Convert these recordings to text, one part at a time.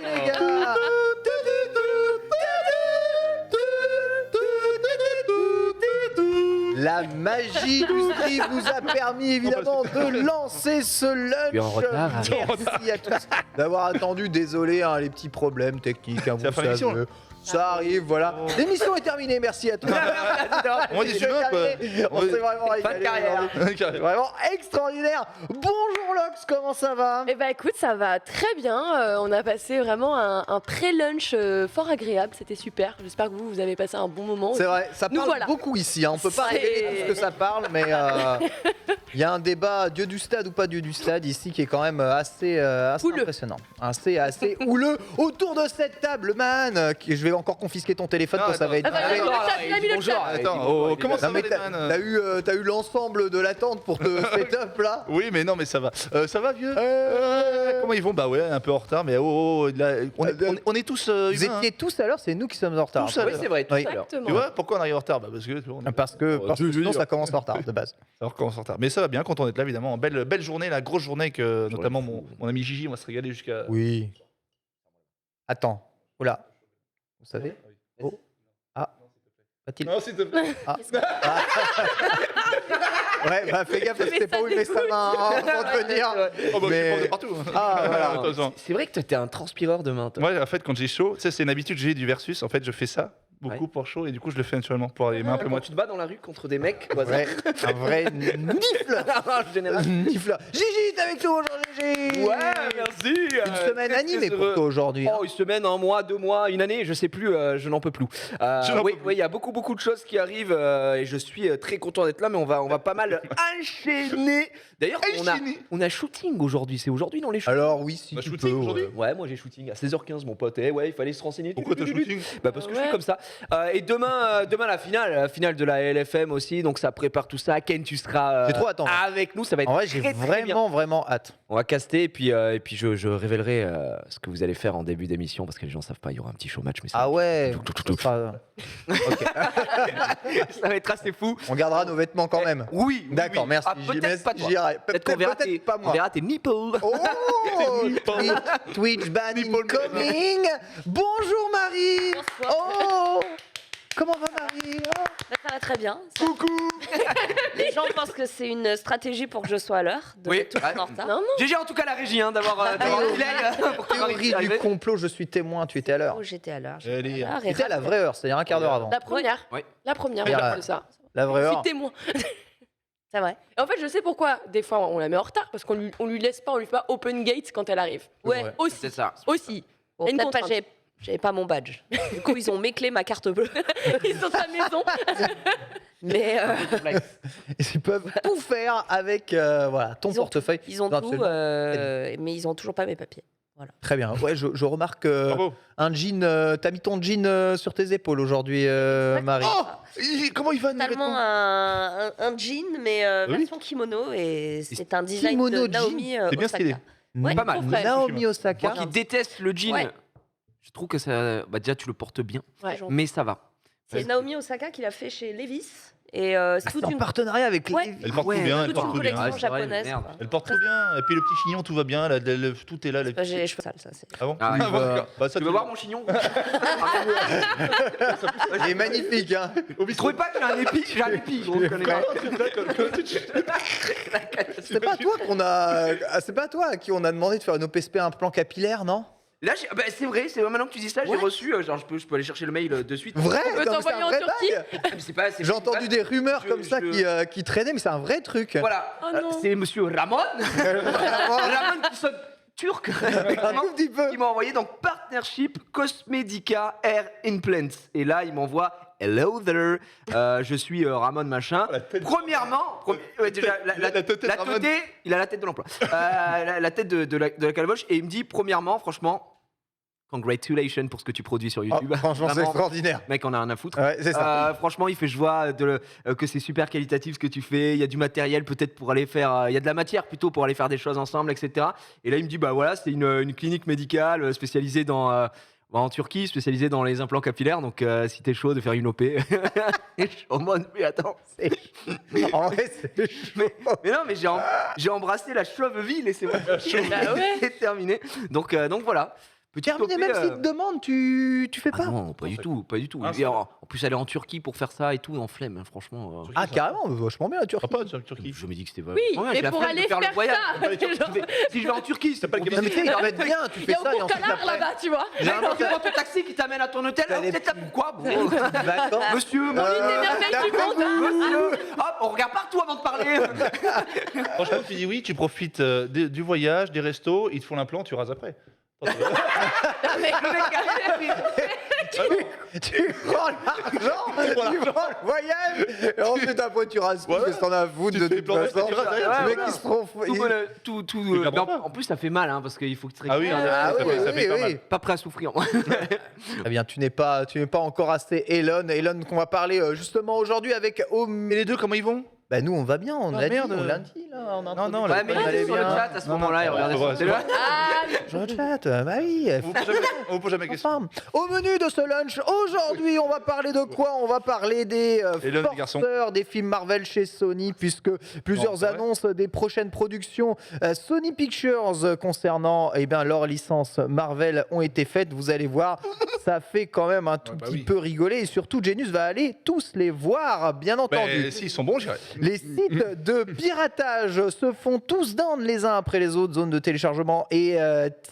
les gars. La magie du stream vous a permis évidemment de lancer ce Puis en lunch. retard. Merci à tous d'avoir attendu. Désolé, hein, les petits problèmes techniques. Hein, C'est la vous fin de l'émission, savez. Ça arrive, voilà. L'émission est terminée, merci à tous. On est des humains, quoi. On s'est vraiment Fin de régalé carrière. aujourd'hui. C'est vraiment extraordinaire. Bonjour Lox, comment ça va? Eh ben écoute, ça va très bien. On a passé vraiment un pré-lunch fort agréable. C'était super. J'espère que vous avez passé un bon moment. C'est vrai, ça Nous parle voilà. beaucoup ici. Hein. On peut pas C'est- révéler tout ce que ça parle, mais il y a un débat Dieu du stade ou pas Dieu du stade ici qui est quand même assez Houleux. impressionnant. Assez houleux autour de cette table, man. Je vais encore confisquer ton téléphone, Non, toi, ça va être. Attends, très- attends, il a mis le bonjour. chat. Attends, oh, comment ça Non, va mais les t'as man t'as eu l'ensemble de l'attente pour te setup là. Oui, mais non, mais ça va. Ça va, vieux Comment ils vont? Bah ouais, un peu en retard, mais là, on est tous Vous humains. étiez tous à l'heure, c'est nous qui sommes en retard. Tous à Oui, l'heure. c'est vrai, tout Oui. à l'heure. Exactement. Tu vois pourquoi on arrive en retard? Bah parce que Parce que sinon ça commence en retard de base. ça recommence en retard. Mais ça va bien, content d'être là, évidemment. Belle journée, la grosse journée que notamment mon ami Gigi, on va se régaler jusqu'à. Oui. Attends. Oula. Vous savez? Oh. Ah. Va-t-il? Non, s'il te plaît. Ah. Ouais, bah fais gaffe parce que c'est pas où il met sa main hein, avant de venir. Oh bah Mais- je suis de partout. Ah, voilà. Attention. C'est vrai que toi, t'es un transpireur de main, toi. Moi, en fait, quand j'ai chaud, tu sais, c'est une habitude que j'ai du versus. En fait, je fais ça beaucoup pour chaud et du coup, je le fais naturellement pour les mains un peu Quand moins. tu te bats dans la rue contre des mecs, au hasard. Ouais, un vrai nifle. En général. Nifle. Gigi, t'es avec nous aujourd'hui, Gigi. Ouais, merci. Une semaine animée pour toi aujourd'hui. hein. Oh, une semaine, un mois, 2 mois, une année, je sais plus, je n'en peux plus. Oui, il y a beaucoup de choses qui arrivent et je suis très content d'être là, mais on va pas mal enchaîner. D'ailleurs, on a shooting aujourd'hui, c'est aujourd'hui dans les shootings. Alors oui, si Bah, tu shooting peux. aujourd'hui Ouais, moi j'ai shooting à 16h15, mon pote. Ouais, il fallait se renseigner. Pourquoi t'as shooting? Bah parce que je Ouais. suis comme ça. Et demain la finale de la LFM aussi, donc ça prépare tout ça. Ken, tu seras J'ai trop hâte, en vrai. avec nous, ça va être En vrai, j'ai très, très bien. vraiment hâte. On va caster et puis je révélerai ce que vous allez faire en début d'émission parce que les gens savent pas, il y aura un petit show match, mais ça, Ah ouais. Tout. Ça sera- Ok. ça va être assez fou. On gardera nos vêtements quand même. Oui, D'accord, merci. Ah, peut-être pas toi. J'irai. Peut-être qu'on verra, Peut-être pas on moi. verra tes nipples. Oh, Twitch ban incoming. Bonjour Marie. Bonsoir. Oh, comment va Marie? Oh. Ça va très bien. Coucou. Les gens pensent que c'est une stratégie pour que je sois à l'heure. De Oui. tout en retard. Non, non. GG en tout cas la régie d'avoir delay pour que Marie Théorie puisse du arriver. complot, je suis témoin. Tu étais à l'heure. Oh, j'étais à l'heure. Allez. Tu étais à la vraie heure, c'est-à-dire un quart d'heure avant. La première. Ouais. La première. Ouais. C'est ça. La vraie Je heure. suis témoin. C'est vrai. Et en fait, je sais pourquoi. Des fois, on la met en retard parce qu'on lui laisse pas, on lui fait pas open gate quand elle arrive. Ouais, Ouais, aussi. C'est ça. Aussi. Bon, Une peut-être pas, contrainte. j'avais pas mon badge. Du coup, ils ont méclé ma carte bleue. Ils sont à la maison. Mais Ils peuvent tout faire avec voilà, ton Ils ont portefeuille. ils ont Non, tout, absolument. mais ils ont toujours pas mes papiers. Très bien. Ouais, je remarque Bravo. un jean. T'as mis ton jean sur tes épaules aujourd'hui, Marie. Oh comment il va Totalement un jean, mais Oui. version kimono, et c'est un design Kimono de jean. Naomi C'est bien Osaka. stylé. Ouais, Pas mal. trop frais. Naomi Osaka. Moi qui déteste le jean, Ouais. je trouve que ça. Bah déjà tu le portes bien, Ouais. mais ça va. C'est Naomi Osaka qui l'a fait chez Levi's, et c'est toute C'est en une partenariat avec les. Ouais. Elle porte Ouais. tout bien, elle toute porte une tout bien. collection c'est vrai, japonaise. merde. quoi. Elle porte tout bien. Et puis le petit chignon, tout va bien. Tout est là. Bah, j'ai les cheveux sales, ça c'est. Ah bon? Ah, Ah bon, d'accord. Bah, ça, Tu veux voir mon chignon? Il est magnifique, hein. Vous trouvez pas que j'ai un épi? J'ai un épi, gros, je connais pas. C'est pas toi qu'on a. Ah, c'est pas toi à qui on a demandé de faire une OPSP un plan capillaire, non? Là, bah, c'est vrai, maintenant que tu dis ça, j'ai Ouais. reçu, genre je peux aller chercher le mail de suite. Vrai? On peut Non, mais c'est t'envoyer un en vrai Turquie. bail. Mais c'est pas, J'ai entendu des rumeurs Je- comme ça je- qui traînaient, mais c'est un vrai truc. Voilà, Oh non. c'est monsieur Ramon. Ramon qui sonne turc. Un tout petit peu. Il m'a envoyé donc Partnership Cosmedica Hair Implants. Et là, il m'envoie Hello there. Je suis Ramon machin. la tête. Premièrement, ouais, déjà, la tête de Ramon. teuté, il a la tête de l'emploi. La tête de la calvoche. Et il me dit, premièrement, franchement, congratulations pour ce que tu produis sur Oh, YouTube. franchement, c'est Vraiment, extraordinaire. mec, on a rien à foutre. Ouais, c'est ça. Franchement, il fait joie que c'est super qualitatif ce que tu fais. Il y a du matériel peut-être pour aller faire. Il y a de la matière plutôt pour aller faire des choses ensemble, etc. Et là, il me dit bah voilà, c'est une clinique médicale spécialisée en Turquie, spécialisée dans les implants capillaires. Donc, si t'es chaud de faire une OP, et je suis en mode mais attends. En vrai, c'est chaud. Mais non, mais j'ai embrassé la chauve ville et c'est bon. Bah ouais. C'est terminé. Donc voilà. Petit Terminé, OP, même s'ils te demandent, tu fais ah pas. non, pas du tout, pas du tout. Ah, Et c'est en plus, aller en Turquie pour faire ça et tout, en flemme, hein, franchement. Ah, carrément, vachement bien la Turquie. Pas sur la Turquie. Je me dis que c'était Oui, vachement bien, mais j'ai la pour flemme de aller faire le faire voyage. ça. Si je vais en Turquie, c'est pas le Non, mais tu sais, ils te mettent bien, tu Il fais y a au ça et bon ensuite canard après. là-bas, tu vois. Généralement, tu prends ton taxi qui t'amène à ton hôtel, T'as hop, des peut-être là, petits- pourquoi bon, Vacances. Monsieur, L'idée merveille du monde. monsieur, hop, on regarde partout avant de parler. Franchement, tu dis oui, tu profites du voyage, des restos, ils te font l'implant, tu rases après. Tu prends l'argent, tu prends le voyage, et ensuite après tu rases tout, Voilà. parce que t'en as foutre Tu de te fais toute planter, façon. tu rases derrière, Les c'est mecs voilà. ils se font... Tout, Mais mais pas. en plus, ça fait mal, hein, parce qu'il faut que tu te Ah oui, récupères. Ah ça oui, fait- ça fait pas mal. Pas prêt à souffrir. Eh bien, tu n'es pas encore assez Elon. Elon qu'on va parler justement aujourd'hui avec Et les deux, comment ils vont? Bah nous on va bien, on Ah, l'a dit, merde. on l'a dit là. En non, introduction. là, Ouais, mais on allait sur le bien. chat à ce Non, moment-là, et non, regardez c'est vrai, c'est là. Ah, Sur le chat, bah oui. On vous pose jamais la question. Enfin, au menu de ce lunch, aujourd'hui, on va parler de quoi? On va parler des Elon, les garçons. forceurs des films Marvel chez Sony, puisque plusieurs c'est vrai. annonces des prochaines productions Sony Pictures concernant leur licence Marvel ont été faites. Vous allez voir, ça fait quand même un tout bah petit oui. peu rigoler. Et surtout, Genius va aller tous les voir, bien entendu. S'ils sont bons, j'irai. Les sites de piratage se font tous down les uns après les autres. Zone de téléchargement et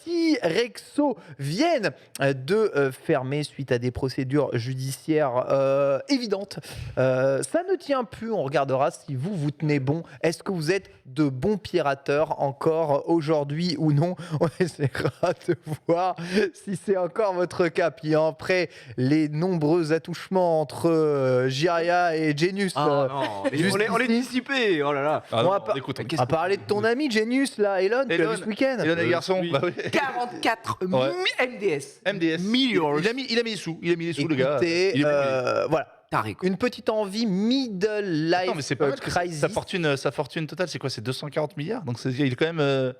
T-Rexo viennent de fermer suite à des procédures judiciaires évidentes. Ça ne tient plus. On regardera si vous tenez bon. Est-ce que vous êtes de bons pirateurs encore aujourd'hui ou non? On essaiera de voir si c'est encore votre cas. Puis après les nombreux attouchements entre Jiraya et Genius. Ah non, mais juste on est ici. dissipé. Oh là là. Ah, On non, va pas- écoute, On va parler de ton ami Genius là, Elon, tu l'as Elon. vu ce week-end. Elon et les garçons, oui. bah oui. 44 Ouais. MDS. MDS. Millions. Il a mis les sous, il a mis les sous, le gars. Écoutez, Il est bon, voilà, Taré, quoi. une petite envie middle life Attends, mais c'est pas mal que crisis. sa fortune totale, c'est quoi? C'est 240 milliards. Donc il est quand même,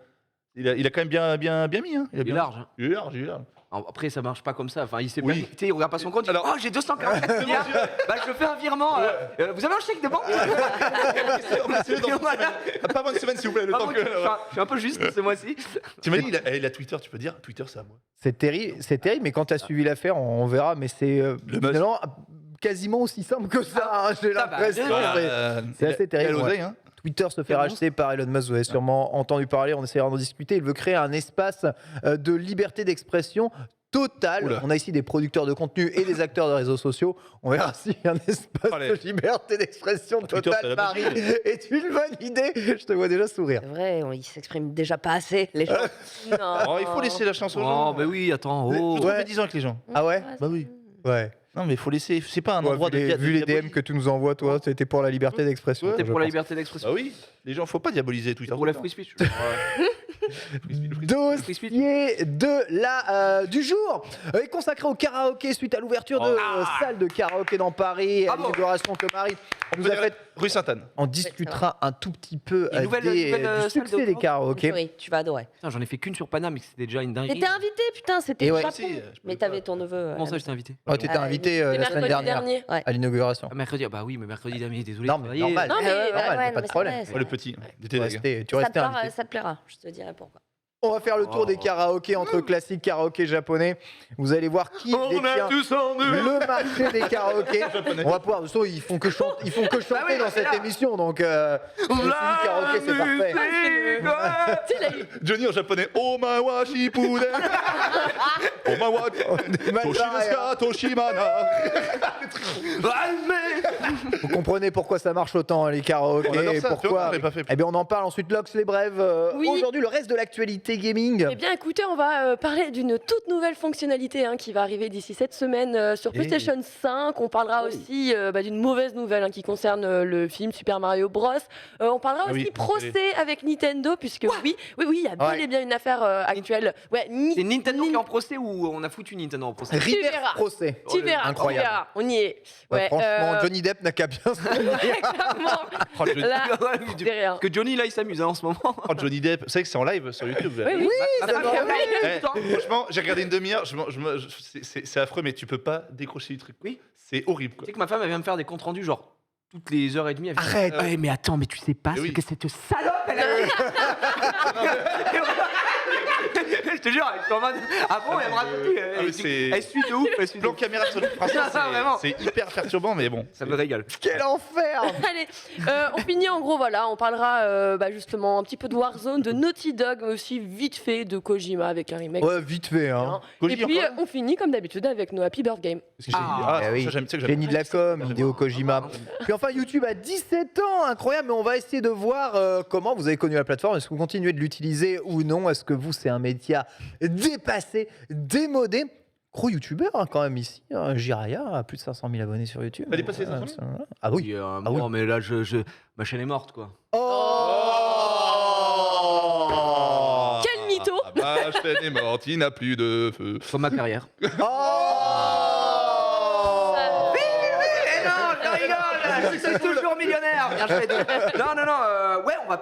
il a quand même bien mis. Hein. Il est bien- large. Hein. Il est large, il est large. Après, ça marche pas comme ça. Enfin, il sait Oui. pas. Tu sais, il regarde pas son compte. Il dit, Alors- oh, j'ai 244 milliards. Bah, je fais un virement. Vous avez un chèque de banque Voilà. Pas avant une semaine, s'il vous plaît. Le Ah, temps bon, que... je suis un peu juste ce mois-ci. T'imagines, il a Twitter, tu peux dire Twitter, c'est à moi. C'est terrible, mais quand tu as suivi l'affaire, on verra, mais c'est finalement quasiment aussi simple que ça, hein, j'ai Ça va, l'impression. déjà. mais c'est assez terrible, Il a l'oseille, hein. Twitter se fait C'est bon. racheter par Elon Musk, vous avez sûrement entendu parler, on essaiera d'en discuter. Il veut créer un espace de liberté d'expression totale. Oula. On a ici des producteurs de contenu et des acteurs de réseaux sociaux. On verra si un espace Allez. de liberté d'expression Twitter, c'est totale, la Marie, magie. est une bonne idée. Je te vois déjà sourire. C'est vrai, ils s'expriment déjà pas assez, les gens. Non. Oh, il faut laisser la chance aux Oh, gens. bah oui, attends. Je Oh. trouve Ouais. médisant avec les gens. Ah ouais? Bah oui. Ouais. Non, mais il faut laisser. C'est pas un Ouais, endroit vu les, de. vu les DM que tu nous envoies, toi, c'était pour la liberté d'expression. Ouais, C'était je pour la pense. liberté d'expression. Bah oui. Les gens, faut pas diaboliser Twitter. Pour la free speech. Dossier du jour est consacré au karaoké suite à l'ouverture de salle de karaoké dans Paris, à Ah bon l'inauguration que Marie nous a faite. Rue Sainte-Anne. On discutera un tout petit peu Une nouvelle du salle succès de des karaoké. karaokés. Oui, tu vas adorer. Putain, j'en ai fait qu'une sur Paname, mais c'était déjà une dinguerie. T'étais invité, putain, c'était Et le ouais. Japon. Si, je Mais peux t'avais pas. ton neveu. Comment ça, j'étais invité Oh, t'étais Ah, invité le la semaine mercredi dernière dernier. Ouais. à l'inauguration. Ah, mercredi, ah bah oui, mais mercredi dernier, désolé. Non, j'ai mais travaillé. normal. Non, mais normal, ouais, pas non, de mais problème. c'est Ouais, le petit. Il était Tu dég. restais invité. Ça te plaira, je te dirai pourquoi. On va faire le tour des karaokés entre classiques karaoké japonais. Vous allez voir qui détient tous en le marché des karaokés. On va pouvoir. De toute façon, ils font que chanter oui, dans c'est cette là. émission. Donc, le karaoké, c'est parfait. Tu sais, il a eu- Johnny en japonais. Omawa Shippuden. Omawa Toshideska Toshimana. Vous comprenez pourquoi ça marche autant les karaokés On adore et ça, tu vois, pourquoi. on l'avait pas fait. Eh bien, on en parle ensuite. Lox les brèves. Oui. Aujourd'hui, le reste de l'actualité gaming. Eh bien, écoutez, on va parler d'une toute nouvelle fonctionnalité qui va arriver d'ici cette semaine sur PlayStation 5. On parlera aussi d'une mauvaise nouvelle qui concerne le film Super Mario Bros. On parlera Ah aussi oui, procès avec Nintendo, puisque oui, il y a bel Ouais. et bien une affaire actuelle. Ouais, C'est Nintendo qui est en procès ou on a foutu Nintendo en procès Reverse verras. procès. Tu verras, incroyable. tu verras, on y est. Ouais, Ouais, franchement, Johnny Depp n'a qu'à bien se clairement. Oh, Johnny- Là, Ouais, tu verras. Parce que Johnny là il s'amuse en ce moment. oh, Johnny Depp. Vous savez que c'est en live sur YouTube. Oui, oui. Ma femme, elle regarde tout le temps. Franchement, j'ai regardé une demi-heure. C'est affreux, mais tu peux pas décrocher du truc. Oui. C'est horrible. Tu Quoi. sais que ma femme elle vient me faire des comptes rendus genre toutes les heures et demie. Elle fait, Arrête. Ouais, mais attends, mais tu sais pas Mais ce oui. que cette salope elle a fait. Je te jure, je suis en mode. Ah bon, elle me raconte tout. mais c'est- Elle suit de ouf. Elle suit de Plan ouf. caméra sur le prince, Vraiment. c'est hyper perturbant, mais bon. Ça me régale. Quel enfer. Allez, on finit en gros, voilà, on parlera justement un petit peu de Warzone, de Naughty Dog, mais aussi vite fait de Kojima avec un remake. Ouais, vite fait, hein. Hein. Et Koji, puis encore on finit comme d'habitude avec nos Happy Bird Game. Parce que j'ai- Ah, oui. ça, j'aime, tu sais que j'aime. Génie de la com, Hideo Kojima. Puis enfin, YouTube a 17 ans, incroyable, mais on va essayer de voir comment vous avez connu la plateforme. Est-ce que vous continuez de l'utiliser ou non? Est-ce que vous, c'est un média dépassé, démodé? Gros youtubeur quand même ici, hein. Jiraya a plus de 500 000 abonnés sur YouTube. Elle est passée 500 000? Ah oui. Oui, bon, mais là, ma chaîne est morte, quoi. Oh Quel mytho. Ma chaîne est morte, il n'a plus de feu. Sur ma carrière. Je suis toujours millionnaire. Bien joué. Non, ouais, on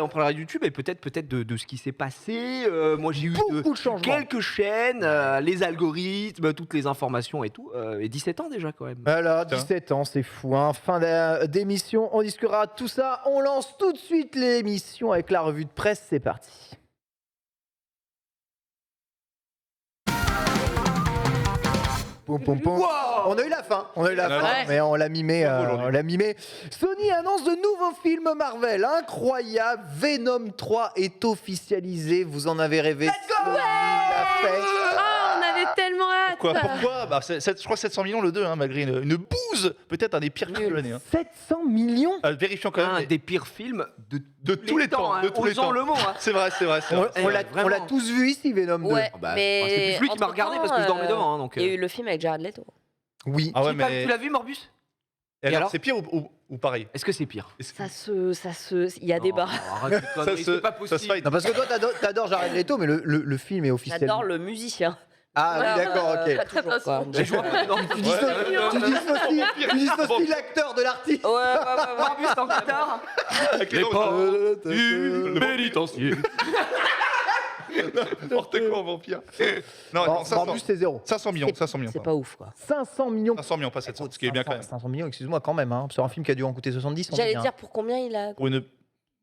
parlera de YouTube et peut-être de ce qui s'est passé. Moi, j'ai eu Beaucoup de changements. quelques chaînes, les algorithmes, toutes les informations et tout. Et 17 ans déjà, quand même. Voilà, 17 ans, c'est fou. Hein. Fin d'émission, on discutera de tout ça. On lance tout de suite l'émission avec la revue de presse. C'est parti. Poum, poum, poum. On a eu la fin, Ouais. mais on l'a mimé. Aujourd'hui. On l'a mimé. Sony annonce de nouveaux films Marvel. Incroyable. Venom 3 est officialisé. Vous en avez rêvé. Sony l'a fait. Ah, on avait tellement hâte. Pourquoi bah, je crois 700 millions le 2, hein, malgré une bouse. Peut-être un des pires films de l'année. Hein. 700 millions. Vérifions quand même. Un mais- des pires films de tous les temps. hein. De tous les Osons temps. le mot. Hein. C'est vrai. On l'a vraiment. tous vu ici, Venom 2. Ouais, Bah, mais c'est plus lui qui m'a regardé parce que je dormais devant. Hein, donc, Il y a eu le film avec Jared Leto. Oui. Ah ouais, Tu mais. l'as vu, Morbus? Et alors c'est pire ou pareil? Est-ce que c'est pire? Il y a débat. Arrête tes conneries, c'est pas ça se possible. fight. Non, parce que toi, t'adores Jared Leto, mais le film est officiel. J'adore le musicien. Ah oui, d'accord, ok. Pas toujours, quoi. J'ai joué un peu dans Tu dissocies l'acteur de l'artiste. Ouais. Morbus en guitare. Avec les du pénitencier. N'importe quoi, vampire. Non, Bon, non, 500, Morbus, c'est zéro. 500 millions. 500 millions. C'est pardon. pas ouf, quoi. 500 millions. 500 millions, pas 700, ce qui est bien quand même. 500 millions, excuse-moi, quand même. Hein. Sur un film qui a dû en coûter 70, on dit, J'allais hein. dire pour combien il a. Pour une.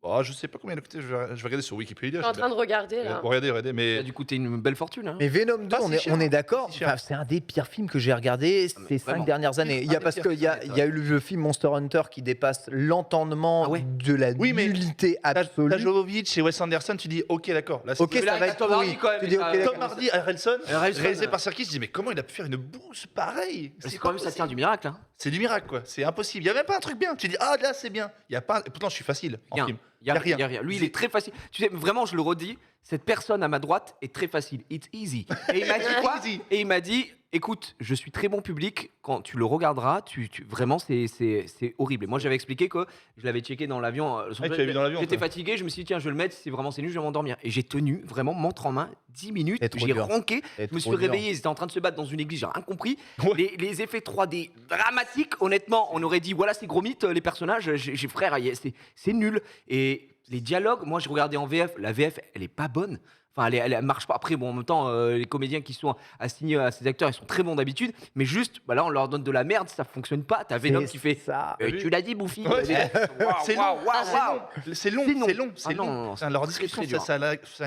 Oh, je sais pas combien il a coûté, je vais regarder sur Wikipédia. Je suis en train de regarder là. Regardez, Ça a mais. dû coûter une belle fortune. Hein. Mais Venom 2, Pas si cher, on est d'accord, si cher. enfin, c'est un des pires films que j'ai regardé ces 5 vraiment. dernières années. Il y a, des parce pires qu'il y a, films, il y a eu le film Monster Hunter qui dépasse l'entendement Ah ouais. de la Oui, mais nullité T'as absolue. Jovovic et Wes Anderson, tu dis ok, d'accord. Là, Ok, c'est- ça là, va il y a être Tom pourri. Hardy quand même, Tu dis, mais ok, ça- d'accord. Tom Hardy, Harrelson, Harrelson. réalisé par Serkis, je dis mais comment il a pu faire une bouse pareille? C'est quand même, ça tient du miracle. Hein. C'est du miracle, quoi. C'est impossible. Il y a même pas un truc bien. Tu dis ah là c'est bien. Il y a pas. Pourtant je suis facile en Rien. film. Il y a rien. rien. Lui, il est très facile. Tu sais, vraiment, je le redis, cette personne à ma droite est très facile. It's easy. Et il m'a dit quoi? Easy. Et il m'a dit, écoute, je suis très bon public. Quand tu le regarderas, vraiment, c'est horrible. Et moi, j'avais expliqué que je l'avais checké dans l'avion. tu l'avais vu dans l'avion, J'étais toi. fatigué. Je me suis dit, tiens, je vais le mettre. Si vraiment c'est nul, je vais m'endormir. Et j'ai tenu, vraiment, montre en main, 10 minutes. C'est trop J'ai dur. ronqué. C'est Je me suis trop dur. réveillé. Ils étaient en train de se battre dans une église. J'ai rien compris. Ouais. Les effets 3D dramatiques, honnêtement, on aurait dit, voilà, c'est gros mythe, les personnages. J'ai frère, c'est nul. Et les dialogues, moi, je regardais en VF. La VF, elle est pas bonne. Enfin, elle marche pas. Après, bon, en même temps, les comédiens qui sont assignés à ces acteurs, ils sont très bons d'habitude. Mais juste, bah là, on leur donne de la merde, ça fonctionne pas. T'as Venom qui fait. ça. Tu l'as dit, Bouffi. Ouais, Waouh, c'est waouh, long. waouh, waouh. C'est long. C'est long. C'est long. Ah C'est non, long. non, Enfin, leur très, discussion, très dur. ça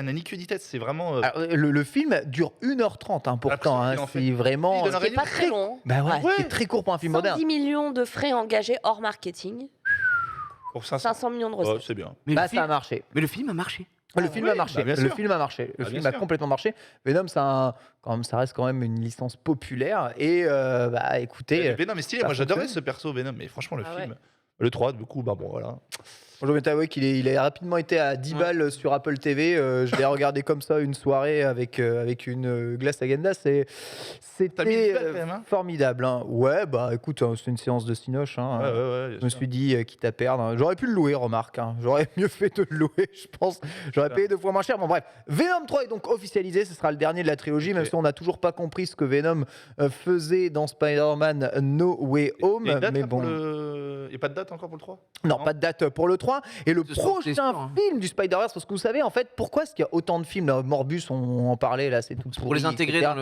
n'a ni queue ni tête. C'est vraiment. Alors, le film dure 1h30 hein, pourtant. Après, Hein, il en fait. c'est vraiment. Il donne C'est pas très long. Bah ouais, Ouais. c'est très court pour un film 110 moderne. millions de frais engagés hors marketing. Pour 500. 500 millions de Ouais, recettes. c'est bien. Mais, Bah, le ça a film, marché. mais le film a marché. Le Ah, film oui, a marché. bah, bien Le sûr. film a marché. Le Bah, film bien a sûr. complètement marché. Venom, ça reste quand même une licence populaire. Et bah écoutez, Venom est stylé. ça Moi, j'adorais fonctionne. ce perso, Venom. Mais franchement, le Ah film. Le 3, du coup, bah bon, voilà. je dois t'avouer qu'il a rapidement été à 10 balles sur Apple TV. Je l'ai regardé comme ça une soirée avec une glace Häagen-Dazs. T'as mis 10 C'était balles, quand même, hein. formidable. Hein. Ouais, bah écoute, c'est une séance de cinoche. Hein. Ouais, Je me suis dit, quitte à perdre, hein. J'aurais pu le louer, remarque. Hein. J'aurais mieux fait de le louer, je pense. J'aurais payé 2 fois moins cher. Bon, bref. Venom 3 est donc officialisé. Ce sera le dernier de la trilogie, même si on n'a toujours pas compris ce que Venom faisait dans Spider-Man No Way Home. Il y a une date, Mais là, pour bon, le- il n'y a pas de date encore pour le 3? non, pas de date pour le 3. Et le Ce soir, c'est prochain sûr, hein. film du Spider-Verse, parce que vous savez, en fait, pourquoi est-ce qu'il y a autant de films là, Morbus, on en parlait, là, c'est tout Pour les pourri, intégrer etc.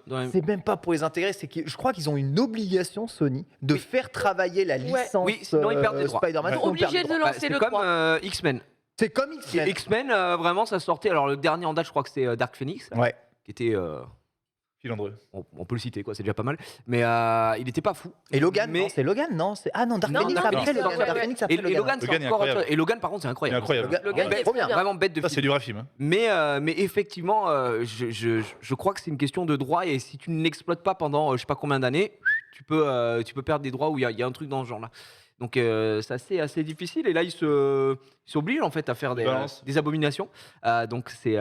dans le. C'est même pas pour les intégrer, c'est que je crois qu'ils ont une obligation, Sony, de faire travailler la licence Oui, sinon ils perdent les droits. Spider-Man. Ouais. sinon on perd Obligé les de droits. Bah, lancer c'est le comme 3. X-Men. C'est comme X-Men. X-Men, vraiment, ça sortait. Alors, le dernier en date, je crois que c'est Dark Phoenix, Ouais. qui était. Filandreux. On peut le citer, quoi, c'est déjà pas mal. Mais il était pas fou. Et Logan, Mais- non, c'est Logan, non Ah non, Dark Non, Phoenix Dark après Phoenix, Logan. ouais, Dark ouais. Phoenix après Et Logan. Logan, c'est Logan est encore incroyable. autre chose. Et Logan, par contre, c'est Il est incroyable. incroyable. Logan, Ouais, trop bien. Vraiment bête de Ça, film. c'est du vrai film. Hein. Mais effectivement, je crois que c'est une question de droit et si tu ne l'exploites pas pendant je sais pas combien d'années, tu peux perdre des droits où il y a un truc dans ce genre-là. Donc c'est assez difficile et là ils s'obligent en fait à faire Balance. des abominations. Donc c'est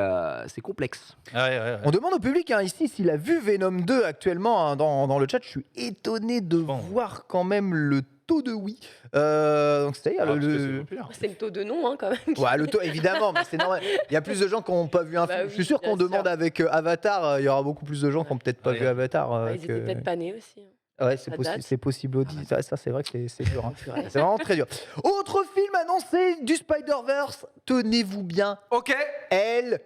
complexe. Ah ouais, ouais, ouais. On demande au public ici s'il a vu Venom 2 actuellement dans le chat. Je suis étonné de Bon. voir quand même le taux de oui. Donc c'est-à-dire Ah, parce que c'est le. populaire. C'est le taux de non, hein, quand même. Ouais, le taux, évidemment, mais c'est normal. Il y a plus de gens qui n'ont pas vu un Bah film. oui, Je suis sûr bien qu'on sûr. demande avec Avatar, il y aura beaucoup plus de gens qui n'ont peut-être pas Ouais. vu Avatar. Ils étaient peut-être pas nés aussi. hein. Ouais, c'est à possible, date. c'est possible aussi. Ça, c'est vrai que c'est dur. Hein. C'est vraiment très dur. Autre film annoncé du Spider-Verse, tenez-vous bien, Ok. El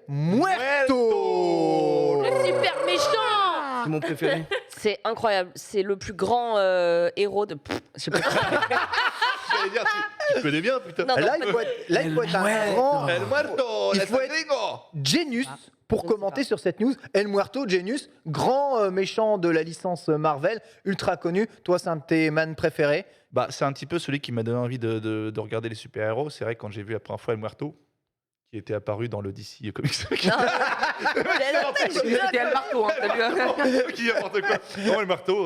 Muerto. Le super méchant. C'est mon préféré. C'est incroyable. C'est le plus grand héros de. Je sais pas. J'allais dire, tu connais bien, putain. Non, Là, il faut être un grand El Muerto, Il la faut être- Gringo. Genius pour je ne sais commenter pas. sur cette news. El Muerto, Genius, grand méchant de la licence Marvel, ultra connu. Toi, c'est un de tes man préférés. Bah, c'est un petit peu celui qui m'a donné envie de regarder les super-héros. C'est vrai, quand j'ai vu la première fois El Muerto, qui était apparu dans le DC Comics. Non. C'était El Marteau, hein, t'as vu, hein. Qui n'importe quoi. Non, El Muerto,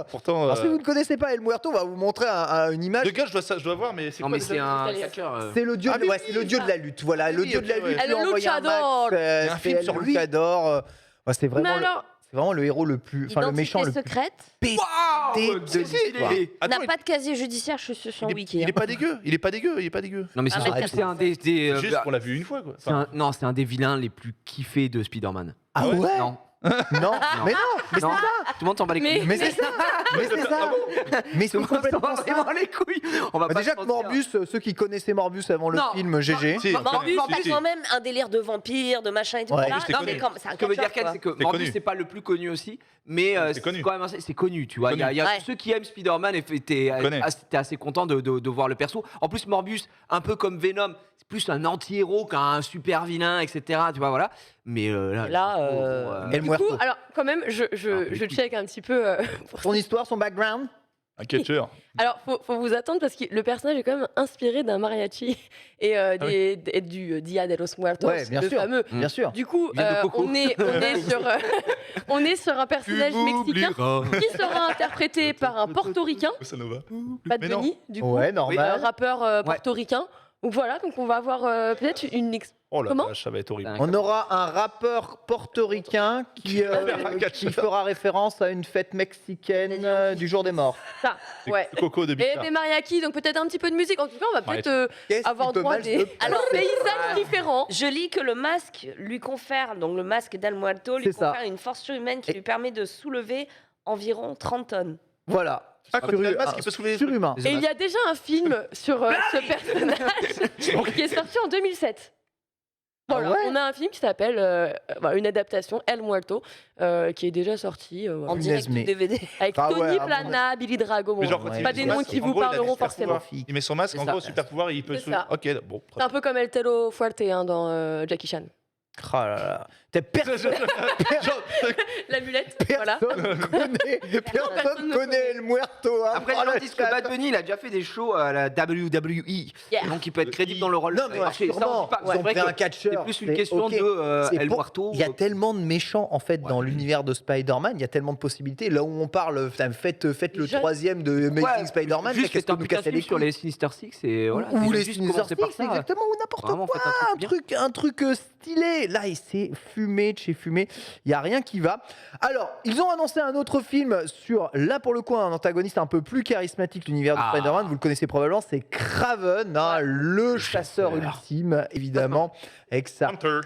pourtant. Alors, si vous ne connaissez pas El Muerto, on va vous montrer une image. De gars, je dois voir, mais c'est Non quoi mais déjà c'est un Allez. catcheur. C'est le dieu, Ah, mais c'est le dieu de la lutte. Voilà, le Oui, dieu de la ok, ouais. lutte. El lui a envoyé un Luchador. max, Il y a un c'est film El sur lui. Luchador. Ouais, c'est vraiment, Mais alors, c'est vraiment le héros le plus, enfin le méchant le plus secrète pété Waouh, de c'est l'histoire. stylé. Attends, n'a pas de casier judiciaire, je suis sur il Wiki. est pas dégueu. Il est pas dégueu. Il est pas dégueu. Non mais Ah, c'est mais c'est un des Juste qu'on l'a vu une fois, quoi. c'est non, c'est un des vilains les plus kiffés de Spider-Man. Ah ouais Non. Non, mais non, mais Non. c'est ça. Tout le monde s'en bat les couilles. Mais c'est ça. Mais c'est ça. Mais c'est Tout le monde s'en complètement bat ça. vraiment les couilles. On va Bah, pas déjà se que mentir. Morbus, ceux qui connaissaient Morbus avant le Non. film GG. Si, Morbus, si, t'as si. quand même un délire de vampire, de machin et tout. Ouais. Là, C'est non, connu. mais comme, c'est un Ce que veut dire catcheur, Ken, quoi. c'est que C'est Morbus connu. c'est pas le plus connu aussi, mais C'est c'est connu. quand même c'est connu, tu vois. Il y a Ouais. ceux qui aiment Spider-Man et t'es Connais. assez content de voir le perso. En plus Morbus, un peu comme Venom, c'est plus un anti-héros qu'un super vilain, etc. Tu vois voilà. Mais là, Là, El Du coup, Muerto. alors quand même, je écoute. check un petit peu. Pour Son histoire, son background. Un catcheur. Alors, faut vous attendre parce que le personnage est quand même inspiré d'un mariachi et du Dia de los Muertos, Ouais, bien le sûr. fameux. Bien sûr. Du coup, Il vient de Coco. on est sur un personnage mexicain qui sera interprété par un portoricain, Ça nous va. Bad Mais non. Bunny, du coup, Ouais, un normal. rappeur portoricain. Donc voilà, donc on va avoir peut-être une Oh la Comment vache, ça va être horrible. On aura un rappeur portoricain qui fera référence à une fête mexicaine du jour des morts. ça. C'est Ouais. Coco de Et Bixar. des mariachis, donc peut-être un petit peu de musique. En tout cas, on va peut-être Qu'est-ce qui avoir peut droit à mal des se Alors, paysages différents. Je lis que le masque lui confère, donc le masque d'El Muerto, lui C'est ça. confère une force surhumaine qui Et- lui permet de soulever environ 30 tonnes. Voilà. Ah, quand il a le masque, il peut soulever des trucs. surhumain. Et il y a déjà un film sur ce personnage qui est sorti en 2007. Voilà, Ah ouais on a un film qui s'appelle une adaptation El Muerto qui est déjà sorti En Punaise, direct mais- DVD. avec Ah Tony ouais, ah bon, Plana, Billy Drago. Bon, Mais genre, quand ouais. il pas met des son noms masque, qui en vous gros, il a parleront des super forcément. pouvoirs. Il met son masque, C'est en ça. gros, super pouvoir, il peut C'est soulever. ça. Ok, bon. C'est un peu comme El Telo Fuerte hein, dans Jackie Chan. Oh là là. Personne La mulette, voilà. personne connaît El Muerto. Hein. Après, Oh, les gens le disent que chat. Bad Bunny, il a déjà fait des shows à la WWE. Yeah. Donc, il peut être crédible dans le rôle. Non, mais Marché, ça, on sûrement, dit pas. ils C'est ont vrai pris que un catcheur. c'est plus une c'est question ok. de C'est El pour- Muerto. Il y a tellement de méchants en fait dans l'univers de Spider-Man, il y a tellement de possibilités. Là où on parle, faites le Je- troisième de Amazing Ouais, Spider-Man, juste qu'est-ce faites que un nous casser les sur couilles les Sinister Six et voilà. ou Déjà les juste Sinister commencer par Six, ça. exactement, ou n'importe Vraiment, quoi, faites un truc bien. un truc stylé. Là, il s'est fumé de chez fumé, il y a rien qui va. Alors, ils ont annoncé un autre film sur, là pour le coup, un antagoniste un peu plus charismatique de l'univers de Ah. Spider-Man, vous le connaissez probablement, c'est Craven, hein, le chasseur ultime, évidemment, avec sa Hunter.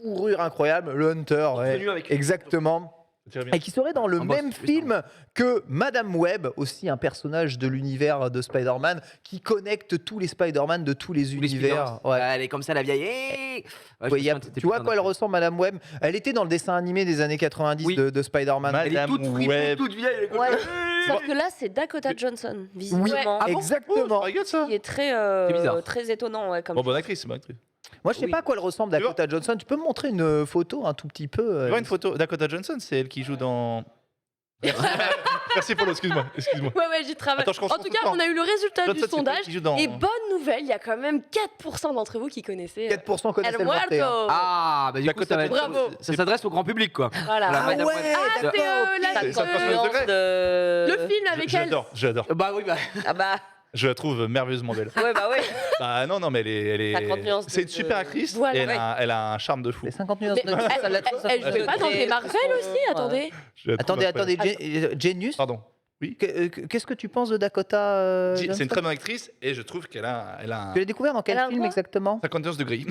fourrure incroyable, le Hunter, ouais, Tenu avec- exactement. Tiens, bien. Et qui serait dans le Ah bah, même c'est film que Madame Web, aussi un personnage de l'univers de Spider-Man, qui connecte tous les Spider-Man de tous les Tous les univers. Spider-Man. Ouais. Elle est comme ça, la vieille. Ouais, je Ouais, me y a- souviens, c'était tu vois à putain quoi elle d'info. ressemble, Madame Web? Elle était dans le dessin animé des années 90 Oui. de Spider-Man. Madame Elle est toute fripouille, Web. toute vieille. elle est comme Ouais. ça. Sauf que là, c'est Dakota Johnson, Oui, visiblement. Ah bon exactement. Regarde ça. Qui est très, C'est bizarre. très étonnant, ouais, comme Bon, bonne actrice, c'est bonne actrice. Moi, je sais Oui. pas à quoi elle ressemble, Tu vois Dakota Johnson. Tu peux me montrer une photo un tout petit peu Tu vois une photo Dakota Johnson, c'est elle qui joue dans. Merci Polo, excuse-moi. Ouais, j'y travaille. Attends, je En confonds tout tout le cas, temps. on a eu le résultat Johnson, du c'est celle sondage. qui joue dans- Et bonne nouvelle, il y a quand même 4% d'entre vous qui connaissaient 4% connaissent El le Morté, hein. Muerto. Ah, bah du coup, Dakota ça, va être- Bravo. ça s'adresse au grand public, quoi. Voilà. Voilà, Madame ouais, Web. Ah, c'est C'est 50 degrés. le film avec elle. J'adore. Bah oui, bah. Ah bah, Je la trouve merveilleusement belle. ouais, bah ouais. Bah non, mais elle 50 nuances est. C'est une de- super actrice. Voilà, et elle, ouais. elle a un charme de fou. Les 50 nuances Mais de gris, ça l'a- ça- Elle jouait pas dans des Marvel aussi, attendez. Je la trouve Attendez, incroyable. Genius, Pardon. qu'est-ce que tu penses de Dakota C'est Johnson une très bonne actrice et je trouve qu'elle a un. Tu l'as découvert dans quel Elle a un film quoi exactement 51 degrés.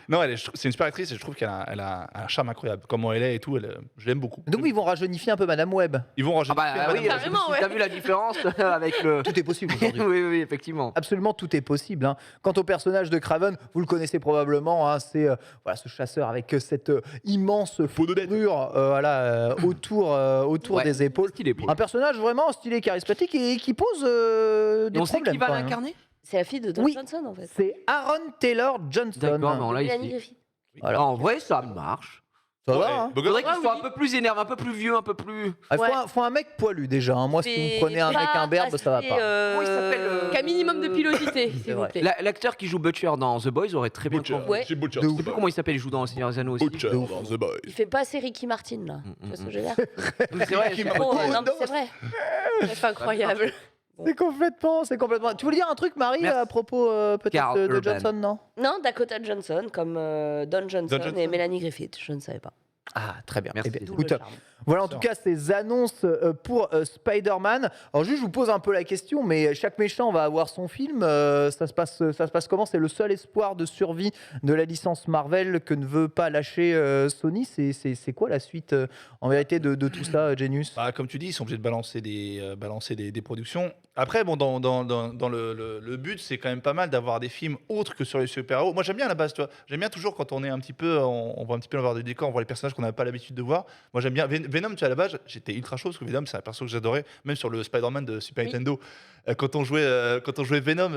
Non, c'est une super actrice et je trouve qu'elle a un charme incroyable. Comment elle est et tout, je l'aime beaucoup. Donc ils vont rajeunifier un peu Madame Web. Ils vont Ah rajouter. bah oui, Carrément, si ouais. t'as vu la différence avec le. Tout est possible aujourd'hui. Oui, effectivement. Absolument tout est possible, hein. Quant au personnage de Craven, vous le connaissez probablement, hein, c'est voilà, ce chasseur avec cette immense fourrure autour Ouais. des épaules. Stylé pour Un personnage vraiment stylé, charismatique et qui pose Et des on sait problèmes. qui va quand même. l'incarner C'est la fille de Don Oui. Johnson en fait. C'est Aaron Taylor Johnson. D'accord, non, là, Mélanie ici. Griffith. Voilà. En vrai, ça marche. Ça va, Ouais, hein. beau gosse. Faudrait qu'il Ouais, soit oui. un peu plus énervé, un peu plus vieux, un peu plus. Ah, Ouais. faut un mec poilu déjà, hein. Moi, si vous me prenez un mec Pas imberbe, ça va assez, pas. Comment il s'appelle, Qu'un minimum de pilosité, s'il vous vrai. plaît. L'acteur qui joue Butcher dans The Boys aurait très bien Butcher. convenu. Ouais. C'est Butcher. De Je ouf. sais plus comment il s'appelle, il joue dans Le Seigneur des Anneaux aussi. Butcher De ouf. dans The Boys. Il fait pas assez Ricky Martin là. Tu vois ce que je veux dire C'est vrai, je- Oh, non, mais c'est vrai. C'est incroyable. C'est complètement. Tu voulais dire un truc, Marie, Merci. à propos peut-être Carl de Urban. Johnson, non? Non, Dakota Johnson comme Don Johnson Don Johnson. et Mélanie Griffith. Je ne savais pas. Ah, très bien. Merci. Eh bien, D'où écoute, le charme. voilà en tout cas ces annonces pour Spider-Man. Alors juste je vous pose un peu la question, mais chaque méchant va avoir son film. Ça se passe comment? C'est le seul espoir de survie de la licence Marvel que ne veut pas lâcher Sony. C'est quoi la suite en vérité de tout ça, Genius? Bah, comme tu dis, ils sont obligés de balancer des productions. Après, bon, dans le but, c'est quand même pas mal d'avoir des films autres que sur les super-héros. Moi, j'aime bien à la base, tu vois. J'aime bien toujours quand on est un petit peu, on voit un petit peu l'envers du décor, on voit les personnages qu'on n'a pas l'habitude de voir. Moi, j'aime bien Venom, tu vois, à la base, j'étais ultra chaud parce que Venom, c'est un perso que j'adorais, même sur le Spider-Man de Super Oui. Nintendo. Quand on jouait Venom,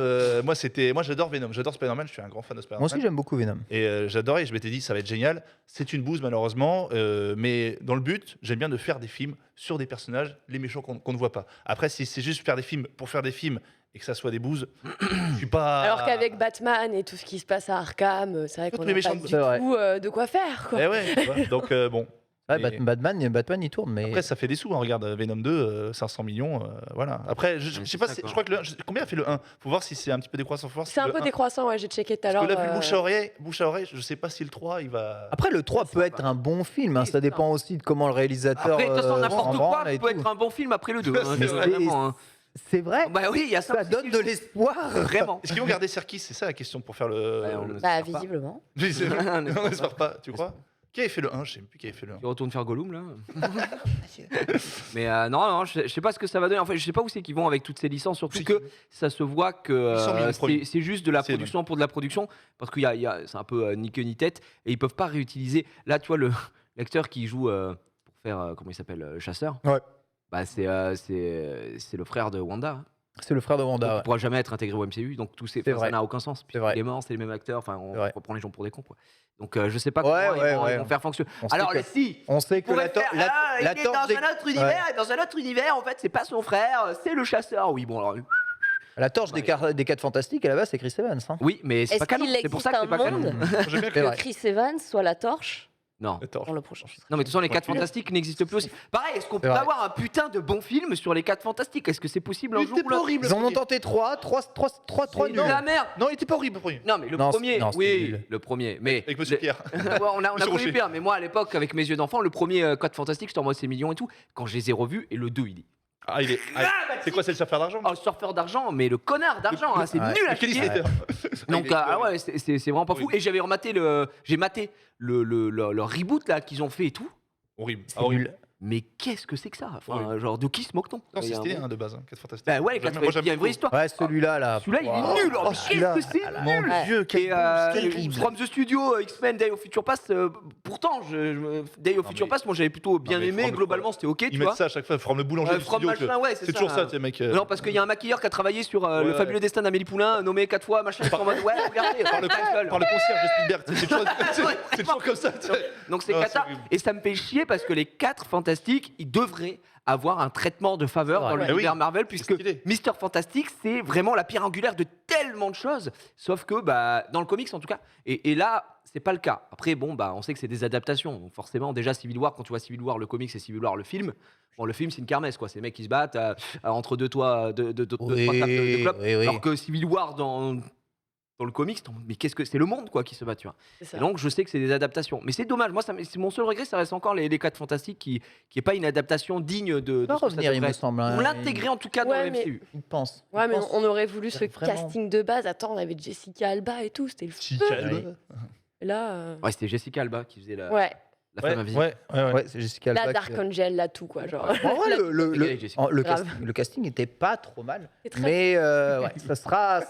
moi, j'adore Venom, j'adore Spider-man, je suis un grand fan de Spider-Man. Moi aussi j'aime beaucoup Venom. Et j'adorais, et je m'étais dit, ça va être génial. C'est une bouse, malheureusement, mais dans le but, j'aime bien de faire des films sur des personnages, les méchants qu'on ne voit pas. Après, si c'est juste faire des films pour faire des films et que ça soit des bouses, je suis pas. Alors qu'avec Batman et tout ce qui se passe à Arkham, c'est vrai Tous qu'on les n'a pas méchants, du c'est vrai. tout de quoi faire, quoi. Eh ouais, tu vois. Donc bon. Ouais, Mais- Batman il tourne, mais Après, ça fait des sous. Hein. Regarde, Venom 2, 500 millions. Voilà. Après, je Ouais, sais c'est pas, ça, quoi. je crois que combien a fait le 1? Faut voir si c'est un petit peu décroissant. Faut voir si C'est un le peu 1. décroissant, ouais, j'ai checké tout à Parce l'heure. que là, vu bouche à oreille, je sais pas si le 3, il va. après le 3 peut ça être va. un bon film, hein. Oui, ça c'est dépend aussi de comment le réalisateur Après, de toute façon, s'en n'importe branle quoi et peut tout. être un bon film après le 2. Hein, Mais vraiment, hein. C'est vrai, Bah oui, il y a ça. ça aussi, donne de l'espoir. Vraiment. Est-ce qu'ils vont garder Serkis? C'est ça la question pour faire le. Ouais, on le- le- Bah, J'espère pas. visiblement. Oui, c'est vrai. On Non, espère on espère pas. Tu crois? Qui avait fait le 1? Je sais même plus qui avait fait le 1. Tu retournes faire Gollum là. Mais non, je sais pas ce que ça va donner. En fait, je sais pas où c'est qu'ils vont avec toutes ces licences, surtout Si. que ça se voit que 800 000 produits. c'est juste de la C'est production pour de la production, parce qu'il y a c'est un peu ni queue ni tête, et ils peuvent pas réutiliser. Là, tu vois l'acteur qui joue pour faire comment il s'appelle, Chasseur. Ouais. Bah c'est le frère de Wanda. Hein. C'est le frère de Donc, Wanda. il ouais. pourra jamais être intégré au MCU, donc tout C'est ça vrai. n'a aucun sens. C'est vrai. Il est mort, c'est les mêmes acteurs. Enfin, on C'est vrai. reprend les gens pour des cons, quoi. Donc je sais pas Ouais, comment ouais, ils vont faire fonctionner. On sait Alors que- si. On sait que pourrait la, tor- faire, la- il la est torche dans des... un autre univers, et dans un autre univers, en fait, c'est pas son frère, c'est le chasseur. Oui, bon, alors. la torche des 4 fantastiques, à la base, c'est Chris Evans. Hein. Oui, mais c'est Est-ce pas canon. qu'il C'est pour ça existe que c'est pas un canon. monde J'aime bien C'est que vrai. Chris Evans soit la torche Non. Attends. pour le prochain. Non, mais de toute façon, les 4 Tranquille. fantastiques n'existent plus aussi. Pareil, est-ce qu'on peut vrai. avoir un putain de bon film sur les 4 fantastiques? Est-ce que c'est possible un Il jour était ou pas l'autre? horrible. Ils en ont le tenté 3 C'est nuls. de la merde. Non, il était pas horrible le premier. Non, mais le Non, premier, non, c'était oui, nul. le premier. Mais Avec Monsieur le- Pierre. Ouais, on a Monsieur connu Rocher. pire, mais moi à l'époque, avec mes yeux d'enfant, le premier 4 fantastique, j'étais en mode c'est millions et tout. Quand je les ai revus, et le 2, il est. Ah, il est. Ah, bah, C'est quoi, c'est le surfeur d'argent? Oh, surfeur d'argent, mais le connard d'argent, hein, c'est Ouais. nul à Kelly chier. Slater. Donc, Il est- ah ouais, c'est vraiment pas fou. Horrible. Et j'ai maté leur reboot là qu'ils ont fait et tout. Horrible. C'est Ah, horrible. nul. mais qu'est-ce que c'est que ça? Enfin, genre, de qui se moque-t-on? Non, c'est Il y a un stylé bon- hein, de base, hein, 4 Fantastiques. Bah ouais, les J'aime- 4 moi, il y a une vraie histoire. Ouais, celui-là, là. Celui-là, il est nul. Oh, mais celui-là, qu'est-ce que c'est ah là, nul. Mon Dieu, Et terrible. From the Studio, X-Men, Day of Future Past, pourtant, Day of Non, Future mais- Past, moi j'avais plutôt bien mais aimé, From- globalement c'était ok, Ils tu mettent vois. ça à chaque fois, From le boulanger du From studio. machin, ouais, C'est toujours ça, tu sais, mec. Non, parce qu'il y a un maquilleur qui a travaillé sur le Ouais. fabuleux destin d'Amélie Poulain, nommé 4 fois, machin, ils sont en mode ouais, regardez, Par le concierge de Spielberg, c'est toujours- c'est toujours comme ça. tu sais. Donc c'est Non, cata. c'est horrible. Et ça me fait chier parce que les 4 fantastiques, ils devraient avoir un traitement de faveur Ouais. dans Ouais. l'univers Oui. Marvel, puisque stylé. Mister Fantastic, c'est vraiment la pierre angulaire de tellement de choses. Sauf que, bah, dans le comics en tout cas. Et là, c'est pas le cas. Après, bon, bah, on sait que c'est des adaptations. Donc forcément, déjà, Civil War, quand tu vois Civil War, le comics et Civil War, le film. Bon, le film, c'est une kermesse, quoi. C'est des mecs qui se battent entre deux toits, trois tables de clopes. oui, oui. Alors que Civil War, dans le comics, mais qu'est-ce que c'est le monde quoi qui se bat, tu vois. C'est ça. Et donc je sais que c'est des adaptations, mais c'est dommage. Moi, c'est mon seul regret, ça reste encore les 4 fantastiques qui est pas une adaptation digne de. Il va ce que ça revenir, il me devrait semble. être. hein. On l'intégrait en tout cas dans Ouais, le mais- MCU. Il pense. Ouais, Il mais pense. on aurait voulu ce Vraiment. casting de base. Attends, on avait Jessica Alba et tout, c'était le feu. Chica, Ouais. Et là, Ouais, c'était Jessica Alba qui faisait la ouais, femme invisible. Ouais. Ouais, c'est Jessica la Alba. Dark Angel, là tout quoi, genre. En vrai, Régalé, Jessica. Grave. le casting était pas trop mal, C'est très- mais ouais, ça sera.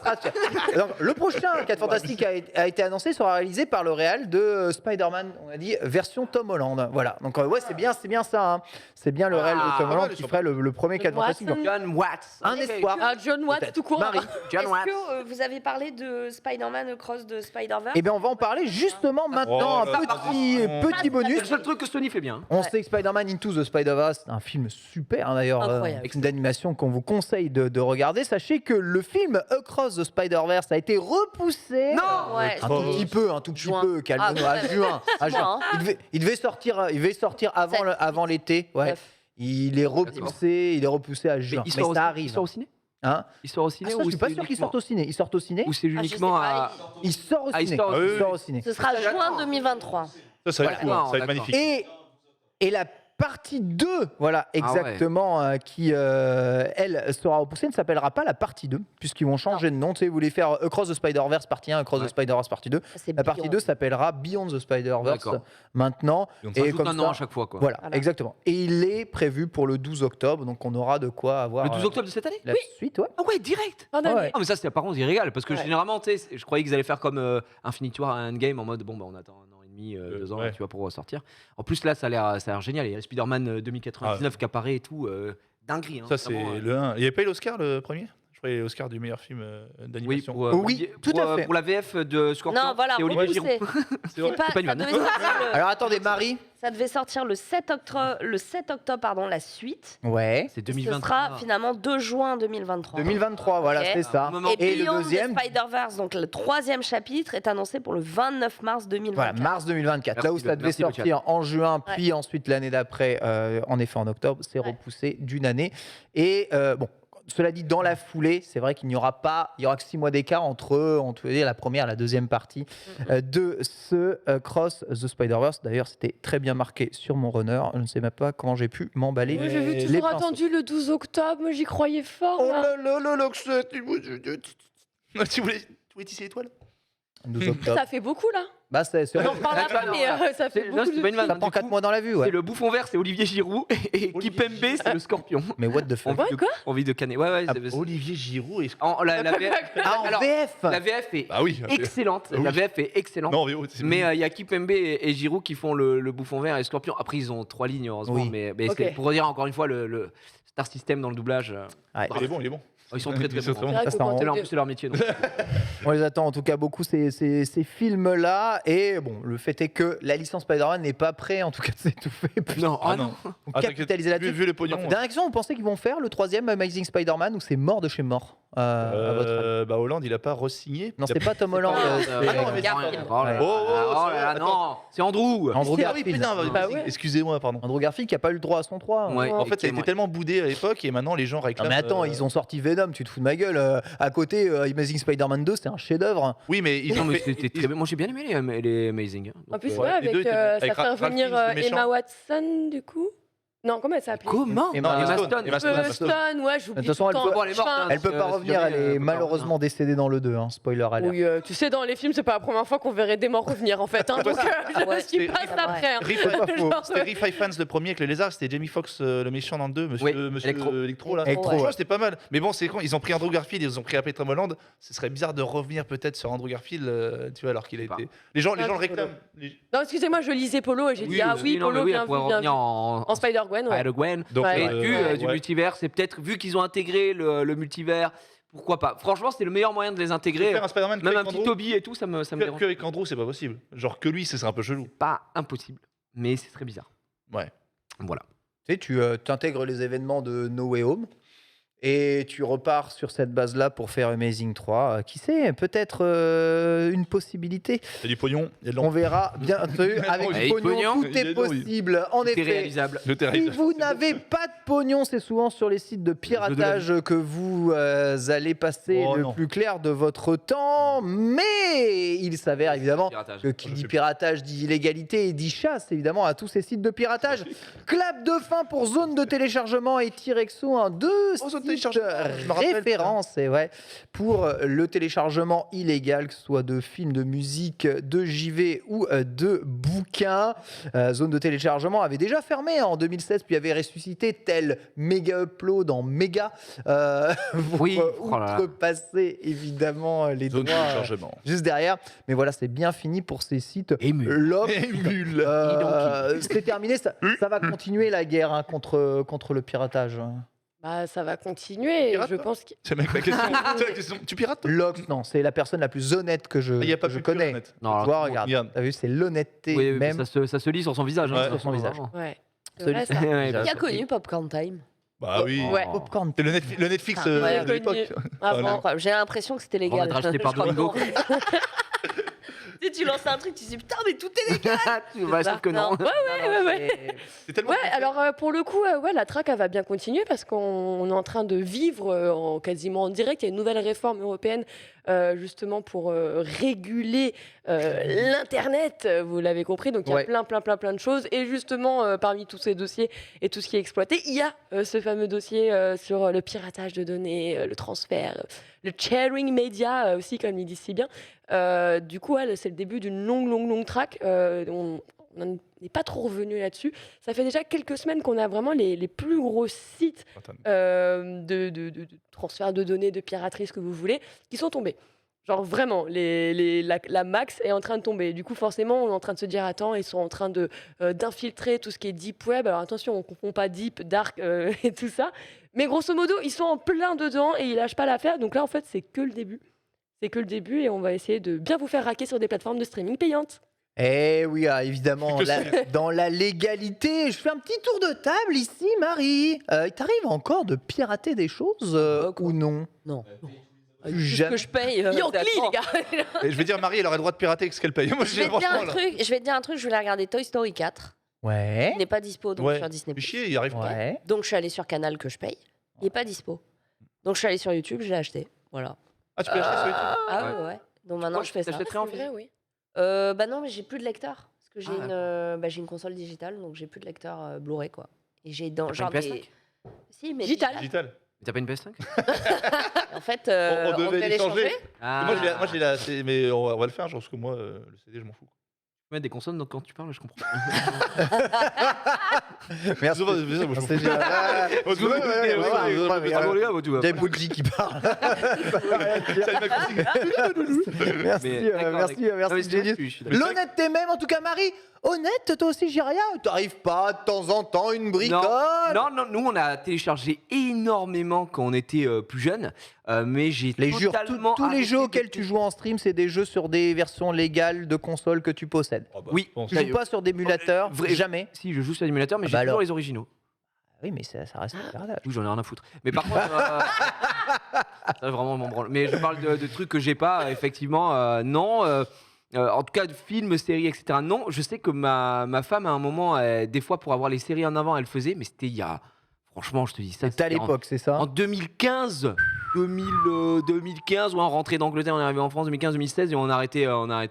Donc, le prochain 4 Fantastiques a été annoncé, sera réalisé par le réal de Spider-Man, on a dit version Tom Holland. Voilà, donc ouais, c'est bien ça. hein. C'est bien le réal de Tom pas Holland mal, qui ils sont ferait le premier 4 Watson. Fantastiques. Donc, John Watts. un espoir. Ah, John Watts Peut-être. tout court. Marie. John Est-ce Watts. que vous avez parlé de Spider-Man Across the Spider-Verse? Eh bien, on va en parler justement maintenant. Oh là Un là. petit C'est bonus. le seul truc que Sony fait bien. On sait que Spider-Man Into the Spider-Verse, c'est un film super hein, d'ailleurs, Incroyable. avec une d'animation qu'on vous conseille de regarder. Sachez que le film Across the Spider-Verse a été repoussé. Non. Ouais, Un tout petit peu, Juin. calme-nous, Ah, à juin. À juin. Juin, hein. Il devait sortir avant, Sept. avant l'été. Ouais. Neuf. Il est repoussé à juin. Mais, ça Il arrive. sort au ciné. Hein Il sort au Ah, ciné ça, ou je suis pas c'est sûr qu'il uniquement- sorte au ciné. Il sort au ciné. Ou c'est je sais uniquement pas, à. Il sort au Ah, il ciné. sort au Il ciné. sort au ciné. Ce sera D'accord. juin 2023. Ça va être cool, hein, ça va être D'accord. magnifique. Et la partie 2, voilà, exactement, qui, elle, sera repoussée, ne s'appellera pas la partie 2, puisqu'ils vont changer de nom. Tu sais, vous voulez faire Across the Spider-Verse partie 1, Across Ouais. the Spider-Verse partie 2. C'est La partie brillant. 2 s'appellera Beyond the Spider-Verse D'accord. maintenant. Donc, Et Rajoute comme un an ça, à chaque fois quoi. voilà, Voilà. exactement. Et il est prévu pour le 12 octobre, donc on aura de quoi avoir Le 12 octobre de cette année. la suite. Ouais. Ah ouais, direct. En année. Ouais. Ah mais ça, par contre, il régale parce que Ouais. généralement, tu sais, je croyais qu'ils allaient faire comme Infinity War à Endgame en mode bon, bah on attend un an et demi, 2 ans, ouais. tu vois, pour sortir. En plus, là, ça a l'air génial. Il y a Spider-Man 2099 qui apparaît et tout. Dinguerie. Hein, Ça, c'est vraiment, le 1. Il n'y avait pas eu l'Oscar le premier? Je crois qu'il y a l'Oscar du meilleur film Oui, d'animation. Oui, tout à fait. Pour la VF de Scorpion. Non, voilà, c'est Olivier Giroud. repoussé. C'est vrai. C'est pas une ça vanne. devait sortir Alors attendez, Marie. ça devait sortir le 7 octobre, pardon, la suite. Ouais. C'est Ce 2023. sera finalement 2 juin 2023. 2023, voilà, Ok. c'est ça. Un moment. Et, Et le Beyond the deuxième Spider-Verse, donc le 3e chapitre, est annoncé pour le 29 mars 2024. Voilà, mars 2024. Là où Merci, ça devait merci, le sortir en juin, puis ensuite l'année d'après, en effet en octobre, c'est Ouais. repoussé d'une année. Et bon, cela dit, dans la foulée, c'est vrai qu'il n'y aura pas, il y aura que 6 mois d'écart entre la première et la deuxième partie de ce Cross the Spider-Verse. D'ailleurs, c'était très bien marqué sur mon runner. Je ne sais même pas comment j'ai pu m'emballer. Moi, j'ai vu les toujours pinceaux. attendu le 12 octobre, moi j'y croyais fort. Oh là. là là là là, que c'est- tu voulais tisser l'étoile? 12 octobre. Ça fait beaucoup là. Bah, c'est On en reparle Attends, après, non, mais ça fait c'est- beaucoup non, c'est de pas une vanne. ça Du prend coup, 4 mois dans la vue, ouais. C'est le bouffon vert, c'est Olivier Giroud et Olivier Kipembe, c'est le Scorpion. Mais what the fuck. Envie de- envie de canner. Ouais, ouais. Ah, c'est- Olivier Giroud. la VF. Ah, en Alors, VF la VF est Ah oui. excellente. Ah oui. La VF est excellente. Non, VO, c'est- Mais il y a Kipembe et Giroud qui font le bouffon vert et Scorpion. Après, ils ont 3 lignes, heureusement. Oui. Mais Ok. c'est pour dire encore une fois le Star System dans le doublage. Ouais. Il est bon, il est bon. Ils sont très très Ils sont bons. très bons. C'est vrai que Ça, quand C'est leur, t'es- c'est leur métier. donc. On les attend en tout cas beaucoup ces films-là. Et bon, le fait est que la licence Spider-Man n'est pas prêt en tout cas de s'étouffer. Non, Ah ah non. non. Donc, Ah, capitaliser t'inquiète, là-dessus. vu le pognon. Dernière question, vous pensez qu'ils vont faire le 3e Amazing Spider-Man ou c'est mort de chez mort à votre avis? Bah Hollande, il a pas re-signé. Non, c'est pas Tom Holland. Ah, c'est- non, mais Garfield. Oh là là, Oh, oh, oh là là, attends. non, c'est Andrew. Andrew Ah oui, Garfield. putain, Bah ouais. excusez-moi, pardon. Andrew Garfield qui a pas eu le droit à son 3. Ouais. En fait, ça a Et été tellement boudé à l'époque et maintenant les gens Non réclament. mais attends, ils ont sorti Venom, tu te fous de ma gueule. À côté, Amazing Spider-Man 2, c'est un chef-d'œuvre. Oui, mais ils Non, ont mais fait. c'était très bien. Moi, j'ai bien aimé les Amazing. En plus, ouais, ouais, les deux avec, étaient bien. ça Avec fait Ralph revenir Fiennes, le méchant. Emma Watson du coup. Non, comment elle s'appelait Comment Emma Stone. Emma Stone. Stone, ouais, j'oublie De toute façon, tout le temps. Bon, elle est morte, hein. Elle peut pas revenir, elle est malheureusement décédée dans le 2, spoiler alert. Oui, tu sais, dans les films, c'est pas la première fois qu'on verrait des morts revenir, en fait. Donc, je Ouais, suis pas c'est après. hein. C'est pas faux. Genre, C'était Riff Fans le premier avec le lézard, c'était Jamie Foxx le méchant dans le 2, Oui, monsieur Electro là. Electro, Franchement, ouais. c'était pas mal. Mais bon, c'est con, ils ont pris Andrew Garfield, ils ont pris Peter Holland. Ce serait bizarre de revenir peut-être sur Andrew Garfield, tu vois, alors qu'il a Je sais été. Les gens le Ah, réclament. Non, excusez-moi, je lisais Polo et j'ai dit, ah oui, non, mais Polo, oui, bien elle vu, pourrait bien revenir vu. en En Spider-Gwen, ouais. Spider-Gwen. Donc, Ouais. Et ouais, du ouais. multivers, c'est peut-être, vu qu'ils ont intégré le multivers, pourquoi pas. Franchement, c'était le meilleur moyen de les intégrer. Faire un Spider-Man Même un qu'avec petit Andrew, Toby et tout, ça me dérange que avec Andrew, c'est pas possible. Genre que lui, c'est un peu chelou. pas impossible, mais c'est très bizarre. Ouais. Voilà. Tu sais, tu intègres les événements de No Way Home et tu repars sur cette base-là pour faire Amazing 3. Qui sait, peut-être une possibilité. Il y a du pognon, il y a de On verra bien entendu. Avec Avec du pognon, pognon, tout il y a est de l'eau, oui. possible. En C'est effet, réalisable. Le si terrible. vous n'avez pas de pognon, c'est souvent sur les sites de piratage que vous allez passer Oh le non. plus clair de votre temps. Mais il s'avère évidemment Piratage. que qui Je dit sais piratage dit illégalité et dit chasse évidemment à tous ces sites de piratage. Clap de fin pour Zone de téléchargement et Tirexo, deux Oh, Zone de sites téléchargement, je me rappelle, références et ouais, pour le téléchargement illégal, que ce soit de films, de musique, de JV ou de bouquins. Zone de téléchargement avait déjà fermé en 2016 puis avait ressuscité tel Mega Upload en méga pour Oui, oh là là. outrepasser évidemment les Zone de droits téléchargement. juste derrière. Mais voilà, c'est bien fini pour ces sites. Ému. Émule. C'est terminé, ça va continuer la guerre contre le piratage. Bah, ça va continuer. Pirate, Je toi pense que. C'est mec, la question. C'est la question. Tu pirates toi Lox, non, c'est la personne la plus honnête que je, Il n'y a pas que je plus connais. honnête. Non, Tu alors, vois, tout le regarde, regarde. t'as vu, c'est l'honnêteté Oui, mais même. ça se lit sur son visage. Ouais, sur son visage. Ouais. C'est Celui- vrai, ça. Ouais, Déjà, Qui a ça connu Popcorn Time Bah oui. Ouais. Popcorn. C'est le Netflix Ah, ouais, de l'époque. Avant. Incroyable. J'ai l'impression que c'était On va légal. être racheté par Je crois Domingo. qu'on- Tu sais, tu lances un truc, tu dis putain, mais tout est légal. Ouais, sauf que non. Ouais. C'est tellement. Ouais, alors pour le coup, ouais, la traque elle va bien continuer parce qu'on est en train de vivre quasiment en direct. Il y a une nouvelle réforme européenne justement pour réguler l'internet. Vous l'avez compris, donc il y a Ouais. plein de choses. Et justement, parmi tous ces dossiers et tout ce qui est exploité, il y a ce fameux dossier sur le piratage de données, le transfert, le sharing media aussi, comme il dit si bien. Du coup, ouais, c'est le début d'une longue traque. On n'est pas trop revenu là-dessus. Ça fait déjà quelques semaines qu'on a vraiment les plus gros sites de transfert de données, de piraterie, ce que vous voulez, qui sont tombés. Genre vraiment, la max est en train de tomber. Du coup, forcément, on est en train de se dire, attends, ils sont en train d'infiltrer tout ce qui est deep web. Alors attention, on ne confond pas deep, dark et tout ça. Mais grosso modo, ils sont en plein dedans et ils lâchent pas l'affaire. Donc là, en fait, c'est que le début. C'est que le début et on va essayer de bien vous faire raquer sur des plateformes de streaming payantes. Eh oui, évidemment, dans la légalité. Je fais un petit tour de table ici, Marie. Il t'arrive encore de pirater des choses quoi. ou non? Non. Plus Tout ce jamais. que je paye. Yankee, attends. les gars. Et je vais dire, Marie, elle aurait le droit de pirater avec ce qu'elle paye. Moi, Je vais te dire un truc. Je vais te dire un truc. Je voulais regarder Toy Story 4. Ouais. Il n'est pas dispo donc Ouais. sur Disney+. Fais chier, il arrive pas. Ouais. Donc je suis allée sur Canal que je paye. Il n'est pas dispo. Donc je suis allée sur YouTube, je l'ai acheté. Voilà. Ah, tu peux acheter sur YouTube Ah ouais. Donc maintenant Moi, je fais ça. t'achèterais en physique. oui. Bah non, mais j'ai plus de lecteur parce que j'ai Ah, j'ai une console digitale, donc j'ai plus de lecteur Blu-ray quoi. Et j'ai dans T'as genre pas une des... PS5? Si, mais Digital. Digital. Mais t'as pas une PS5? En fait, On on devait peut l'échanger. l'échanger. Ah. Moi, j'ai la. Mais on va le faire, genre, parce que moi, le CD, je m'en fous. Tu mets des consonnes donc quand tu parles, je comprends. Merci. C'est génial. Dave Boudji qui parle. Merci, merci, Genius. L'honnêteté même, en tout cas, Marie. Honnête, toi aussi, Jiria. T'arrives pas de temps en temps une bricole. Non, nous on a téléchargé énormément quand on était plus jeune, mais j'ai Les jeux, totalement tous les arrêté jeux de auxquels tu joues en stream, c'est des jeux sur des versions légales de consoles que tu possèdes. Oui, Tu joues pas sur d'émulateurs, vrai- jamais. Si, je joue sur l'émulateur, mais Ah j'ai bah toujours alors. les originaux. Oui, mais ça reste un piratage. Oui, j'en ai rien à foutre. Mais par contre, ça vraiment m'en branle. Mais je parle de trucs que j'ai pas, effectivement, non. En tout cas, de films, séries, etc. Non, je sais que ma femme, à un moment, des fois, pour avoir les séries en avant, elle faisait, mais c'était il y a. Franchement, je te dis ça. C'était à c'était l'époque, c'est ça En 2015. 2015 ou en rentrée d'Angleterre, on est arrivé en France 2015-2016 et on a arrêté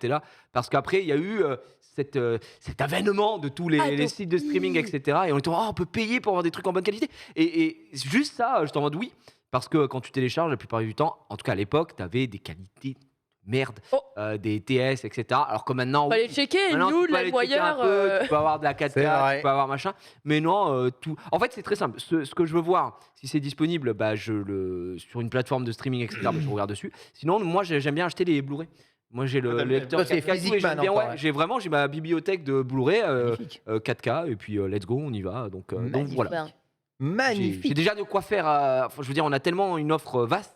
là parce qu'après il y a eu cet avènement de tous les sites de streaming, etc. Et on était on peut payer pour avoir des trucs en bonne qualité. Et juste ça, j'étais en mode oui, parce que quand tu télécharges, la plupart du temps, en tout cas à l'époque, tu avais des qualités merde, des TS, etc. Alors que maintenant, Fallait checker, maintenant, nous, tu peux aller checker un peu, tu peux avoir de la 4K, tu peux avoir machin. Mais non, tout. En fait, c'est très simple. Ce que je veux voir, si c'est disponible, sur une plateforme de streaming, etc. Je regarde dessus. Sinon, moi, j'aime bien acheter les Blu-ray. Moi, j'ai le lecteur 4K. J'ai ma bibliothèque de Blu-ray 4K et puis let's go, on y va. Donc voilà. Magnifique. J'ai déjà de quoi faire. Je veux dire, on a tellement une offre vaste.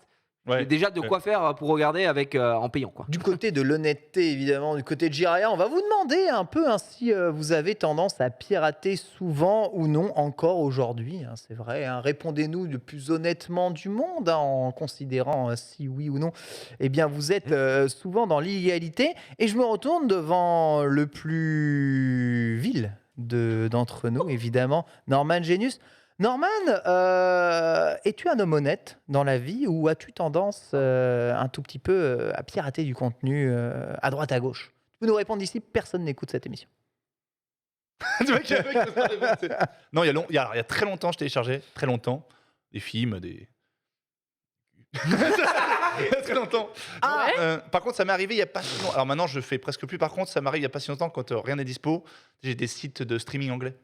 J'ai déjà de quoi faire pour regarder en payant. Quoi. Du côté de l'honnêteté, évidemment, du côté de Jiraya, on va vous demander un peu si vous avez tendance à pirater souvent ou non encore aujourd'hui. C'est vrai, répondez-nous le plus honnêtement du monde en considérant si oui ou non eh bien, vous êtes souvent dans l'illégalité. Et je me retourne devant le plus vil d'entre nous, évidemment, Norman Genius. Norman, es-tu un homme honnête dans la vie ou as-tu tendance un tout petit peu à pirater du contenu à droite à gauche? Tu peux nous répondre d'ici, personne n'écoute cette émission. Non, il y a très longtemps, je téléchargeais, très longtemps, des films, des... très longtemps. Par contre, ça m'est arrivé il y a pas si longtemps. Alors maintenant, je fais presque plus. Par contre, ça m'arrive il y a pas si longtemps quand rien n'est dispo. J'ai des sites de streaming anglais.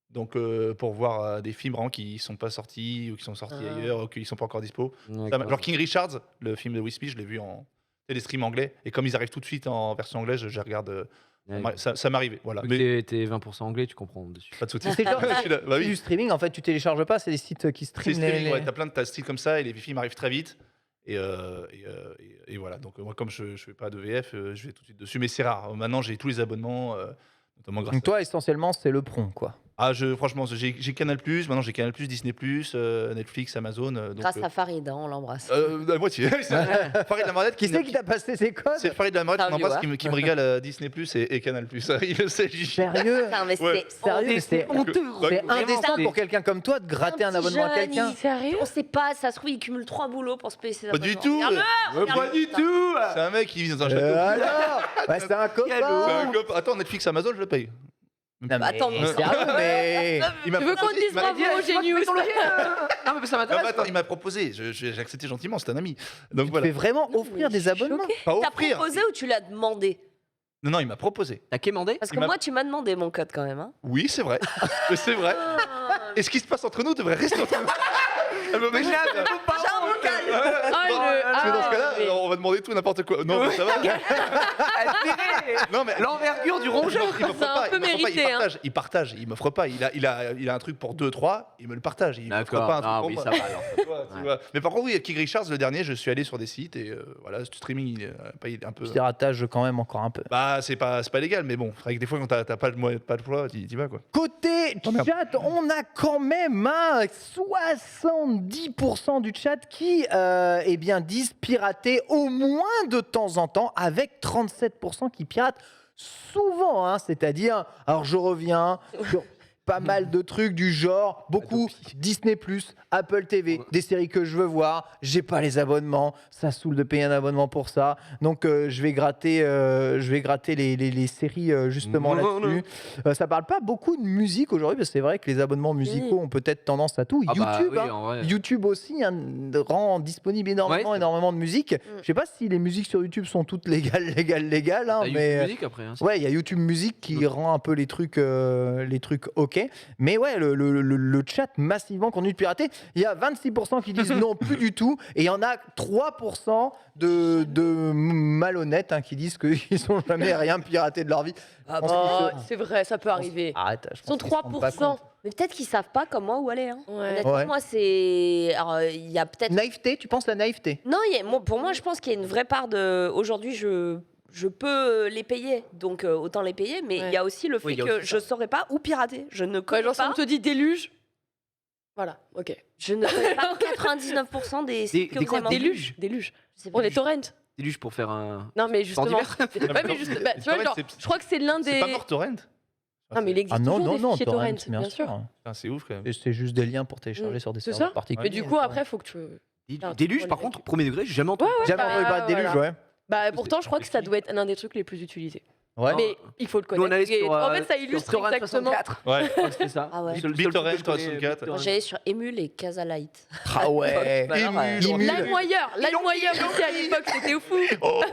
Donc pour voir des films vraiment qui sont pas sortis ou qui sont sortis ailleurs ou qui sont pas encore dispo. Genre King Richards, le film de Will Smith, je l'ai vu en téléstream anglais et comme ils arrivent tout de suite en version anglaise, je regarde. Ça m'est arrivé, voilà. Mais t'es 20% anglais, tu comprends dessus. Pas de soucis. C'est genre du streaming, en fait, tu télécharges pas, c'est des sites qui streament. T'as plein de sites comme ça et les films arrivent très vite. Et voilà. Donc moi, comme je fais pas de VF, je vais tout de suite dessus. Mais c'est rare. Maintenant, j'ai tous les abonnements, notamment grâce. Donc toi, essentiellement, c'est le prompt, quoi. Franchement, j'ai Canal+, maintenant j'ai Canal+, Disney+, Netflix, Amazon. Grâce à Farid, on l'embrasse. La moitié. Farid Lamardette. Qui c'est qui t'a passé ses codes? C'est Farid Lamardette qui me régale Disney+, et Canal+. Il le sait. Sérieux? Non, mais C'est honteux. C'est indécent pour quelqu'un comme toi de gratter un abonnement à quelqu'un. Sérieux? On sait pas, ça se trouve, il cumule 3 boulots pour se payer ses Pas abonnements. du tout. Pas du tout. C'est un mec qui vit dans un château. C'est un copain. Attends, Netflix, Amazon, je le paye. Non, mais Attends, sérieux, mais... Il m'a Tu veux qu'on te dise bravo, Genius? Non, mais ça m'intéresse. Attends, il m'a proposé, j'ai accepté gentiment, c'est un ami. Donc Tu voilà. fais vraiment offrir des abonnements? Pas T'as offrir. proposé ou tu l'as demandé? Non, il m'a proposé. T'as quémandé? Parce que moi, tu m'as demandé mon code quand même. Hein. Oui, c'est vrai. C'est vrai. Et ce qui se passe entre nous devrait rester entre nous. Mais J'ai un vocal. Parce que dans ce cas-là, on va demander tout n'importe quoi. Non, mais ça va. Non, mais l'envergure du rongeur. Il m'offre C'est un pas, peu mérité, il partage, il m'offre pas. Il a un truc pour 2-3, il me le partage. Il m'offre D'accord. pas un truc Ah pour oui, moi. ça va alors. Tu vois. Mais par contre, oui, King Richards, le dernier, je suis allé sur des sites et voilà, ce streaming, il est un peu. Piratage quand même encore un peu. Bah, c'est pas légal, mais bon, avec des fois, quand t'as pas de choix, t'y vas quoi. Côté merde. chat, on a quand même 70% du chat qui eh bien, disent pirater au moins de temps en temps, avec 37% qui piratent souvent. C'est-à-dire, alors je reviens sur pas mal de trucs du genre, beaucoup Disney+, Apple TV, des séries que je veux voir, j'ai pas les abonnements, ça saoule de payer un abonnement pour ça, donc je vais gratter les séries justement là-dessus. Ça parle pas beaucoup de musique aujourd'hui, parce que c'est vrai que les abonnements musicaux ont peut-être tendance à tout. YouTube aussi rend disponible énormément de musique. Je sais pas si les musiques sur YouTube sont toutes légales, mais musique après. ouais, il y a YouTube Music qui rend un peu les trucs ok. Mais ouais, le chat massivement continue de pirater. Il y a 26% qui disent non, plus du tout. Et il y en a 3% de malhonnêtes qui disent qu'ils n'ont jamais rien piraté de leur vie. C'est vrai, ça peut arriver. Arrête, Ils sont 3%. Mais peut-être qu'ils savent pas comme moi où aller. Hein. Ouais. Honnêtement, moi, c'est. Alors, il y a peut-être. Naïveté, tu penses la naïveté? Non, pour moi, je pense qu'il y a une vraie part de. Aujourd'hui, je peux les payer, donc autant les payer, mais il y a aussi le fait que je ne saurais pas où pirater. Je ne connais genre, pas. si on te dit déluge. Voilà, ok. Je ne connais pas 99% des sites que vous avez mentionnés. Déluge. On est torrent. Déluge pour faire un. Non, mais justement. Ouais, mais juste, tu vois, genre, je crois que c'est l'un des. C'est pas mort Torrent? Non, mais il existe toujours des fichiers torrent, bien sûr. C'est ouf quand même. C'est juste des liens pour télécharger sur des serveurs particuliers. Mais du coup, après, il faut que tu. Déluge, par contre, premier degré, j'ai jamais entendu. Ouais, Jamais entendu parler de Déluge, voilà. ouais. Bah, pourtant, je crois que ça doit être l'un des trucs les plus utilisés. Ouais. Mais il faut le Nous, on allait connaître. sur, En fait, ça illustre sur Torrent exactement. 64. Ouais. C'était ça. Ah ouais. Le seul BitTorrent, truc que je connais, 64. BitTorrent. J'allais sur Emule et Casalite. Ah ouais. Bah alors, Emule. LimeWire aussi à l'époque, c'était fou.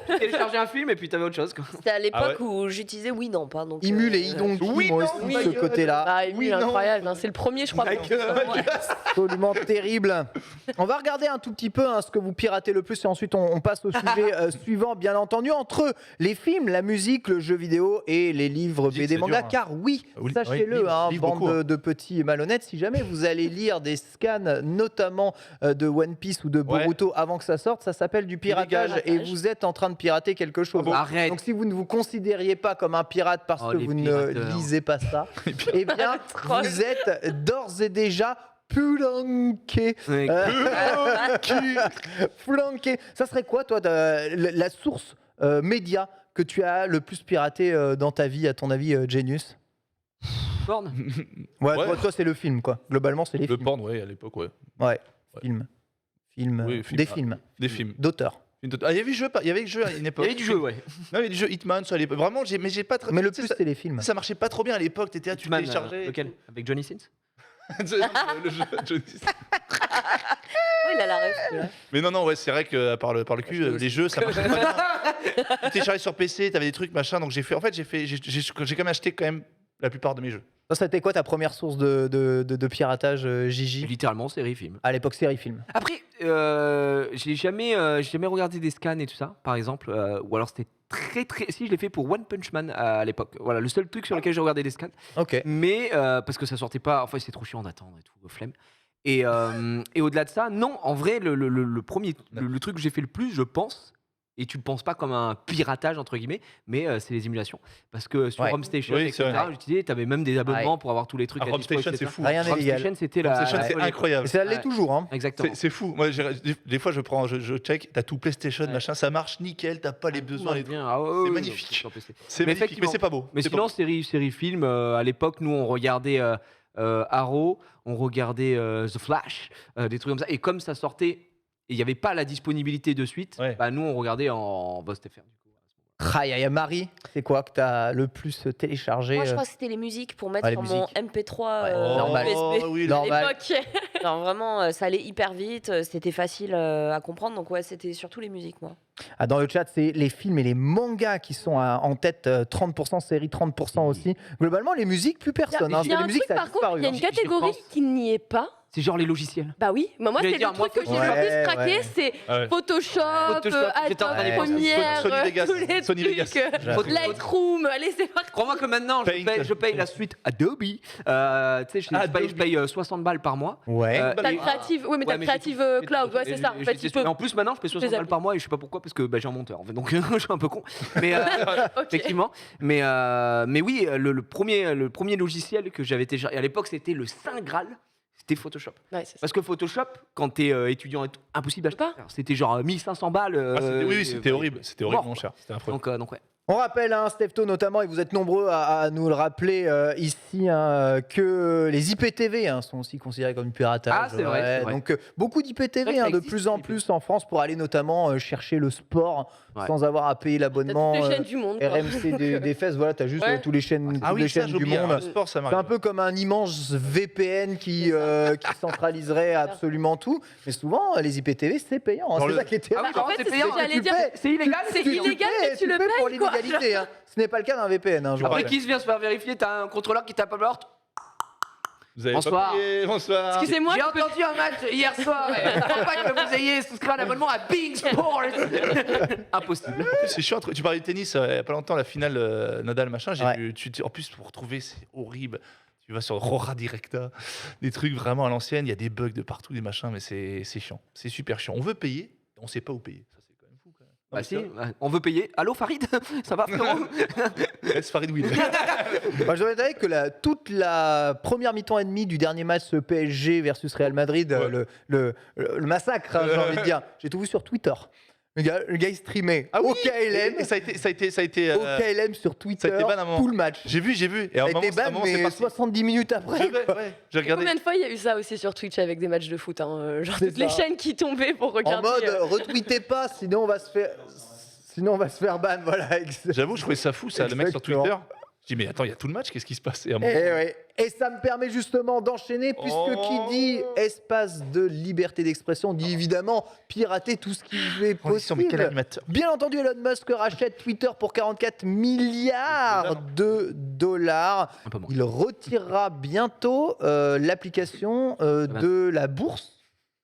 Tu téléchargeais un film et puis t'avais autre chose. Quoi. C'était à l'époque Ah où j'utilisais Winamp. Hein, donc, Emule et Idonki, Oui, moi non, aussi, oui, ce côté-là. Ah, Emule, incroyable. Hein. C'est le premier, je crois. Absolument terrible. On va regarder un tout petit peu ce que vous piratez le plus et ensuite on passe au sujet suivant, bien entendu, entre les films, la musique, le jeu vidéo et les livres Musique, BD c'est manga. dur, hein. Car oui, Oui, sachez-le, livre, livre bande beaucoup, hein. de petits malhonnêtes, si jamais vous allez lire des scans, notamment de One Piece ou de Boruto avant que ça sorte, ça s'appelle du piratage et vous êtes en train de pirater quelque chose. Arrête. Donc si vous ne vous considériez pas comme un pirate parce que les vous ne pirateurs. lisez pas ça, eh bien vous êtes d'ores et déjà planqué. Ouais. Flanqué. Ça serait quoi, toi, la source média que tu as le plus piraté dans ta vie, à ton avis, Genius? Porn. Ouais, Ouais. toi, c'est le film, quoi. Globalement, c'est les Le films. porn, ouais, à l'époque, ouais. Ouais, Ouais. film. Oui, film. Des films. Des films. D'auteurs. Ah, il y avait le jeu, il y avait le jeu à une Il y époque. avait du jeu, ouais. Non, il y avait du jeu Hitman, ça à l'époque. Vraiment, mais j'ai pas très. Mais le tu sais, plus, ça, c'est les films. ça marchait pas trop bien à l'époque. T'étais là, tu Hitman, téléchargeais. lequel Avec Johnny Sins le jeu. Oh, il a la ref. celui-là. Mais non, ouais, c'est vrai que par le cul, les jeux, ça marchait pas bien. Tu téléchargeais sur PC, t'avais des trucs, machin. Donc j'ai quand même acheté quand même la plupart de mes jeux. Toi, c'était quoi ta première source de piratage, Gigi? Littéralement, série film. À l'époque, série film. Après, j'ai jamais regardé des scans et tout ça, par exemple. Ou alors c'était très. Si, je l'ai fait pour One Punch Man à l'époque. Voilà, le seul truc sur lequel j'ai regardé des scans. Ok. Mais parce que ça sortait pas. Enfin, c'était trop chiant d'attendre et tout, flemme. Et au-delà de ça, non, en vrai, le premier, le truc que j'ai fait le plus, je pense, et tu le penses pas comme un piratage, entre guillemets, mais c'est les émulations. Parce que sur Ouais. Home Station, Oui, etc., c'est vrai. j'utilisais, t'avais même des abonnements pour avoir tous les trucs Ah, à Home dispo, Station, etc. c'est fou. Rien Home d'illégal. Station, c'était Home Station, la c'est folie. incroyable. Et ça l'est Ouais. toujours, hein. Exactement. C'est fou. Moi, des fois, je check, t'as tout PlayStation, Ouais. machin, ça marche nickel, t'as pas les besoins. Tout bien. Ah ouais, ouais, magnifique. sur PC. C'est Mais magnifique, mais c'est pas beau. Mais C'est sinon, pas beau. série film, à l'époque, nous, on regardait Arrow, on regardait The Flash, des trucs comme ça. Et comme ça sortait, et il n'y avait pas la disponibilité de suite, Ouais. bah, nous, on regardait en VOST FR. Du coup, Marie, c'est quoi que t'as le plus téléchargé? Moi, je crois que c'était les musiques pour mettre Ah, les sur mon musiques. MP3 Ouais, normal. USB. oui, Non. À Normal. l'époque. Non, vraiment, ça allait hyper vite, c'était facile à comprendre. Donc, ouais, c'était surtout les musiques, moi. Ah, dans le chat, c'est les films et les mangas qui sont en tête, 30%, série 30% aussi. Globalement, les musiques, plus personne. Il y a Les un musiques, truc, ça a par contre, il y a une disparu, hein. catégorie J'y repense. qui n'y est pas. c'est genre les logiciels. Bah oui, moi J'allais c'est dire, le moi, truc que j'ai ouais, le plus craqué, ouais. c'est Ouais. Photoshop, j'étais en train d'y Adobe penser. Premiere, Sony Vegas. tous les Sony trucs, Vegas. J'avoue. Lightroom, allez c'est parti. Crois-moi que maintenant, Paint. je paye la suite Adobe. Tu sais, je paye 60 balles par mois. Ouais. T'as Et- le Creative, oui mais t'as Ouais, le mais Creative j'ai- Cloud, ouais c'est ça. En fait, il peut... En plus, maintenant, je paye 60 les balles par mois et je sais pas pourquoi, parce que j'ai un monteur. En fait, donc, je suis un peu con. Mais Ok. effectivement. Mais oui, le premier logiciel que j'avais téléchargé à l'époque, c'était le Saint Graal. C'était Photoshop. Ouais, c'est ça. Parce que Photoshop, quand t'es étudiant, et tout, impossible d'acheter. Pas. C'était genre 1500 balles. Oui, c'était horrible. C'était horriblement mort, cher. C'était affreux. Donc ouais. On rappelle, Stefto notamment, et vous êtes nombreux à nous le rappeler ici, que les IPTV sont aussi considérés comme du piratage. Ah, c'est vrai, c'est vrai. Donc beaucoup C'est d'IPTV vrai que ça de existe, plus en les plus en France pour aller notamment chercher le sport Ouais. sans avoir à payer T'as l'abonnement toutes les chaînes du monde. quoi. RMC des fesses. Voilà, t'as juste Ouais. tous les chaînes, Ah toutes les oui, ça, chaînes j'ai du oublié. monde. Le sport, ça C'est m'arrive. un peu comme un immense VPN qui centraliserait absolument tout. Mais souvent, les IPTV, c'est payant. Dans C'est le- ça qui est Ah oui, terrible. en fait, c'est c'est payant. ce que j'allais Tu dire. payes. C'est illégal. C'est illégal, mais tu le payes pour payes quoi. l'illégalité. Ce n'est pas le cas d'un VPN. Je Après, Après, rappelle. qui se vient se faire vérifier, t'as un contrôleur qui tape à l'ordre. Vous avez Bonsoir. pas payé. Bonsoir. Excusez-moi, J'ai je peux- entendu un match hier soir. Je ne crois pas que vous ayez souscrit un abonnement à Bing Sport. Impossible. C'est chiant. Tu parlais de tennis il n'y a pas longtemps, la finale Nadal machin. Ouais. En plus, pour retrouver, c'est horrible. Tu vas sur Rora Directa, des trucs vraiment à l'ancienne. Il y a des bugs de partout, des machins, mais c'est chiant. C'est super chiant. On veut payer, on ne sait pas où payer. Ça, c'est quand même fou. Quand même. Non, Bah mais si, c'est vrai. on veut payer. Allô Farid, ça va frérot? Laisse Farid Win. Moi, je dois dire que toute la première mi-temps et demie du dernier match PSG versus Real Madrid, Ouais. le massacre, j'ai envie de dire, j'ai tout vu sur Twitter. Le gars, il streamait Ah oui, au KLM. et ça a été Au KLM sur Twitter, ça a été ban à un moment. tout le match. J'ai vu. Et à Ça un a été moment, à un ban, moment, c'est mais parti. 70 minutes après. J'ai regardé. Combien de fois il y a eu ça aussi sur Twitch avec des matchs de foot genre C'est toutes les ça. chaînes qui tombaient pour En regarder. mode, retweetez pas, sinon on va se faire ban. Voilà. J'avoue, je trouvais ça fou, ça, le mec sur Exactement. Twitter. Je dis, mais attends, il y a tout le match, qu'est-ce qui se passe? Et à un moment- Et ça me permet justement d'enchaîner, puisque qui dit espace de liberté d'expression dit évidemment pirater tout ce qui est Transition, mais quel possible. animateur. Bien entendu, Elon Musk rachète Twitter pour 44 milliards de dollars. Un peu moins. Il retirera bientôt l'application de la bourse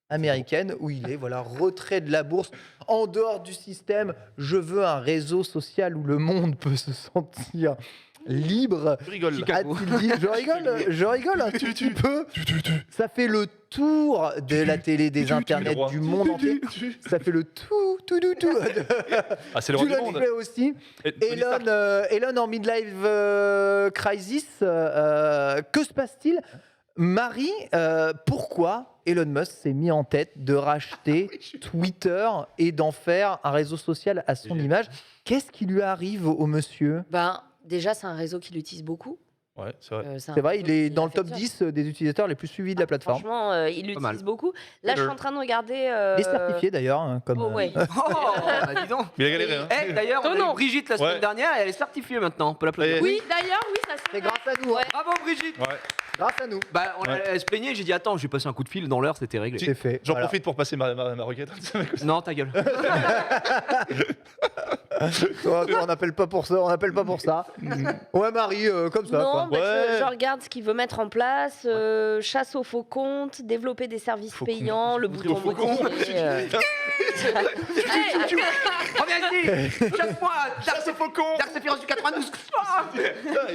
américaine où il est. Voilà, retrait de la bourse en dehors du système. Je veux un réseau social où le monde peut se sentir libre. Tu rigoles. là. A-t-il dit Je rigole un tout petit peu. Ça fait le tour de la télé, des internets, droit. du monde entier. Ça fait le tout. Ah, c'est le Du roi du monde. Longley aussi. Et Tony Stark. Elon en midlife crisis. Que se passe-t-il, Marie, pourquoi Elon Musk s'est mis en tête de racheter Twitter et d'en faire un réseau social à son image? Qu'est-ce qui lui arrive au monsieur? Ben, déjà, c'est un réseau qu'il utilise beaucoup. Ouais, c'est vrai. C'est vrai, il est dans le top 10 des utilisateurs les plus suivis de la plateforme. Franchement, il Pas mal. l'utilise beaucoup. Là, je suis en train de regarder. Il est certifié d'ailleurs, hein, comme. Oh, ouais. Oh, bah, dis donc. Mais il a galéré. Hein. Eh, d'ailleurs, on a Non. eu Brigitte la semaine Ouais. dernière et elle est certifiée maintenant. On peut l'applaudir. Et- Oui, d'ailleurs, oui, ça C'est grâce à nous, hein. Bravo Brigitte. Ouais. Grâce à nous. Bah, elle se plaignait, j'ai dit attends, j'ai passé un coup de fil dans l'heure, c'était réglé. C'est fait. J'en Voilà. profite pour passer ma requête. Non, ta gueule. Toi, on n'appelle pas pour ça. On n'appelle pas pour ça. Ouais, Marie, comme ça. Non, quoi. bah, Ouais. je regarde ce qu'il veut mettre en place. Chasse aux faux comptes, développer des services Faux payants, le bouton faux comptes. modifié. Reviens ici. Chaque mois, Dark Sephiroth du 92. Ah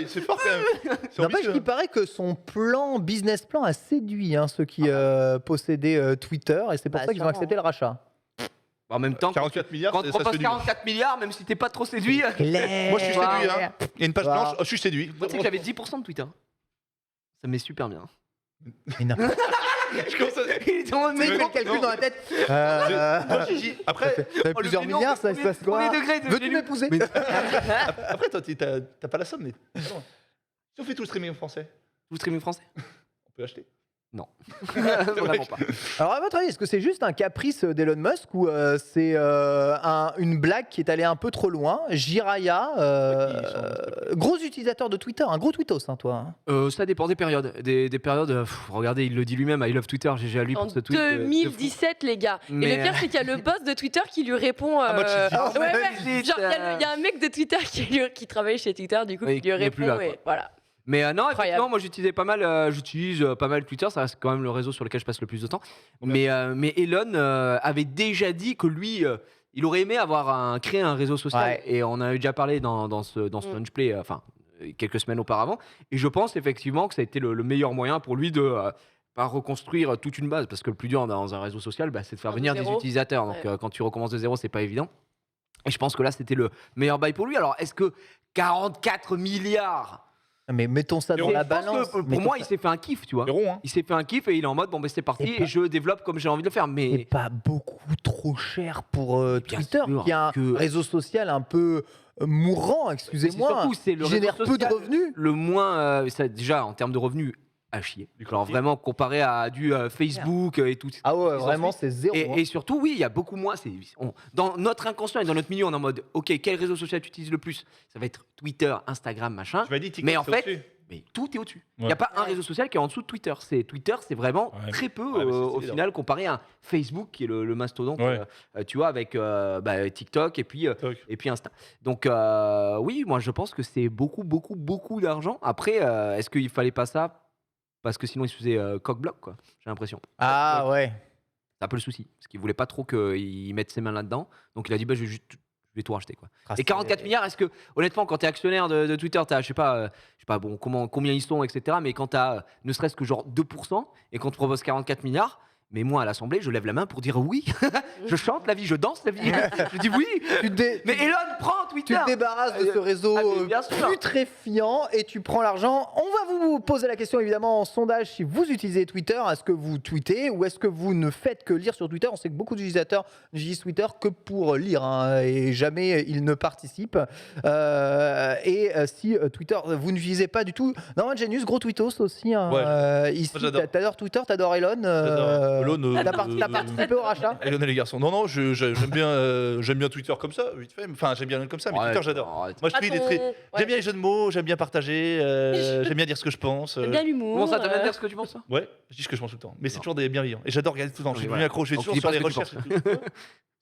C'est fort quand même. C'est N'empêche ambitieux. qu'il paraît que son business plan a séduit ceux qui possédaient Twitter et c'est pour Bah, ça qu'ils ont sûrement. accepté le rachat. En même temps, 44 milliards, quand tu ça proposes séduit. 44 milliards, même si t'es pas trop séduit. Moi, je suis séduit. Hein. Il y a une page Voilà. blanche. Oh, je suis séduit. Moi, tu sais que j'avais 10% de Twitter. Ça me met super bien. Mais non. Je commence à- Il était en mode, Tu sais, il mais fait non. le calcul dans la tête. Moi, j'ai dit- Après, T'avais Oh, le plusieurs dénom, milliards, ça se passe quoi? premier degré de Veux-tu génie. m'épouser? après, toi, t'as pas la somme. Mais... Attends. Si on fait tout le streaming en français, Vous streamez français? on peut acheter. Non. Vraiment pas. Alors, à votre avis, est-ce que c'est juste un caprice d'Elon Musk ou c'est une blague qui est allée un peu trop loin? Jiraya, gros utilisateur de Twitter, un gros tweetos, hein, toi. hein. Ça dépend des périodes. Des périodes, regardez, il le dit lui-même, I love Twitter, GG à lui En pour ce tweet. de fou. 2017, les gars. Et Mais, le pire, c'est qu'il y a le boss de Twitter qui lui répond. moi, tu dis- Ah, ouais, ouais. mais Genre, il y a un mec de Twitter qui travaille chez Twitter, du coup, Oui, qui lui qui n'est plus répond. là, Et quoi. voilà. Mais non, Incroyable. effectivement, moi j'utilise pas mal Twitter, ça reste quand même le réseau sur lequel je passe le plus de temps. Mais Elon avait déjà dit que lui, il aurait aimé créer un réseau social. Ouais. Et on en avait déjà parlé dans ce Lunch Play, quelques semaines auparavant. Et je pense effectivement que ça a été le meilleur moyen pour lui de pas reconstruire toute une base. Parce que le plus dur dans un réseau social, c'est de faire De venir des zéro. utilisateurs. Donc Ouais. quand tu recommences de zéro, c'est pas évident. Et je pense que là, c'était le meilleur bail pour lui. Alors, est-ce que 44 milliards Mais mettons ça dans Mais la je pense balance. que, pour moi, il s'est fait un kiff, tu vois. C'est rond, hein. Il s'est fait un kiff et il est en mode bon, c'est parti Et pas- et je développe comme j'ai envie de le faire. c'est Mais pas beaucoup trop cher pour Bien Twitter, sûr qui est un que- réseau social un peu mourant, excusez-moi, surtout, c'est le qui génère réseau peu de social revenus. le moins, déjà en termes de revenus, à chier. Alors vraiment comparé à du Facebook et tout. Ah ouais, Ils en vraiment, suivent. c'est zéro. hein. Et surtout, oui, il y a beaucoup moins. Dans notre inconscient et dans notre milieu, on est en mode ok, quel réseau social tu utilises le plus? Ça va être Twitter, Instagram, machin. Tu m'as dit TikTok, Mais en c'est fait, au-dessus. mais tout est au-dessus. Il Ouais. n'y a pas un réseau social qui est en dessous de Twitter. Twitter, c'est vraiment Ouais. très peu Ouais, mais c'est au évident. final comparé à Facebook qui est le mastodonte, Ouais. tu vois, avec TikTok et puis Insta. Donc oui, moi je pense que c'est beaucoup, beaucoup, beaucoup d'argent. Après, est-ce qu'il fallait pas ça? Parce que sinon il se faisait coq-bloc, quoi. J'ai l'impression. Ah ouais. C'est un peu le souci. Parce qu'il voulait pas trop qu'il mette ses mains là-dedans. Donc il a dit je vais tout racheter, quoi. Ah, Et 44 milliards, est-ce que, honnêtement, quand tu es actionnaire de Twitter, tu as, je sais pas bon, combien ils sont, etc. Mais quand tu as ne serait-ce que genre 2% et qu'on te propose 44 milliards, Mais moi, à l'Assemblée, je lève la main pour dire oui. Je chante la vie, je danse la vie. Je dis oui. Mais Elon, prends Twitter. Tu te débarrasses de ce réseau mais bien sûr. putréfiant et tu prends l'argent. On va vous poser la question évidemment en sondage si vous utilisez Twitter. Est-ce que vous tweetez ou est-ce que vous ne faites que lire sur Twitter? On sait que beaucoup d'utilisateurs n'utilisent Twitter que pour lire et jamais ils ne participent. Si Twitter, vous n'utilisez pas du tout. Norman Genius, gros tweetos aussi. Ici, j'adore. T'adores Twitter, t'adores Elon. T'as participé au rachat? Elon et les garçons. Non, j'aime bien Twitter comme ça, vite fait. Enfin, j'aime bien Elon comme ça, mais Twitter, j'adore. Moi, je tweet des trucs. J'aime bien les jeux de mots, j'aime bien partager, j'aime bien dire ce que je pense. J'aime bien l'humour. Comment ça, t'aimes bien dire ce que tu penses, toi? Ouais, je dis ce que je pense tout le temps. Mais c'est toujours des bienveillants. Et j'adore regarder tout le temps. Je suis Oui, devenu accro, je vais Donc, toujours tu dis sur pas les ce que tu recherches. et tout.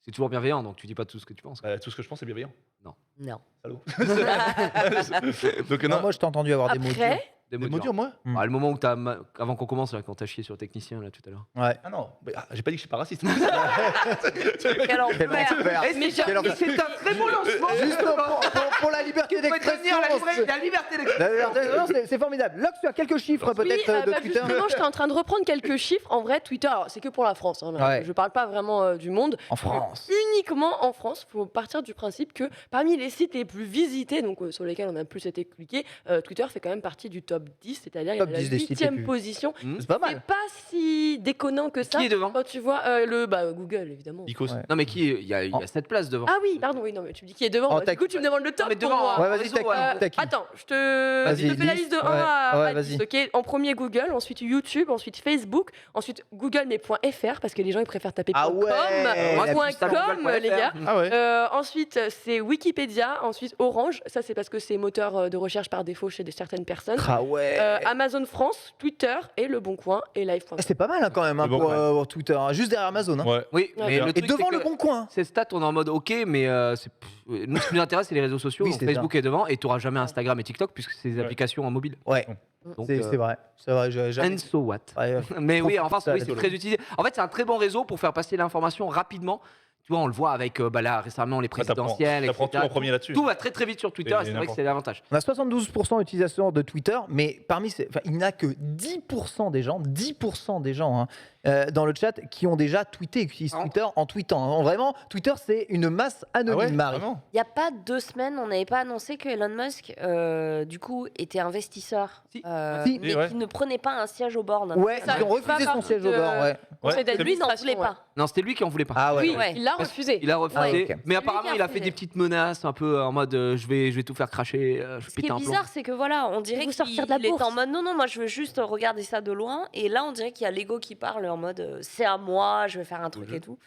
C'est toujours bienveillant, donc tu dis pas tout ce que tu penses. Tout ce que je pense, c'est bienveillant. Non. Salaud. Donc, Non, non, moi je t'ai entendu avoir des mots durs. Après, Des des mots mots durs, moi Le moment où avant qu'on commence, là, quand t'as chié sur le technicien là tout à l'heure. Ouais. Ah non, j'ai pas dit que je suis pas raciste. Quel enfer. Mais c'est un très beau lancement. Juste pour la liberté d'expression. La liberté d'expression. La liberté d'expression, c'est formidable. Lox, tu as quelques chiffres peut-être de Twitter. Justement, j'étais en train de reprendre quelques chiffres. En vrai, Twitter, alors, c'est que pour la France. Hein, Ouais. Je parle pas vraiment du monde. En France. Uniquement en France, il faut partir du principe que parmi les sites les plus visités, donc sur lesquels on a plus été cliqué, Twitter fait quand même partie du top 10, c'est-à-dire il Top est à la 10 des sites les 8e plus- position. C'est pas C'est mal. pas si déconnant que ça. Qui est devant? Quand tu vois Google, évidemment. Icos. Ouais. Non mais il y a 7 places devant. Ah oui, pardon, oui, non, mais tu me dis qui est devant. Oh, Bah, du coup, tu me demandes le top mais pour devant, moi. Ouais, vas-y, réseau, t'as qui Attends, je te Vas-y, fais la liste. liste de 1 Ouais, à, ouais, à 10, vas-y. ok. En premier Google, ensuite YouTube, ensuite Facebook, ensuite Google mais .fr parce que les gens ils préfèrent taper Ah .com, ouais, la .com les gars. Ah ouais. Ensuite c'est Wikipédia, ensuite Orange, ça c'est parce que c'est moteur de recherche par défaut chez certaines personnes. Ah ouais. Amazon France, Twitter et Le Bon Coin et Live.fr. Ah, c'est pas mal hein, quand même hein, Le Bon pour, Coin. pour Twitter, hein. Juste derrière Amazon. Hein. Ouais. Oui, Ouais. mais le Et truc, devant c'est le que Bon Coin. ces stats, on est en mode ok, mais nous, ce qui nous intéresse, c'est les réseaux sociaux. Oui, Donc c'est Facebook est devant et tu n'auras jamais Instagram et TikTok puisque c'est des applications en mobile. Ouais, Donc, c'est vrai. C'est vrai. And so what? Ouais, Mais oui, en Profite France, ça, oui, la c'est télé. très utilisé. En fait, c'est un très bon réseau pour faire passer l'information rapidement. Tu vois, on le voit avec là récemment les présidentielles, T'apprends tout etc. en premier là-dessus. Tout va très très vite sur Twitter et c'est vrai que c'est l'avantage. On a 72% d'utilisation de Twitter, mais parmi il n'y a que 10% des gens, hein, dans le chat qui ont déjà tweeté, qui utilisent Twitter en tweetant. Vraiment, Twitter, c'est une masse Ah anonyme, ouais, Marie. vraiment. Il n'y a pas 2 semaines, on n'avait pas annoncé que Elon Musk, du coup, était investisseur, Si. Si. mais Ouais. qui ne prenait pas un siège au board. Ouais, Ça, ils ont il fait refusé pas son partie siège au de- bord. Ouais. Conseil Lui, il n'en d'administration, voulait pas. Non, c'était lui qui en voulait pas. Ah ouais. Oui, Ouais. il l'a refusé. Il a refusé. Ah, ok. Mais C'est apparemment, lui qui a il a fait refusé. des petites menaces un peu en mode je vais tout faire cracher, je Ce qui pète est un plomb. bizarre, c'est que voilà, on dirait vous qu'il sortir de la il est bourse. en mode non, moi je veux juste regarder ça de loin. Et là, on dirait qu'il y a l'ego qui parle en mode c'est à moi, je vais faire un truc et tout.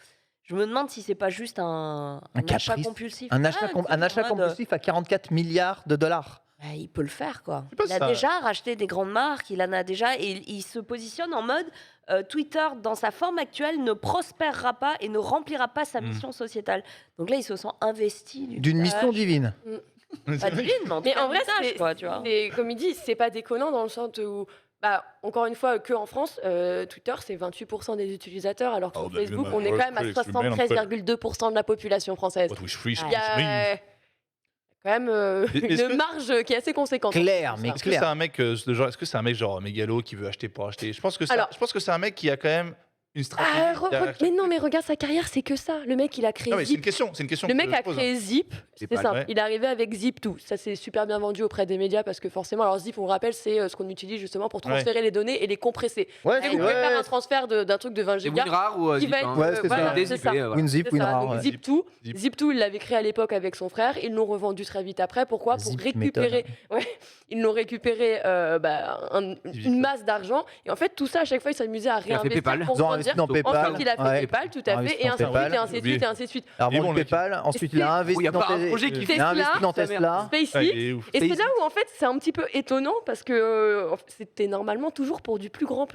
Je me demande si c'est pas juste un achat caprice. compulsif. Un achat, Ouais, un achat en mode, compulsif à 44 milliards de dollars. bah, il peut le faire quoi. pas Il a ça. déjà racheté des grandes marques, il en a déjà et il se positionne en mode Twitter dans sa forme actuelle ne prospérera pas et ne remplira pas sa mission sociétale. Donc là, il se sent investi D'une mission divine. Pas divine, mais en, tout Mais cas, en vrai, d'usage, c'est quoi, tu vois. comme il dit, c'est pas déconnant dans le sens où, encore une fois, que en France, Twitter, c'est 28% des utilisateurs, alors que Oh, sur bah, Facebook, même, on est quand même à ouais, c'est même 73,2% de la population française. What we free, Il Il y a quand même Est-ce une que- marge qui est assez conséquente. Clair, Ça. mais Est-ce que c'est clair. un mec de genre, est-ce que c'est un mec genre mégalo qui veut acheter pour acheter? Je pense que Alors- c'est un mec qui a quand même une stratégie. derrière Mais non, mais regarde sa carrière, c'est que ça. Le mec, il a créé Non, mais c'est une Zip. question. C'est une question. Le que mec je a pose. créé Zip, C'est c'est pas simple. ouais. Il est arrivé avec Zip2. Ça, c'est super bien vendu auprès des médias parce que forcément, alors Zip, on le rappelle, c'est ce qu'on utilise justement pour transférer les données et les compresser. Ouais, Et c'est vous pouvez faire ouais. un transfert d'un truc de 20 C'est gigas. WinRAR ou Qui Zip, va hein. être, Ouais, c'est voilà, ça. c'est Dézippé, ça. voilà. WinZip, C'est ça. WinRAR. Donc, ouais. Zip2, Zip. Zip2, il l'avait créé à l'époque avec son frère. Ils l'ont revendu très vite après. Pourquoi? Pour Zip récupérer. Ouais, ils l'ont récupéré une masse d'argent. Et en fait, tout ça, à chaque fois, il s'amusait à Il a fait réinvestir PayPal. pour Ils ont grandir. investi dans PayPal. Ensuite, il a fait Ouais. PayPal, tout Ils ont à fait, investi et dans ainsi de suite, PayPal. et ainsi de suite, et ainsi de suite. Alors, Il est bon, bon, le mec. PayPal, ensuite il c'est- a Oh, il investi y a dans pas un projet qui fait il a investi dans Tesla. Tesla. SpaceX. Ouais, il est ouf. Et c'est là où en fait c'est un petit peu étonnant parce que c'était normalement toujours pour du plus grand.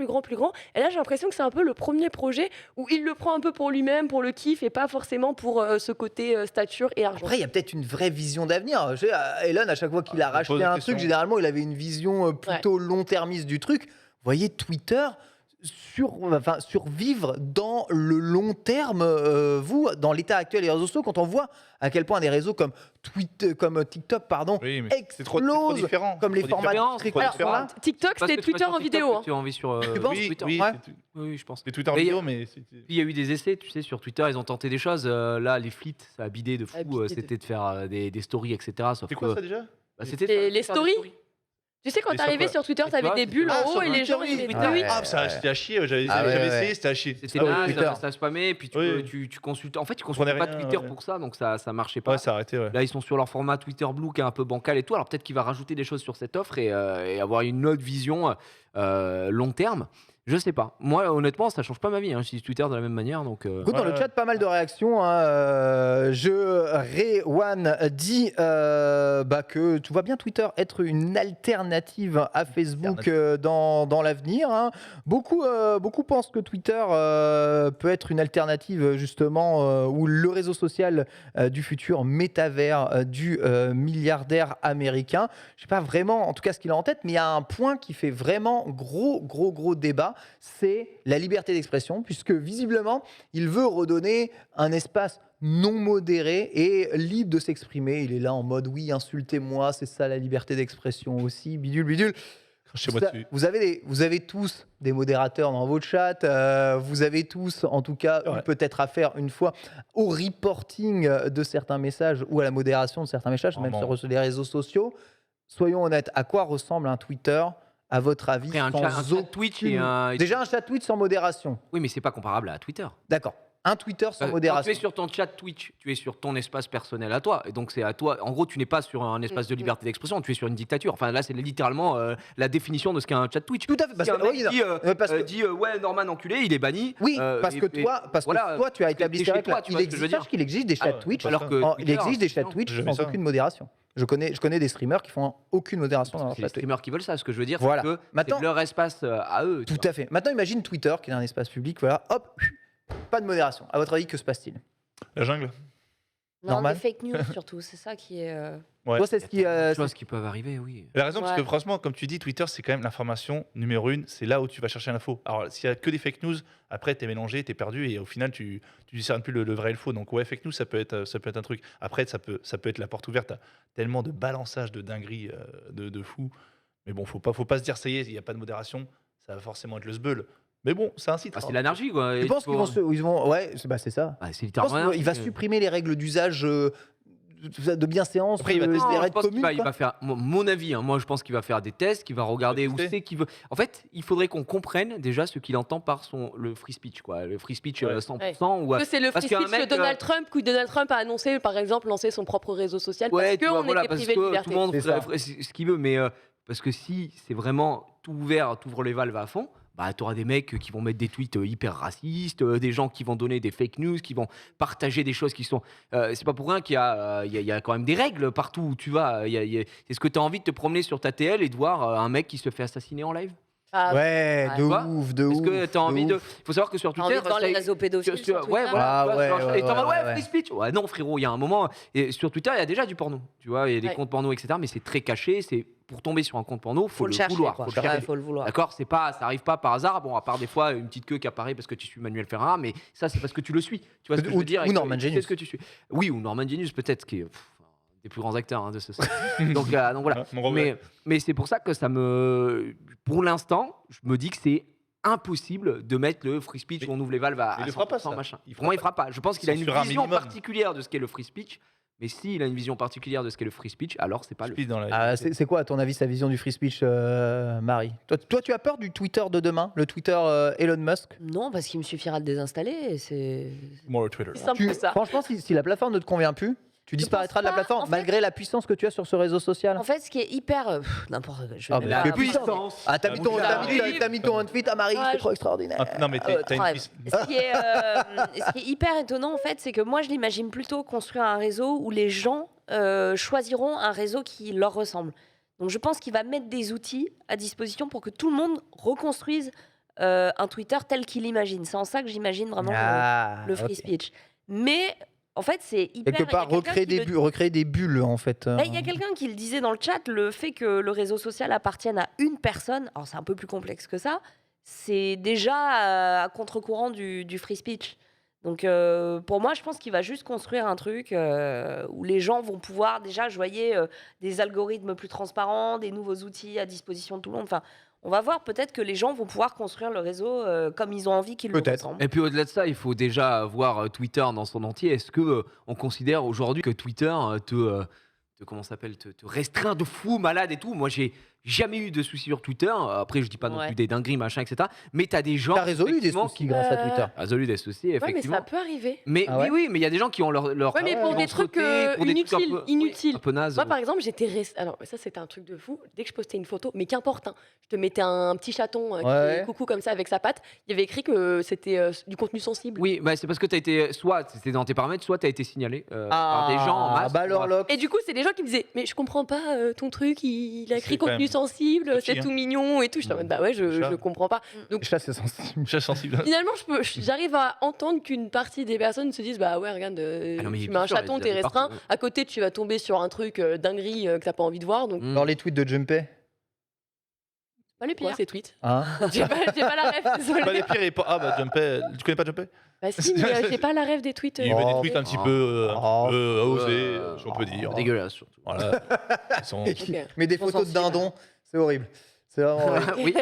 Et là j'ai l'impression que c'est un peu le premier projet où il le prend un peu pour lui-même, pour le kiff et pas forcément pour ce côté stature et argent. Après, il y a peut-être une vraie vision d'avenir. Je sais, Elon, à chaque fois qu'il a pose racheté la un question. truc, généralement, il avait une vision plutôt long-termiste du truc. Vous voyez, Twitter, survivre dans le long terme, vous, dans l'état actuel des réseaux sociaux, quand on voit à quel point des réseaux comme TikTok, Oui, mais c'est trop explosent, différent. comme les Trop formats différent. très Trop courts. différent. Voilà. TikTok, c'était Twitter en vidéo. Tu as envie sur Tu penses Twitter. Oui, Ouais. Oui, je pense. c'est Twitter en Mais vidéo, mais Il y a eu des essais, tu sais, sur Twitter, ils ont tenté des choses. Là, les flits, ça a bidé de fou. A bidé de C'était de faire des stories, etc. Sauf c'est quoi que ça déjà? c'était Les faire des stories Tu sais, quand Et sur t'arrivais quoi sur Twitter, Et t'avais toi, des bulles Ah, en haut sur et les gens, Twitter, ils oui. mettaient oui. Ah, c'était à chier, j'avais Ah ouais, essayé, ouais. c'était à chier. C'était Ah oui, là, Twitter. ça spammait, puis Oui. tu consultes. En fait, tu comprenais consultais pas rien, Twitter ouais. pour ça, donc ça marchait pas. Ouais, ça a arrêté, ouais. Là, ils sont sur leur format Twitter Blue qui est un peu bancal et tout. Alors peut-être qu'il va rajouter des choses sur cette offre et avoir une autre vision long terme. Je sais pas. Moi, honnêtement, ça change pas ma vie. Hein. J'utilise Twitter de la même manière, donc. Écoute, dans le Ouais. chat, pas mal de réactions. Hein. Rewan dit que tu vois bien Twitter être une alternative à Facebook dans l'avenir. Hein. Beaucoup pensent que Twitter peut être une alternative justement ou le réseau social du futur métavers du milliardaire américain. Je sais pas vraiment en tout cas ce qu'il a en tête, mais il y a un point qui fait vraiment gros débat, c'est la liberté d'expression, puisque visiblement, il veut redonner un espace non modéré et libre de s'exprimer. Il est là en mode, oui, insultez-moi, c'est ça la liberté d'expression aussi, bidule. Chez-moi dessus. Vous avez tous des modérateurs dans vos chats, vous avez tous, en tout cas, eu peut-être affaire une fois au reporting de certains messages ou à la modération de certains messages, même sur les réseaux sociaux. Soyons honnêtes, à quoi ressemble un Twitter à votre avis, Après, un sans chat Twitch et un. Déjà un chat Twitch sans modération. Oui, mais c'est pas comparable à Twitter. D'accord. Un Twitter sans Quand modération. tu es sur ton chat Twitch, tu es sur ton espace personnel à toi. Et donc, c'est à toi. En gros, tu n'es pas sur un espace de liberté d'expression, tu es sur une dictature. Enfin, là, c'est littéralement la définition de ce qu'est un chat Twitch. Tout à fait. Parce Si un que, mec oui, dit ouais, Norman enculé, il est banni. oui, parce et- que et toi, voilà, tu as parce que établi t'es ces chez règles. toi, tu vois ce que je veux dire. Sache qu'il existe des chats Ah ouais, Twitch. alors que Il Twitter, existe des chats non, Twitch j'ai jamais sans ça. aucune modération. Je connais des streamers qui font aucune modération dans leur C'est chat les Twitch. streamers qui veulent ça. Ce que je veux dire, Voilà. c'est que Maintenant- c'est leur espace à eux. tu Tout à fait. Maintenant, imagine Twitter qui est un espace public. Voilà, hop, pas de modération. À votre avis, que se passe-t-il? La jungle. Non, Normal. des fake news surtout, c'est ça qui est. Ouais. Toi, c'est ce vois. qui. Il y a des choses qui peuvent arriver, oui. Elle a raison, parce que Ouais. franchement, comme tu dis, Twitter, c'est quand même l'information numéro 1. C'est là où tu vas chercher l'info. Alors, s'il y a que des fake news, après, t'es mélangé, t'es perdu, et au final, tu discernes plus le vrai et le faux. Donc, ouais, fake news, ça peut être un truc. Après, ça peut être la porte ouverte à tellement de balançage de dingueries de fou. Mais bon, faut pas se dire, ça y est, il n'y a pas de modération. Ça va forcément être le sbeul. Mais bon, ça incite. Ah, c'est l'anarchie, quoi. Tu Et penses faut- qu'ils vont. Ouais, c'est ça. Bah, c'est Je pense littéralement. qu'il va supprimer les règles d'usage de bienséance, Après, il va des tester. règles communes. Il quoi. va faire, mon avis, hein, moi je pense qu'il va faire des tests, qu'il va regarder où tester. c'est qu'il veut. En fait, il faudrait qu'on comprenne déjà ce qu'il entend par le free speech, quoi. Le free speech Ouais. 100%. Ou, Que c'est le parce free qu'un speech mec, de Donald Trump, où Donald Trump a annoncé, par exemple, lancer son propre réseau social ouais, tu parce vois, qu'on voilà, était parce privé que de tout liberté. le monde C'est ça. ferait ce qu'il veut, mais parce que si c'est vraiment tout ouvert, t'ouvres les valves à fond, bah, tu auras des mecs qui vont mettre des tweets hyper racistes, des gens qui vont donner des fake news, qui vont partager des choses qui sont. C'est pas pour rien qu'il y a quand même des règles partout où tu vas. Est-ce que tu as envie de te promener sur ta TL et de voir un mec qui se fait assassiner en live? Ah, Ouais, Ouais. de Tu vois ouf, de Est-ce ouf. que tu as envie de. ouf. Il faut savoir que sur T'as envie Twitter. de voir ça- les réseaux pédophiles sur Twitter. Ouais, voilà. Ah tu vois, ouais, sur- ouais, et t'en vas, ouais, ouais, free speech. Ouais, non, frérot, il y a un moment. Et sur Twitter, il y a déjà du porno. Tu vois, il y a des Ouais. comptes porno, etc. Mais c'est très caché. C'est pour tomber sur un compte porno, faut Faut le le chercher, vouloir. quoi. Faut le chercher. Ouais, faut le vouloir. D'accord, c'est pas, ça arrive pas par hasard. Bon, à part des fois une petite queue qui apparaît parce que tu suis Manuel Ferrara, mais ça c'est parce que tu le suis. Tu vois ce que je veux dire Ou et que Norman tu sais Genius. ce que tu suis. Oui, ou Norman Genius peut-être qui est des plus grands acteurs de ce sens. donc voilà. Ouais, mon Robert. Mais c'est pour ça que pour l'instant, je me dis que c'est impossible de mettre le free speech Mais- où on ouvre les valves à mais il le fera pas, 100%, ça. machin. Il Pour moi, il fera fera pas. Je pense qu'il a une Censurera un vision minimum. particulière de ce qu'est le free speech. Mais s'il a une vision particulière de ce qu'est le free speech, alors c'est pas le. Speed dans la- Ah, c'est quoi, à ton avis, sa vision du free speech, Marie? Toi, tu as peur du Twitter de demain, le Twitter Elon Musk? Non, parce qu'il me suffira de désinstaller. Et c'est. More Twitter. c'est simple que ça. Franchement, si la plateforme ne te convient plus, tu disparaîtras de la pas, plateforme en fait. malgré la puissance que tu as sur ce réseau social. En fait, ce qui est hyper. N'importe quoi. Je vais Ah, même bah, pas- c'est puissance. Ah, t'as mis ton on tweet à Marie, Ah, c'est je- trop extraordinaire. Ah, non, mais t'as une Bref. piste. Ce qui est hyper étonnant, en fait, c'est que moi, je l'imagine plutôt construire un réseau où les gens choisiront un réseau qui leur ressemble. Donc, je pense qu'il va mettre des outils à disposition pour que tout le monde reconstruise un Twitter tel qu'il imagine. C'est en ça que j'imagine vraiment le free ok. speech. Mais, en fait, c'est hyper... Quelque part, il y a quelqu'un qui le- recréer des bulles, en fait. Là, il y a quelqu'un qui le disait dans le chat, le fait que le réseau social appartienne à une personne, alors c'est un peu plus complexe que ça, c'est déjà à contre-courant du free speech. Donc pour moi, je pense qu'il va juste construire un truc où les gens vont pouvoir déjà, je voyais des algorithmes plus transparents, des nouveaux outils à disposition de tout le monde. Enfin, on va voir peut-être que les gens vont pouvoir construire le réseau comme ils ont envie qu'il le Peut-être. ressemble. Et puis au-delà de ça, il faut déjà voir Twitter dans son entier. Est-ce que on considère aujourd'hui que Twitter te restreint de fou, malade et tout? Moi, j'ai jamais eu de soucis sur Twitter. Après, je dis pas non Ouais. plus des dingueries, machin, etc. Mais t'as des gens. T'as résolu des effectivement, soucis grâce à Twitter. Résolu des soucis, Ouais, mais effectivement. ça peut arriver. Mais Ah ouais oui, mais il y a des gens qui ont leur Ouais, mais pour des trucs pour des trucs un inutiles, peu- inutiles. un peu nazes. Moi, par exemple, j'étais alors ça c'était un truc de fou. Dès que je postais une photo, mais qu'importe, hein, je te mettais un petit chaton qui Ouais. fait coucou comme ça avec sa patte. Il y avait écrit que c'était du contenu sensible. Oui, bah, c'est parce que t'as été soit c'était dans tes paramètres, soit t'as été signalé par des gens en masse. Bah alors, Locke. Et du coup, c'est des gens qui me disaient mais je comprends pas ton truc, il a C'est écrit quand contenu même sensible, touchy, c'est hein. tout mignon et tout. J'étais en mode bah ouais, Le chat. je comprends pas. Ça, c'est sensible. Chat sensible. Finalement, j'arrive à entendre qu'une partie des personnes se disent bah ouais, regarde, Ah non, mais tu bien mets un sûr, chaton, il y t'es a des restreint. parties, À côté, tu vas tomber sur un truc dinguerie que t'as pas envie de voir. Donc, Mm. Dans les tweets de Jumpé. Pas les quoi pires. ces tweets Hein J'ai pas la ref, désolée. Pas les pires et pas. Ah bah Jumpé. Tu connais pas Jumpé? Bah si, mais j'ai pas la rêve des tweets. Il y avait des Oh. tweets un petit Oh. peu Oh. osés, si on peut dire. Dégueulasse surtout. Voilà. Ils sont- Mais des Ils sont photos de sensibles. dindons, c'est horrible. C'est vraiment horrible. Oui,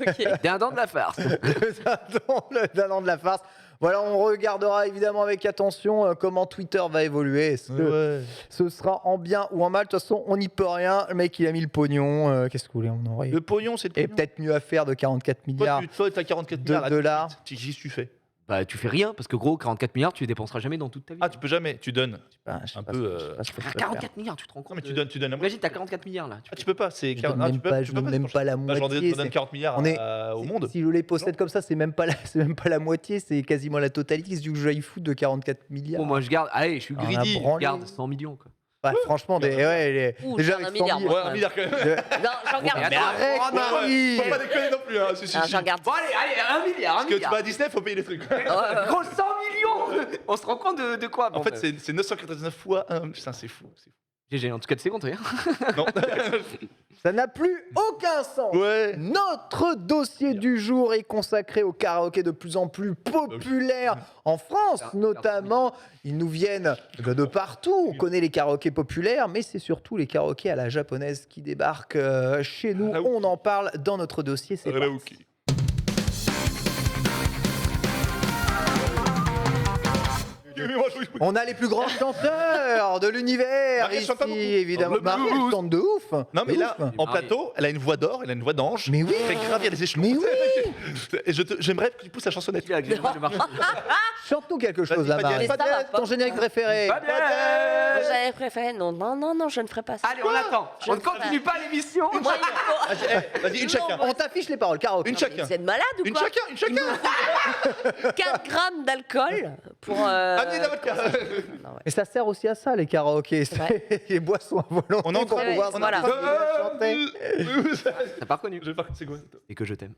Ok. dindon de la farce. Le dindon de la farce. Voilà, on regardera évidemment avec attention comment Twitter va évoluer. Est-ce que Ouais. ce sera en bien ou en mal? De toute façon, on n'y peut rien. Le mec, il a mis le pognon. Qu'est-ce que vous voulez? On aurait Le pognon, c'est le et pognon. peut-être mieux à faire de 44 milliards. Toi, t'as 44 de milliards là, tout de dollars. suite. Qu'est-ce que tu fais? Bah, tu fais rien parce que gros, 44 milliards, tu les dépenseras jamais dans toute ta vie. Ah, tu peux jamais, tu donnes. Je sais Un pas peu, ce que- je sais pas ce que je Frère, peux faire. 44 milliards, tu te rends Non, compte mais de- tu donnes la moitié. Imagine, t'as 44 milliards là. Ah, tu peux pas, c'est Je 40. donne Ah, même tu peux, pas, tu je peux donne pas même dépenser. pas la Bah, j'en moitié. donne 40 milliards on est- au monde. Si je les possède comme ça, c'est même pas la moitié, c'est quasiment la totalité du jeu iFoot de 44 milliards. Bon, moi, je garde. Allez, je suis On a greedy. Je branlé. garde 100 millions quoi. Ouais, franchement, Ouh, déjà j'en ai avec un 100 milliard, 000. moi. Ouais, un milliard quand même. Non, j'en garde Mais pas. arrête, Oh, non, Marie. Faut pas déconner non plus. Hein. Si, Non, j'en garde. Bon, allez, 1 milliard. Parce que tu vas à Disney, faut payer les trucs. Gros, 100 millions. On se rend compte de quoi En bon, fait, c'est 999 fois 1. Putain, c'est fou. c'est fou. GG, en tout cas, tu sais compter. Non. Ça n'a plus aucun sens. Ouais. Notre dossier du jour est consacré au karaoké de plus en plus populaire en France, notamment. Ils nous viennent de partout. On connaît les karaokés populaires, mais c'est surtout les karaokés à la japonaise qui débarquent chez nous. On en parle dans notre dossier. C'est parti. Ok. On a les plus grands chanteurs de l'univers Marie, elle ici, chante pas beaucoup. évidemment. Le Marie, elle blues. chante de ouf. Non, mais De là, ouf. en plateau, elle a une voix d'or, elle a une voix d'ange. Mais oui. Elle fait gravir les échelons. Mais Et j'aimerais que tu pousses la chansonnette. Chante-nous quelque chose, Vas-y, là, Fadiel, Marie. Fadiel, Ton générique préféré. J'avais préféré. Non, je ne ferai pas ça. Allez, on attend. On ne continue pas l'émission. Moi, il faut- Vas-y, une chacun. On t'affiche les paroles, karaoké. Une chacun. Vous êtes malade ou Une quoi chacun, une chacun. 4 grammes d'alcool pour. Amenez la vodka. Et ça sert aussi à ça, les karaokés. C'est Ouais. les boissons à volonté On est en train pour de- pouvoir on est en train chanter. T'as pas reconnu. J'ai pas- C'est quoi? Et que je t'aime.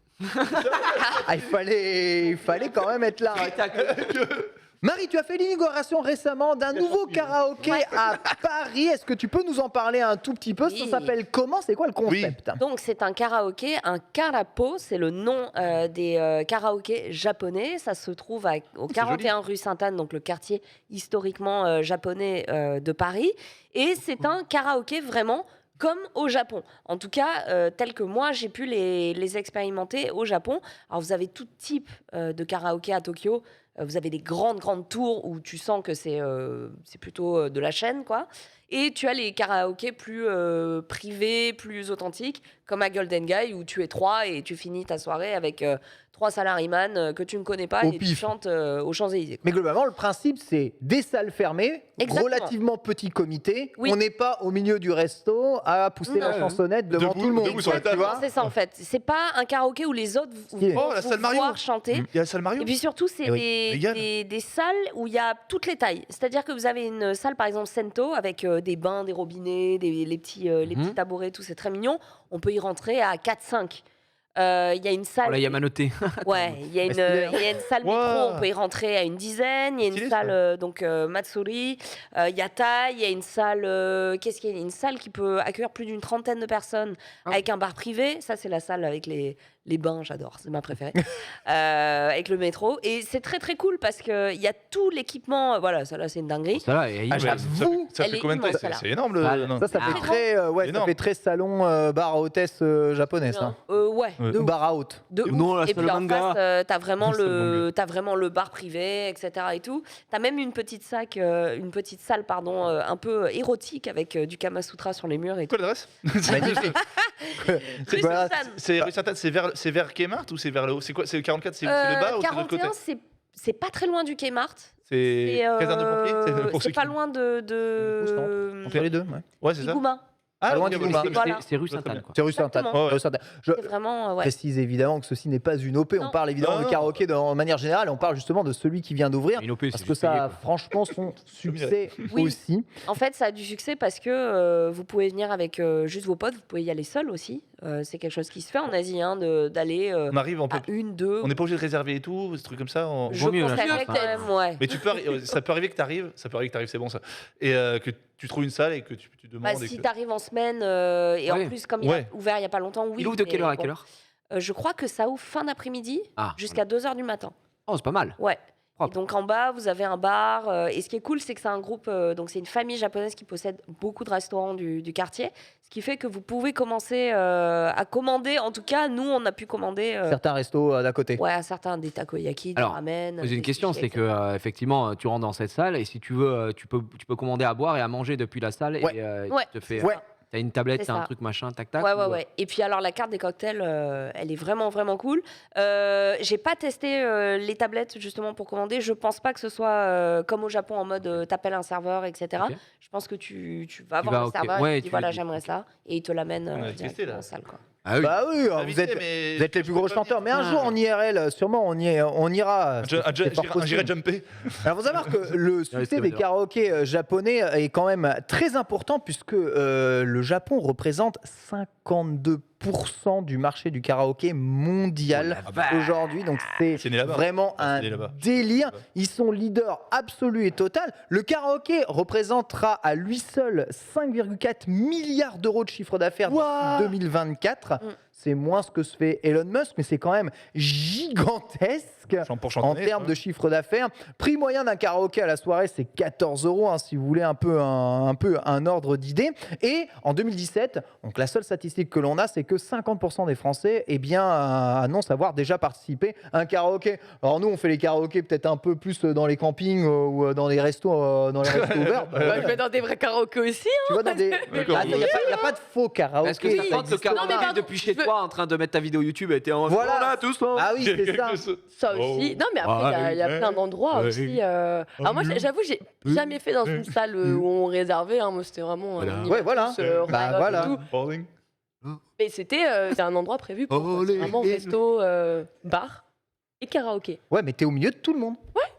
Ah, il fallait quand même être là. Marie, tu as fait l'inauguration récemment d'un nouveau karaoké à Paris. Est-ce que tu peux nous en parler un tout petit peu? Ça Oui. s'appelle comment? C'est quoi le concept? Donc c'est un karaoké, un karapo, c'est le nom des karaokés japonais. Ça se trouve au 41 rue Sainte-Anne, donc le quartier historiquement japonais de Paris. Et c'est un karaoké vraiment comme au Japon. En tout cas, tel que moi, j'ai pu les expérimenter au Japon. Alors vous avez tout type de karaoké à Tokyo. Vous avez des grandes tours où tu sens que c'est plutôt de la chaîne, quoi. Et tu as les karaokés plus privés, plus authentiques, comme à Golden Guy, où tu es 3 et tu finis ta soirée avec 3 salaryman que tu ne connais pas Au et tu pif. chantes aux Champs-Élysées. Mais globalement, le principe, c'est des salles fermées, Exactement. relativement petit comité. Oui. On n'est pas au milieu du resto à pousser la Non. chansonnette devant Debout- tout le monde. debout sur la tu table. vois. C'est ça en fait. C'est pas un karaoké où les autres Stylé. vont Oh, la vous salle Mario. voir chanter. Il y a la salle Mario. Et puis surtout, c'est Eh oui. Régale. des salles où il y a toutes les tailles. C'est-à-dire que vous avez une salle, par exemple, Sento, avec des bains, des robinets, les petits tabourets, tout, c'est très mignon. On peut y rentrer à 4-5. Il y a une salle. Oh là, Yamanote. Ouais, il y a une salle Wow. micro, on peut y rentrer à une dizaine. Il y a Stylé, une ça. salle Matsuri, il y a Tai, il y a une salle. Qu'est-ce qu'il y a? Une salle qui peut accueillir plus d'une trentaine de personnes Ah. avec un bar privé. Ça, c'est la salle avec les Les bains, j'adore, c'est ma préférée. Avec le métro. Et c'est très très cool parce qu'il y a tout l'équipement. Voilà, ça là, c'est une dinguerie. Ça là, et Ah, Ouais, j'avoue, ça elle fait est combien de temps immense, C'est celle-là. c'est énorme le. Ah, non. ça Ah, fait très, ça énorme. fait très salon bar à hôtesse japonais, ça. Ouais. Ouais. Ou bar à haute. De ouf. Non, là, Et c'est puis le en manga. face, t'as vraiment, C'est le t'as vraiment le bar privé, etc. Et tout. T'as même une petite salle, pardon, un peu érotique avec du Kama Sutra sur les murs et tout. Quoi l'adresse Magnifique. Rue Voilà. Sainte-Anne. C'est rue Sainte-Anne, c'est vers Kmart ou c'est vers le haut? C'est quoi? C'est le 44, c'est le bas ou c'est de l'autre côté? 41, c'est pas très loin du Kmart. C'est caserne de pompiers? Pour ceux C'est pas qui- loin de Entre les deux, ouais. Ouais, c'est ça. Iguma. Ah, loin ok, d'Iguma. voilà. Voilà. C'est rue Très Sainte-Anne, bien. quoi. C'est rue Sainte-Anne. Exactement. Rue Sainte-Anne. Je C'est vraiment, ouais. précise évidemment que ceci n'est pas une OP. On Non. parle évidemment de Non. karaoké de manière générale. On parle justement de celui qui vient d'ouvrir. Une OP, c'est Parce que juste ça payé, a quoi. franchement son succès Oui. aussi. En fait, ça a du succès parce que vous pouvez venir avec juste vos potes, vous pouvez y aller seul aussi. C'est quelque chose qui se fait en Asie, hein, d'aller On arrive, on peut. à une, deux. On n'est pas obligé de réserver et tout, ces trucs comme ça. Je Vaut mieux, là, conseillerais je quand pense, même, ouais. Mais ça peut arriver que t'arrives, c'est bon ça, et que tu trouves une salle et que tu demandes. Bah, et si que- tu arrives en semaine, et en Ouais. plus, comme il a Ouais. ouvert il n'y a pas longtemps, oui. Il ouvre de mais quelle heure à bon. quelle heure? Je crois que ça ouvre fin d'après-midi Ah, jusqu'à 2h du matin. oh, c'est pas mal. Ouais. Et Propre. donc en bas, vous avez un bar. Et ce qui est cool, c'est que c'est un groupe, donc c'est une famille japonaise qui possède beaucoup de restaurants du quartier. Ce qui fait que vous pouvez commencer à commander. En tout cas, nous, on a pu commander Certains restos d'à côté. ouais, à certains des takoyaki, du Alors, ramen. J'ai une des question, sushis, c'est que etc. effectivement, tu rentres dans cette salle et si tu veux, tu peux commander à boire et à manger depuis la salle Ouais. et Ouais, tu te fais. Ouais. T'as une tablette, C'est t'as un ça. truc machin, tac tac. Ouais, ou, ouais, ouais. Et puis alors la carte des cocktails, elle est vraiment, vraiment cool. J'ai pas testé les tablettes justement pour commander. Je pense pas que ce soit comme au Japon en mode t'appelles un serveur, etc. Ok. Je pense que tu vas voir vas, le ok. serveur Ouais, et tu dis tu voilà, lui dis, j'aimerais ok. ça. Et il te l'amène On a testé, directement là. en salle. Quoi. Ah oui. Bah oui, vous Invité, êtes, mais vous êtes les plus je gros peux pas chanteurs. Mais venir. un jour en IRL, sûrement on ira. C'est fort possible. J'irai jumper. Alors, faut savoir que le c'est succès vrai. des karaokés japonais est quand même très important puisque le Japon représente 52% du marché du karaoké mondial Oh la vache. aujourd'hui. Donc, c'est C'est né là-bas. vraiment Ah, un c'est né là-bas. délire. Ils sont leaders absolus et total. Le karaoké représentera à lui seul 5,4 milliards d'euros de chiffre d'affaires d'ici 2024. C'est moins ce que se fait Elon Musk, mais c'est quand même gigantesque. Pour En chantonner, termes de chiffre d'affaires, prix moyen d'un karaoké à la soirée, c'est 14 euros, hein, si vous voulez un peu un ordre d'idée. Et en 2017, donc la seule statistique que l'on a, c'est que 50% des Français annoncent avoir déjà participé à un karaoké. Alors nous, on fait les karaokés peut-être un peu plus dans les campings ou dans les restos ouverts. Bah, je vais dans des vrais karaokés aussi. Tu vois, dans des... D'accord. Il n'y a pas de faux karaokés. Est-ce que ça ça tente le existe. karaoké Non, mais pardon, depuis chez je veux- toi en train de mettre ta vidéo YouTube et t'es en Voilà. Voilà, tous ensemble. Ah oui, c'est ça. Ça Oh. aussi. Non, mais après, il y a plein d'endroits Ouais. aussi. Alors moi, j'avoue, j'ai jamais fait dans une salle où on réservait. Hein. Moi, c'était vraiment. Voilà. on y Ouais, va voilà. tous, Bah, riot et voilà. tout. Balling. Mais c'était un endroit prévu pour quoi. C'est vraiment resto, bar et karaoké. Ouais, mais t'es au milieu de tout le monde.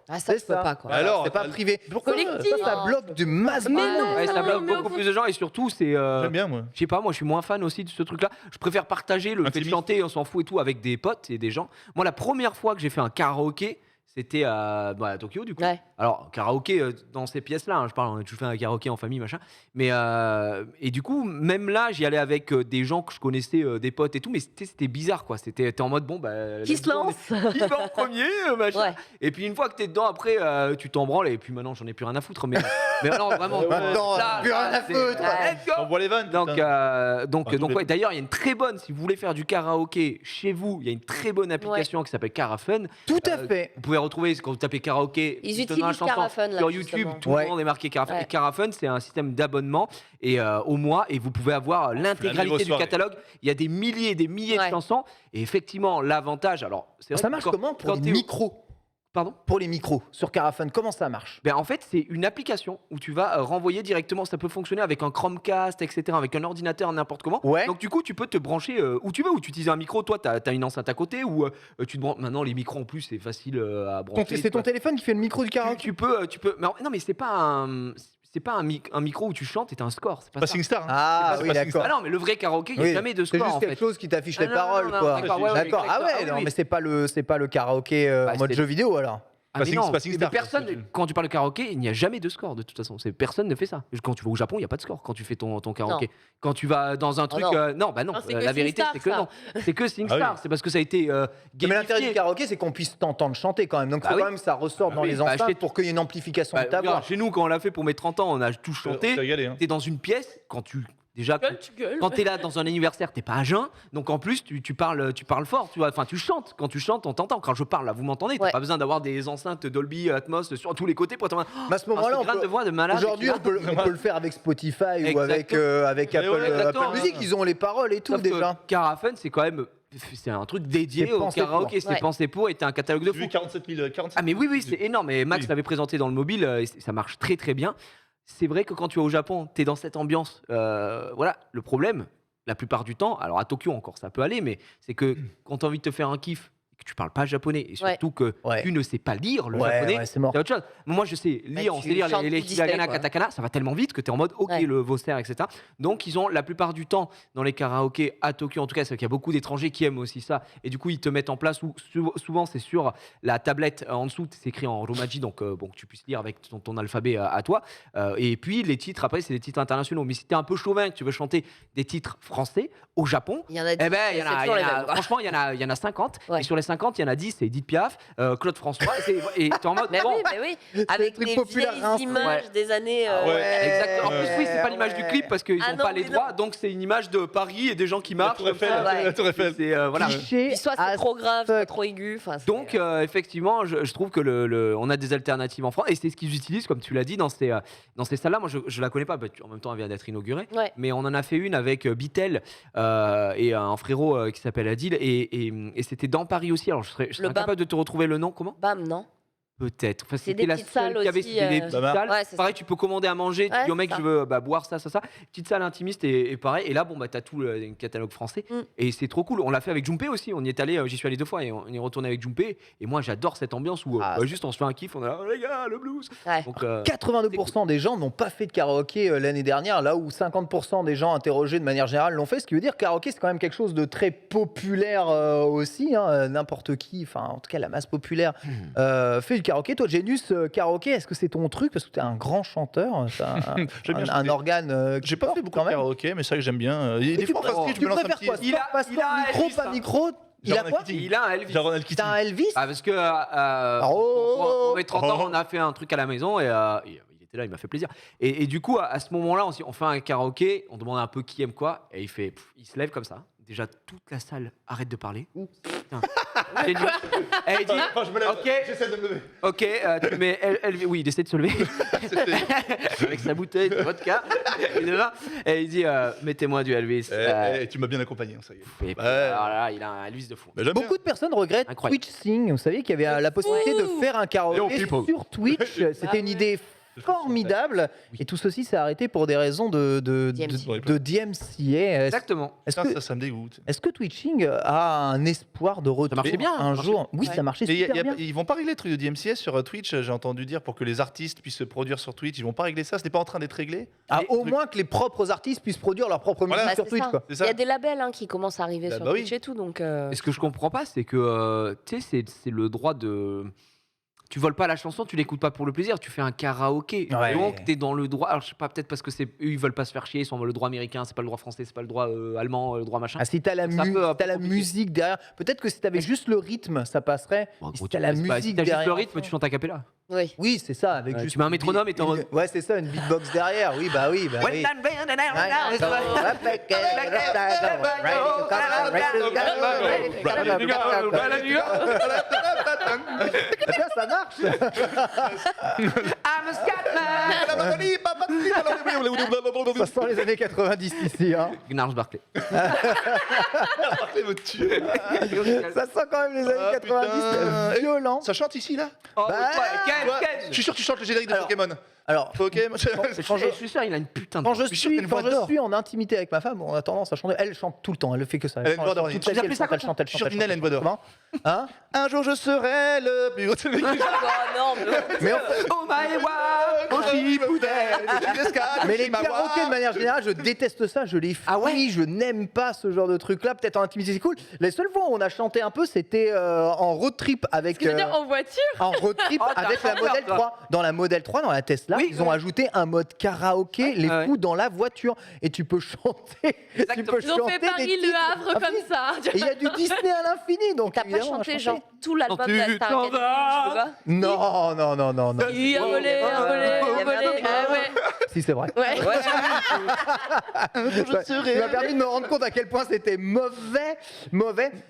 Ah, ça, C'est je peux ça. pas, quoi. Alors, c'est pas privé. Pourquoi Collectif. ça bloque de masse. Mais de monde. non. Ouais, ça bloque mais au beaucoup fond- plus de gens et surtout c'est. J'aime bien, moi. Je sais pas, moi je suis moins fan aussi de ce truc-là. Je préfère partager le fait de Intimiste. chanter, on s'en fout et tout, avec des potes et des gens. Moi, la première fois que j'ai fait un karaoké, c'était à Tokyo du coup. Ouais. Alors, karaoké dans ces pièces-là, hein, je parle, on a toujours fait un karaoké en famille, machin. Mais, et du coup, même là, j'y allais avec des gens que je connaissais, des potes et tout, mais c'était bizarre quoi. T'es en mode, bon, bah. Qui se lance Qui va en premier, machin. Ouais. Et puis, une fois que t'es dedans, après, tu t'en branles et puis maintenant, j'en ai plus rien à foutre. Mais non, vraiment. Maintenant, là, plus rien à c'est- foutre. Let's go. On voit les vannes. Donc, putain. donc Enfin, ouais, d'ailleurs, il y a une très bonne, si vous voulez faire du karaoké chez vous, il y a une très bonne application qui s'appelle Carafun. Tout à fait. Vous pouvez retrouver, quand vous tapez karaoké, Ils vous donnez la utilisent chanson Carafun, là, sur YouTube, justement. tout Ouais. le monde est marqué Carafun. Ouais. Et Carafun, c'est un système d'abonnement et au mois, et vous pouvez avoir l'intégralité du soirée. catalogue. Il y a des milliers et des milliers de Ouais. chansons. Et effectivement, l'avantage, alors, c'est vrai Ça que marche quand- comment pour quand les t'es- micros? Pardon? Pour les micros sur Carafun, comment ça marche? Ben, en fait, c'est une application où tu vas renvoyer directement. Ça peut fonctionner avec un Chromecast, etc., avec un ordinateur, n'importe comment. Ouais. Donc, du coup, tu peux te brancher où tu veux, où tu utilises un micro. Toi, tu as une enceinte à côté, ou tu te branches. Maintenant, les micros en plus, c'est facile à brancher. C'est ton téléphone qui fait le micro du karaoké? Tu peux. Mais non, mais c'est pas un. C'est pas un micro où tu chantes et t'as un score. C'est pas Pas ça. SingStar. hein. Ah C'est oui, pas d'accord. Ah non, mais le vrai karaoké, il n'y a Oui, jamais de c'est score juste en quelque fait. chose qui t'affiche Ah les non, paroles, non, non, quoi. d'accord, ouais, ouais, D'accord. Ah exactement. ouais, Ah oui, non, oui. mais c'est pas le karaoké Bah, en mode c'était- jeu vidéo alors. Ah, mais non, pas mais SingStar, personne, quoi, quand tu parles de karaoké, il n'y a jamais de score de toute façon. Personne ne fait ça. Quand tu vas au Japon, il n'y a pas de score quand tu fais ton karaoké. Quand tu vas dans un truc. non. Non, bah non. Non, c'est que La vérité, SingStar, c'est que ça. non. C'est que SingStar. Ah oui. C'est parce que ça a été Mais l'intérêt du gamifié. karaoké, c'est qu'on puisse t'entendre chanter quand même. Donc, il Bah faut oui. quand même que ça ressorte Bah dans oui. les Bah, enceintes chez- pour qu'il y ait une amplification Bah, de ta voix. regarde, chez nous, quand on l'a fait pour mes 30 ans, on a tous On s'est chanté. régalé, hein. T'es dans une pièce, déjà, Tu gueules. quand t'es là dans un anniversaire, t'es pas à jeun, donc en plus tu parles fort, tu vois. Enfin, tu chantes. Quand tu chantes, on t'entend. Quand je parle, là, vous m'entendez. T'as Ouais. pas besoin d'avoir des enceintes Dolby Atmos sur tous les côtés pour t'entendre. Mais à ce moment-là, un grain de voix de malade. aujourd'hui, on peut le faire avec Spotify ou avec Exactement. Apple, Exactement. Apple Music. Ils ont les paroles et tout Sauf que déjà. Carafen, c'est quand même. C'est un truc dédié C'est au pensé karaoké, pour. c'est Ouais. pensé pour et t'as un catalogue de J'ai fou. vu 47 000. Ah mais oui, c'est énorme. Et Max Oui. l'avait présenté dans le mobile, et ça marche très très bien. C'est vrai que quand tu es au Japon, tu es dans cette ambiance. Voilà, le problème, la plupart du temps, alors à Tokyo encore ça peut aller, mais c'est que quand tu as envie de te faire un kiff, et que tu parles pas japonais, et surtout que Ouais. tu ne sais pas lire le Ouais, japonais, ouais, c'est mort. c'est autre chose. Moi je sais lire, on tu sait lire chantes les plus discret, hiragana, quoi. katakana, ça va tellement vite que tu es en mode ok, Ouais. le Voster, etc. Donc ils ont la plupart du temps dans les karaokés à Tokyo, en tout cas, c'est qu'il y a beaucoup d'étrangers qui aiment aussi ça, et du coup ils te mettent en place où souvent c'est sur la tablette en dessous, c'est écrit en romaji, donc bon, que tu puisses lire avec ton alphabet à toi. Et puis les titres après c'est des titres internationaux. Mais si t'es un peu chauvin, que tu veux chanter des titres français au Japon, Il y en a 10. eh ben, il y en c'est a, toujours les mêmes, quoi. franchement, il y en a 50. Ouais. Et sur les 50, il y en a 10, c'est Edith Piaf, Claude François. Et t'es en mode, Mais bon, oui, avec trucs les populaires vieilles rincés. images Ouais. des années. exactement. En plus, oui, c'est pas Ouais, l'image du ouais. clip parce qu'ils Ah n'ont non, pas les mais droits. non. Donc, c'est une image de Paris et des gens qui La marchent. Tour comme Eiffel, ça. ouais. la Tour Eiffel. C'est, voilà. Cliché Puis soit c'est as trop grave, soit fuck. trop aigu. Enfin, c'est- Donc, effectivement, je trouve que on a des alternatives en France. Et c'est ce qu'ils utilisent, comme tu l'as dit, dans ces salles-là. Moi, je la connais pas. Bah, en même temps, elle vient d'être inaugurée. Ouais. Mais on en a fait une avec Bitel et un frérot qui s'appelle Adil. Et c'était dans Paris aussi. Alors, je serais Le incapable de te retrouver le nom. Comment Bam, non. Peut-être. Enfin, C'est c'était des la petites seule salles qu'il y avait. aussi, C'était des petites Baba. salles. Ouais, c'est Pareil, tu peux commander à manger. Tu Ouais, dis au c'est mec, ça. je veux boire ça. Petite salle intimiste et pareil. Et là, bon, bah, t'as tout le catalogue français. Mm. Et c'est trop cool. On l'a fait avec Junpei aussi. On y est allé, j'y suis allé 2 fois et on y est retourné avec Junpei. Et moi, j'adore cette ambiance où Ah, juste on se fait un kiff. On est là, oh, les gars, le blues. Ouais. Donc, 82% des gens n'ont pas fait de karaoké l'année dernière, là où 50% des gens interrogés de manière générale l'ont fait. Ce qui veut dire que karaoké, c'est quand même quelque chose de très populaire aussi. N'importe qui, enfin en tout cas la masse populaire, fait du karaoké. Toi, Genius, karaoké, est-ce que c'est ton truc? Parce que tu es un grand chanteur, t'as J'aime bien un chanter. organe. qui J'ai pas porte fait beaucoup quand de même. karaoké, mais c'est vrai que j'aime bien. Il y a Et des tu fois, préfères- parce que je tu me lance un préfères petit. quoi? Il a- Passe-temps, il a micro, Elvis, pas hein. micro. Il a Genre, quoi? Kitty. il a un Elvis. Jaron Elkiti. T'as un Elvis? Ah, parce que pour mes 30 ans, on a fait un truc à la maison et il était là, il m'a fait plaisir. Et du coup, à ce moment-là, on fait un karaoké, on demande un peu qui aime quoi, et il se lève comme ça. Déjà, toute la salle arrête de parler. Putain. Génial. Et il dit, Quand je me lève, ok, j'essaie de me lever. ok, tu mets oui, il essaie de se lever avec sa bouteille de vodka. Et il dit, mettez-moi du Elvis. Tu m'as bien accompagné, ça y est. Et puis, Ouais. alors là, il a un Elvis de fou. Mais j'aime bien. Beaucoup de personnes regrettent Incroyable. Twitch Sing. Vous saviez qu'il y avait la possibilité de faire un Yo, karaoké people. sur Twitch. C'était une idée formidable. Et tout ceci s'est arrêté pour des raisons de DMCA. Exactement. Est-ce Putain, que, ça me dégoûte. est-ce que Twitching a un espoir de retour marchait bien, un ça jour? Oui, Ouais. ça marchait Et super bien. ils vont pas régler le truc de DMCS sur Twitch, j'ai entendu dire, pour que les artistes puissent se produire sur Twitch. Ils vont pas régler ça, ce n'est pas en train d'être réglé. Ah, Et- au moins que les propres artistes puissent produire leur propre musique Voilà. sur Bah, Twitch. c'est Quoi. C'est Il ça. y a des labels qui commencent à arriver Bah, sur bah oui. Twitch et tout, donc. Et ce que je comprends pas, c'est que tu sais, c'est le droit de. Tu voles pas la chanson, tu l'écoutes pas pour le plaisir, tu fais un karaoké. Ouais. Donc t'es dans le droit. Alors je sais pas, peut-être parce que eux ils veulent pas se faire chier, ils sont dans le droit américain, c'est pas le droit français, c'est pas le droit allemand, le droit machin. Ah, si t'as la, C'est un peu t'as la compliqué. musique derrière, peut-être que si t'avais juste le rythme, ça passerait. Bon, si gros, t'as tu- la c'est pas- si musique t'as juste derrière. le rythme, tu chantes a cappella. Oui. Oui, c'est ça. Avec juste tu mets un métronome et t'es en mode. Ouais, c'est ça, une beatbox derrière. Oui, bah oui. Bah oui. Tiens, ça marche. I'm a Scatman. Ça sent les années 90 ici. Hein. Gnarls Barclay. Parlez, me tuer. Ça sent quand même les années Ah, 90 putain. violent. Ça chante ici, là Oh, Bah, Ken, Toi, Ken. Je suis sûr que tu chantes le générique de Alors, Pokémon. Alors, Pokémon. Je suis sûr, il a une putain de. quand je suis sûr qu'elle a suis, une quand voix je d'or. suis en intimité avec ma femme, on a tendance à chanter. Elle chante tout le temps, elle ne fait que ça. Elle a une voix d'or, chante toute Vous sa vie, appelez ça elle chante, elle Je suis chante, sûr qu'Inel a une voix d'or. Comment Hein Un jour je serai le plus gros. Oh non, mais- Mais en fait, Oh my wow. Mais les karaokés de manière générale, je déteste ça, je les fuis, je n'aime pas ce genre de truc-là. Peut-être en intimité c'est cool. La seule fois où on a chanté un peu, c'était en road trip avec. Tu veux dire en voiture? En road trip avec la Model 3. Dans la Model 3, dans la Tesla, ils ont ajouté un mode karaoké, les fous dans la voiture. Et tu peux chanter. Tu peux Ils ont fait Paris-Le Havre comme ça. Et il y a du Disney à l'infini. Donc T'as pas évidemment, on a chanté chanté. genre tout l'album Quand de la tu Star t'en Academy, vas. je sais pas. Non. Il a volé, ouais. Si, c'est vrai. Ouais. Il m'a permis de me rendre compte à quel point c'était mauvais.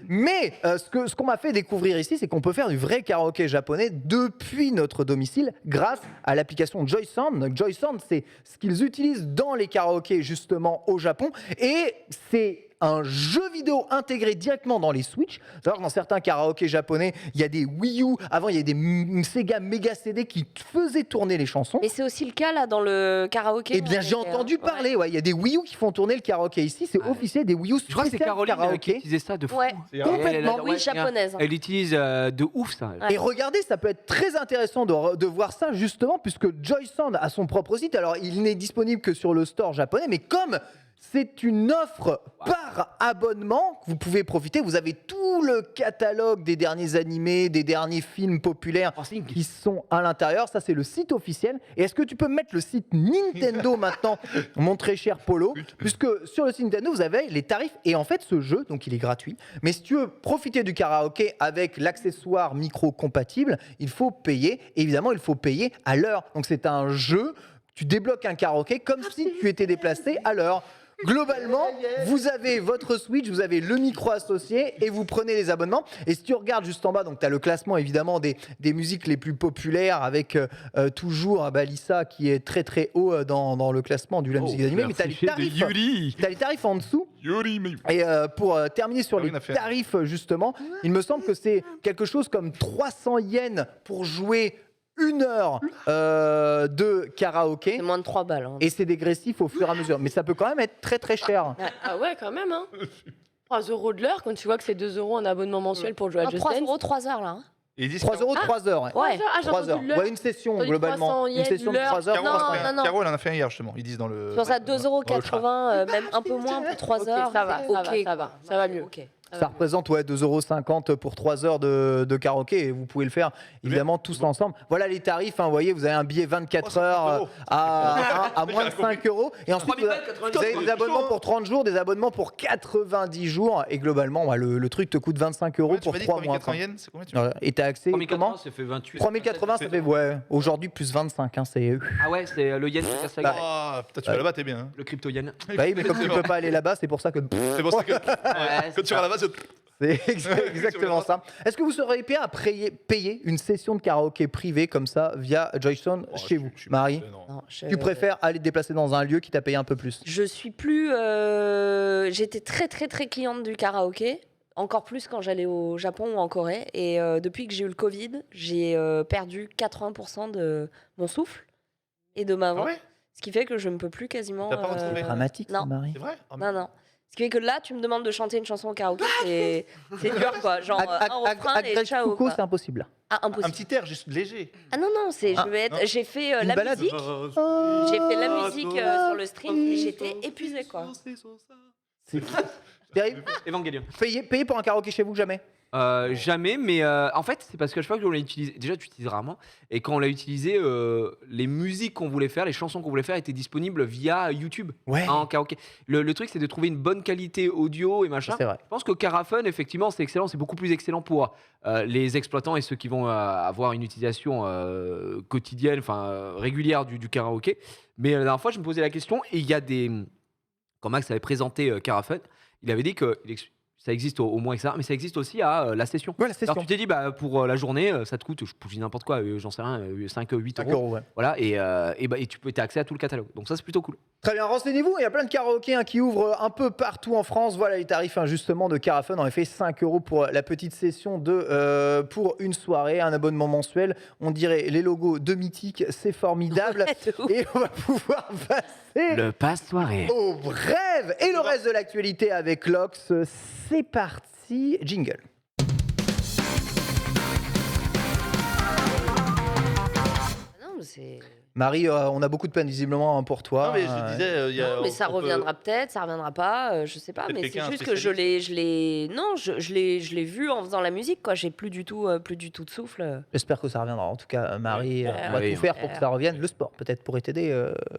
Mais ce qu'on m'a fait découvrir ici, c'est qu'on peut faire du vrai karaoké japonais depuis notre domicile grâce à l'application JoySound. Donc, JoySound, c'est ce qu'ils utilisent dans les karaokés justement au Japon. Et c'est un jeu vidéo intégré directement dans les Switch. Alors dans certains karaokés japonais, il y a des Wii U. Avant, il y a des Sega Mega CD qui faisaient tourner les chansons. Mais c'est aussi le cas là dans le karaoké. Eh bien, j'ai entendu parler. Ouais, il y a des Wii U qui font tourner le karaoké ici. C'est officiel, des Wii U Je crois que c'est spécial Caroline qui karaoké. utilisait ça de fou. Ouais. Complètement. Oui, japonaise. Elle utilise de ouf ça. Ouais. Et regardez, ça peut être très intéressant de voir ça justement, puisque JoySound a son propre site. Alors, il n'est disponible que sur le store japonais, mais comme c'est une offre par abonnement que vous pouvez profiter, vous avez tout le catalogue des derniers animés, des derniers films populaires qui sont à l'intérieur. Ça, c'est le site officiel. Et est-ce que tu peux mettre le site Nintendo maintenant, mon très cher Polo? Puisque sur le site Nintendo, vous avez les tarifs. Et en fait, ce jeu, donc il est gratuit. Mais si tu veux profiter du karaoké avec l'accessoire micro compatible, il faut payer. Et évidemment, il faut payer à l'heure. Donc c'est un jeu. Tu débloques un karaoké comme si tu étais déplacé à l'heure. Globalement, vous avez votre Switch, vous avez le micro associé et vous prenez les abonnements. Et si tu regardes juste en bas, donc tu as le classement évidemment des musiques les plus populaires avec toujours Lisa qui est très très haut dans le classement de la musique animée. Mais tu as les tarifs en dessous. Et pour terminer sur les tarifs justement, il me semble que c'est quelque chose comme 300 yens pour jouer 1 heure de karaoké. C'est moins de 3 balles. Hein. Et c'est dégressif au fur et à mesure. Mais ça peut quand même être très très cher. Ah ouais, quand même. Hein. 3 € de l'heure quand tu vois que c'est 2 € en abonnement mensuel pour jouer à Just 3 Dance. €, 3 heures là. Hein. Ils disent 3 € 3 heures. Ouais. Ah, j'ai 3 entendu heures. l'heure. Ouais, une session Entendu globalement. 300 Une yens session de l'heure. 3 heures. Non. Caro, elle en a fait un hier justement. Ils disent dans le. Je pense à 2,80 €, même un peu moins pour 3 heures. Ça va, Ok. ça va mieux. Ok. Ça représente 2,50 € pour 3 heures de karaoké et vous pouvez le faire évidemment tous ensemble. Voilà les tarifs, hein, vous voyez, vous avez un billet 24 heures à moins de 5 €. Et ensuite, vous avez des abonnements pour 30 jours, des abonnements pour 90 jours. Et globalement, le truc te coûte 25 € pour 3 mois. 3 yens, c'est combien tu Voilà. Et t'as accès 3080, comment ça fait 28. 3080, ça fait aujourd'hui plus 25. Hein, c'est... Ah ouais, c'est le yen qui casse la gueule. Ah, putain, tu vas là-bas, t'es bien. Hein. Le crypto yen. Bah oui, mais comme tu peux pas aller là-bas, c'est pour ça que. C'est pour ça que Ouais, quand tu vas là-bas, c'est. C'est exactement ça. Est-ce que vous seriez prêt à payer une session de karaoké privée comme ça via JoySound chez vous, Marie? Non, Tu préfères aller te déplacer dans un lieu qui t'a payé un peu plus? Je suis plus. J'étais très cliente du karaoké. Encore plus quand j'allais au Japon ou en Corée. Et depuis que j'ai eu le Covid, j'ai perdu 80% de mon souffle et de ma voix. Ah ouais? Ce qui fait que je ne peux plus quasiment. T'as pas retrouvé Dramatique, ça, non. Marie. C'est vrai? Non. Ce qui fait que là, tu me demandes de chanter une chanson au karaoké, c'est dur quoi. Genre un refrain et Greg ciao. Foucault, Quoi. c'est impossible. Ah, Un impossible. petit air juste léger. Ah non, j'ai fait Une la balade. musique. J'ai fait la musique sur le stream et j'étais épuisée quoi. C'est terrible. Evangelion. Payer pour un karaoké chez vous, jamais? Jamais, mais en fait, c'est parce que je crois qu'on l'a utilisé. Déjà, tu utilises rarement. Et quand on l'a utilisé, les musiques qu'on voulait faire, les chansons qu'on voulait faire étaient disponibles via YouTube en karaoké. Le truc, c'est de trouver une bonne qualité audio et machin. C'est vrai. Je pense que Carafun, effectivement, c'est excellent. C'est beaucoup plus excellent pour les exploitants et ceux qui vont avoir une utilisation quotidienne, enfin régulière du karaoké. Mais la dernière fois, je me posais la question et il y a des. Quand Max avait présenté Carafun, il avait dit que. Ça existe au moins, etc. Mais ça existe aussi à la session. Ouais, la session. Alors tu t'es dit, pour la journée, ça te coûte, je dis n'importe quoi, j'en sais rien, 5, 8 5 euros. €, ouais. Voilà, et tu peux as accès à tout le catalogue. Donc ça, c'est plutôt cool. Très bien, renseignez-vous, il y a plein de karaokés qui ouvrent un peu partout en France. Voilà les tarifs justement de Carafun. En effet, 5 € pour la petite session pour une soirée, un abonnement mensuel. On dirait les logos de Mythique, c'est formidable. Et on va pouvoir passer Le passe-soirée. au rêve et le reste de l'actualité avec Lox. C'est parti, jingle. c'est. Marie, on a beaucoup de peine visiblement pour toi. Non, mais je disais, il y a- Non, mais ça on peut- reviendra peut-être, ça reviendra pas, je sais pas. Peut-être Mais c'est quelqu'un, un juste que je l'ai vu en faisant la musique, quoi. J'ai plus du tout de souffle. J'espère que ça reviendra. En tout cas, Marie, Ouais. on va Oui, tout faire pour que ça revienne. Le sport, peut-être, pourrait t'aider.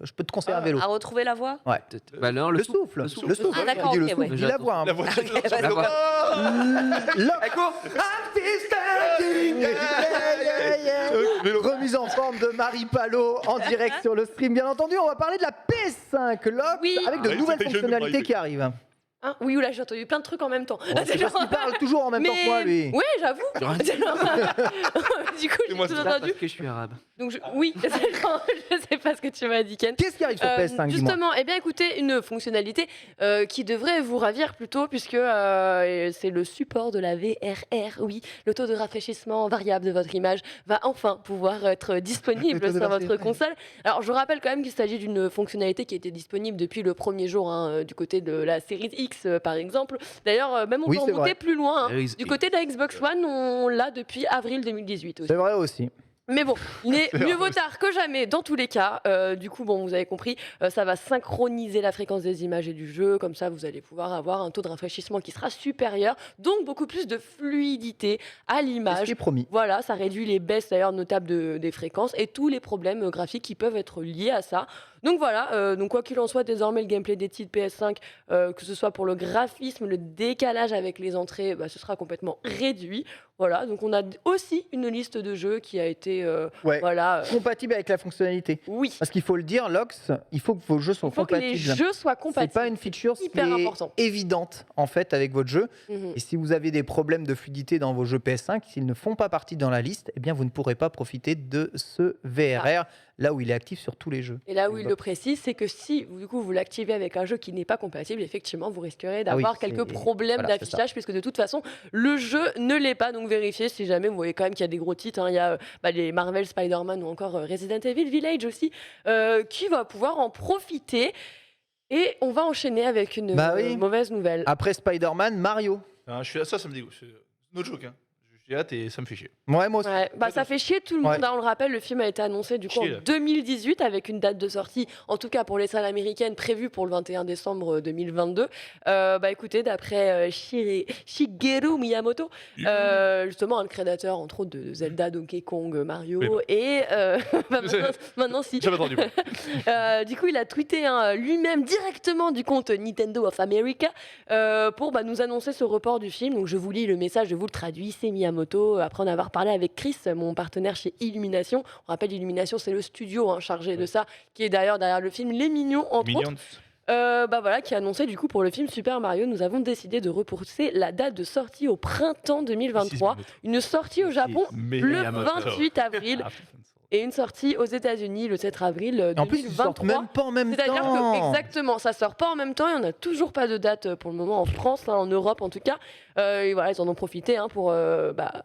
Je peux te conseiller un vélo. À retrouver la voix. Ouais. Bah non, Le souffle. le souffle. Le souffle. Ah, d'accord, Dis le ok, souffle, ouais. dis la voix. hein. La voiture. Ok, La voix. Là, Vélo. remise en forme de Marie Palot en direct sur le stream. Bien entendu, on va parler de la PS5 Lock Oui. avec de Ah, nouvelles c'était fonctionnalités jeune, qui arrivent. Hein, oui, ou là, j'ai entendu plein de trucs en même temps. C'est parce qu'il parle toujours en même temps que moi, lui. Oui, j'avoue. Du coup, j'ai moi, tout c'est Parce entendu. que je suis arabe. Donc, oui, je sais pas ce que tu m'as dit, Ken. Qu'est-ce qui arrive sur PS5, dis-moi? Justement, eh bien, écoutez, une fonctionnalité qui devrait vous ravir plutôt, puisque c'est le support de la VRR. Oui, le taux de rafraîchissement variable de votre image va enfin pouvoir être disponible Le taux de sur votre rafraîchissement. console. Alors, je rappelle quand même qu'il s'agit d'une fonctionnalité qui était disponible depuis le premier jour, hein, du côté de la série X, par exemple. D'ailleurs, même on Oui, peut c'est remonter vrai. plus loin. Hein. Series Du X. côté de la Xbox One, on l'a depuis avril 2018 aussi. C'est vrai aussi. Mais bon, il est mieux vaut tard que jamais dans tous les cas. Du coup, bon, vous avez compris, ça va synchroniser la fréquence des images et du jeu. Comme ça, vous allez pouvoir avoir un taux de rafraîchissement qui sera supérieur. Donc, beaucoup plus de fluidité à C'est ce l'image. qui est promis. Voilà, ça réduit les baisses d'ailleurs notables des fréquences et tous les problèmes graphiques qui peuvent être liés à ça. Donc voilà, donc quoi qu'il en soit, désormais le gameplay des titres PS5, que ce soit pour le graphisme, le décalage avec les entrées, bah, ce sera complètement réduit. Voilà, donc on a aussi une liste de jeux qui a été, Ouais. voilà, Compatible avec la fonctionnalité. oui. Parce qu'il faut le dire, Lox, il faut que vos jeux soient Il faut que les compatibles. jeux soient C'est compatibles. pas une feature qui hyper est important. évidente en fait avec votre jeu. Mhm. Et si vous avez des problèmes de fluidité dans vos jeux PS5, s'ils ne font pas partie dans la liste, eh bien vous ne pourrez pas profiter de ce VRR là où il est actif sur tous les jeux. Et là où il le précise, c'est que si du coup vous l'activez avec un jeu qui n'est pas compatible, effectivement, vous risquerez d'avoir oui, quelques c'est- problèmes voilà, c'est d'affichage, puisque de toute façon, le jeu ne l'est pas. Donc vérifiez si jamais vous voyez quand même qu'il y a des gros titres. Hein. Il y a les Marvel, Spider-Man ou encore Resident Evil Village aussi, qui va pouvoir en profiter. Et on va enchaîner avec une Bah oui. mauvaise nouvelle. Après Spider-Man, Mario. Ah, ça me dégoûte. No joke. Hein. J'ai hâte et ça me fait chier. Ouais, moi aussi. Ouais, bah, ça fait chier tout le monde, Ouais. hein, on le rappelle, le film a été annoncé du coup Chier, en là. 2018 avec une date de sortie, en tout cas pour les salles américaines, prévue pour le 21 décembre 2022. Bah écoutez, d'après Shigeru Miyamoto, justement un créateur entre autres de Zelda, Donkey Kong, Mario, Oui, bah. et bah, maintenant si. J'avais entendu. Du coup, il a tweeté lui-même directement du compte Nintendo of America pour nous annoncer ce report du film. Donc, je vous lis le message, je vous le traduis. C'est Miyamoto, après en avoir parlé avec Chris, mon partenaire chez Illumination. On rappelle, Illumination, c'est le studio chargé de ça, qui est d'ailleurs derrière le film Les Mignons, entre autres. Voilà, qui a annoncé du coup pour le film Super Mario, nous avons décidé de repousser la date de sortie au printemps 2023. Une sortie au Japon le 28 avril. Et une sortie aux États-Unis le 7 avril Et en plus, ils sortent 2023. même pas en même C'est-à-dire temps. que, exactement, ça sort pas en même temps et on n'a toujours pas de date pour le moment en France, en Europe en tout cas. Et voilà, ils en ont profité pour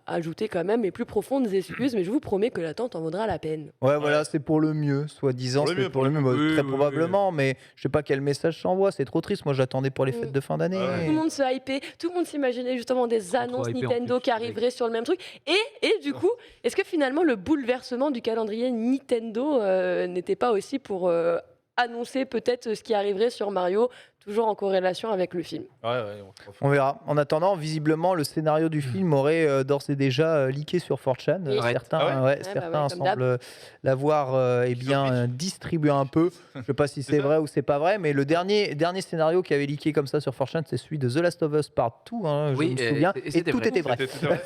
ajouter quand même mes plus profondes excuses, mais je vous promets que l'attente en vaudra la peine. Ouais, voilà, c'est pour le mieux, soi-disant. Pour le C'est mieux, pour le mieux, bah, oui, très oui, probablement, mais je sais pas quel message s'envoie, c'est trop triste. Moi, j'attendais pour les fêtes de fin d'année. Ah ouais. Tout le monde se hypait, tout le monde s'imaginait justement des annonces hypé en Nintendo plus, qui arriveraient sur le même truc. Et du coup, est-ce que finalement le bouleversement du calendrier Nintendo n'était pas aussi pour annoncer peut-être ce qui arriverait sur Mario, toujours en corrélation avec le film? On verra. En attendant, visiblement, le scénario du film aurait d'ores et déjà leaké sur 4chan. Oui. Certains, Ah ouais certains comme d'hab. semblent l'avoir distribué un peu. Je ne sais pas si c'est ça. vrai ou c'est pas vrai, mais le dernier scénario qui avait leaké comme ça sur 4chan, c'est celui de The Last of Us Part 2, hein, Oui, je me souviens. et Et c'était tout vrai. était vrai. Ouais.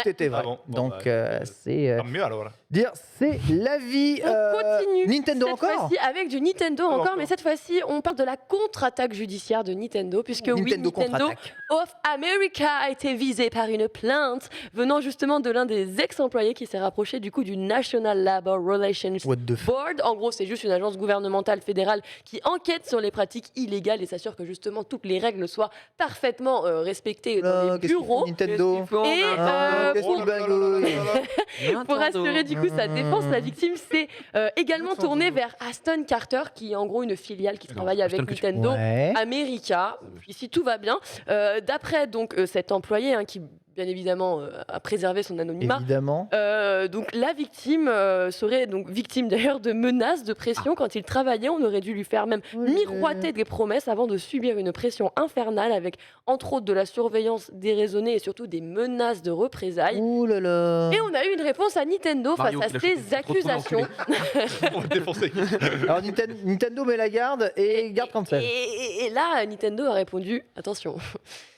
Tout était vrai. Ah bon, Donc, bah, c'est Tant mieux alors. dire, c'est la vie. On continue. Nintendo cette encore fois-ci avec du Nintendo Encore. encore, mais cette fois-ci, on parle de la contre-attaque judiciaire de Nintendo, puisque Nintendo oui, Nintendo contre-attaque. of America a été visé par une plainte venant justement de l'un des ex-employés qui s'est rapproché du coup du National Labor Relations What the f... Board. En gros, c'est juste une agence gouvernementale fédérale qui enquête sur les pratiques illégales et s'assure que justement toutes les règles soient parfaitement respectées dans les Qu'est-ce qu'ils font, bureaux. Nintendo. Et qu'est-ce pour- qu'ils bagouillent Pour assurer du coup sa défense, la victime s'est également tournée vers Aston Carter, qui est en gros une filiale qui travaille avec Aston Kutcher. Nintendo Ouais. America. Ici tout va bien. D'après donc cet employé qui bien évidemment à préserver son anonymat. Évidemment. Donc la victime serait donc victime d'ailleurs de menaces, de pression quand il travaillait. On aurait dû lui faire même miroiter des promesses avant de subir une pression infernale avec entre autres de la surveillance déraisonnée et surtout des menaces de représailles. Ouh là là. Et on a eu une réponse à Nintendo Mario face à qui l'a ces chopé, trop de accusations. On va te défoncer. Alors Nintendo met la garde et garde cancel. Et là, Nintendo a répondu attention.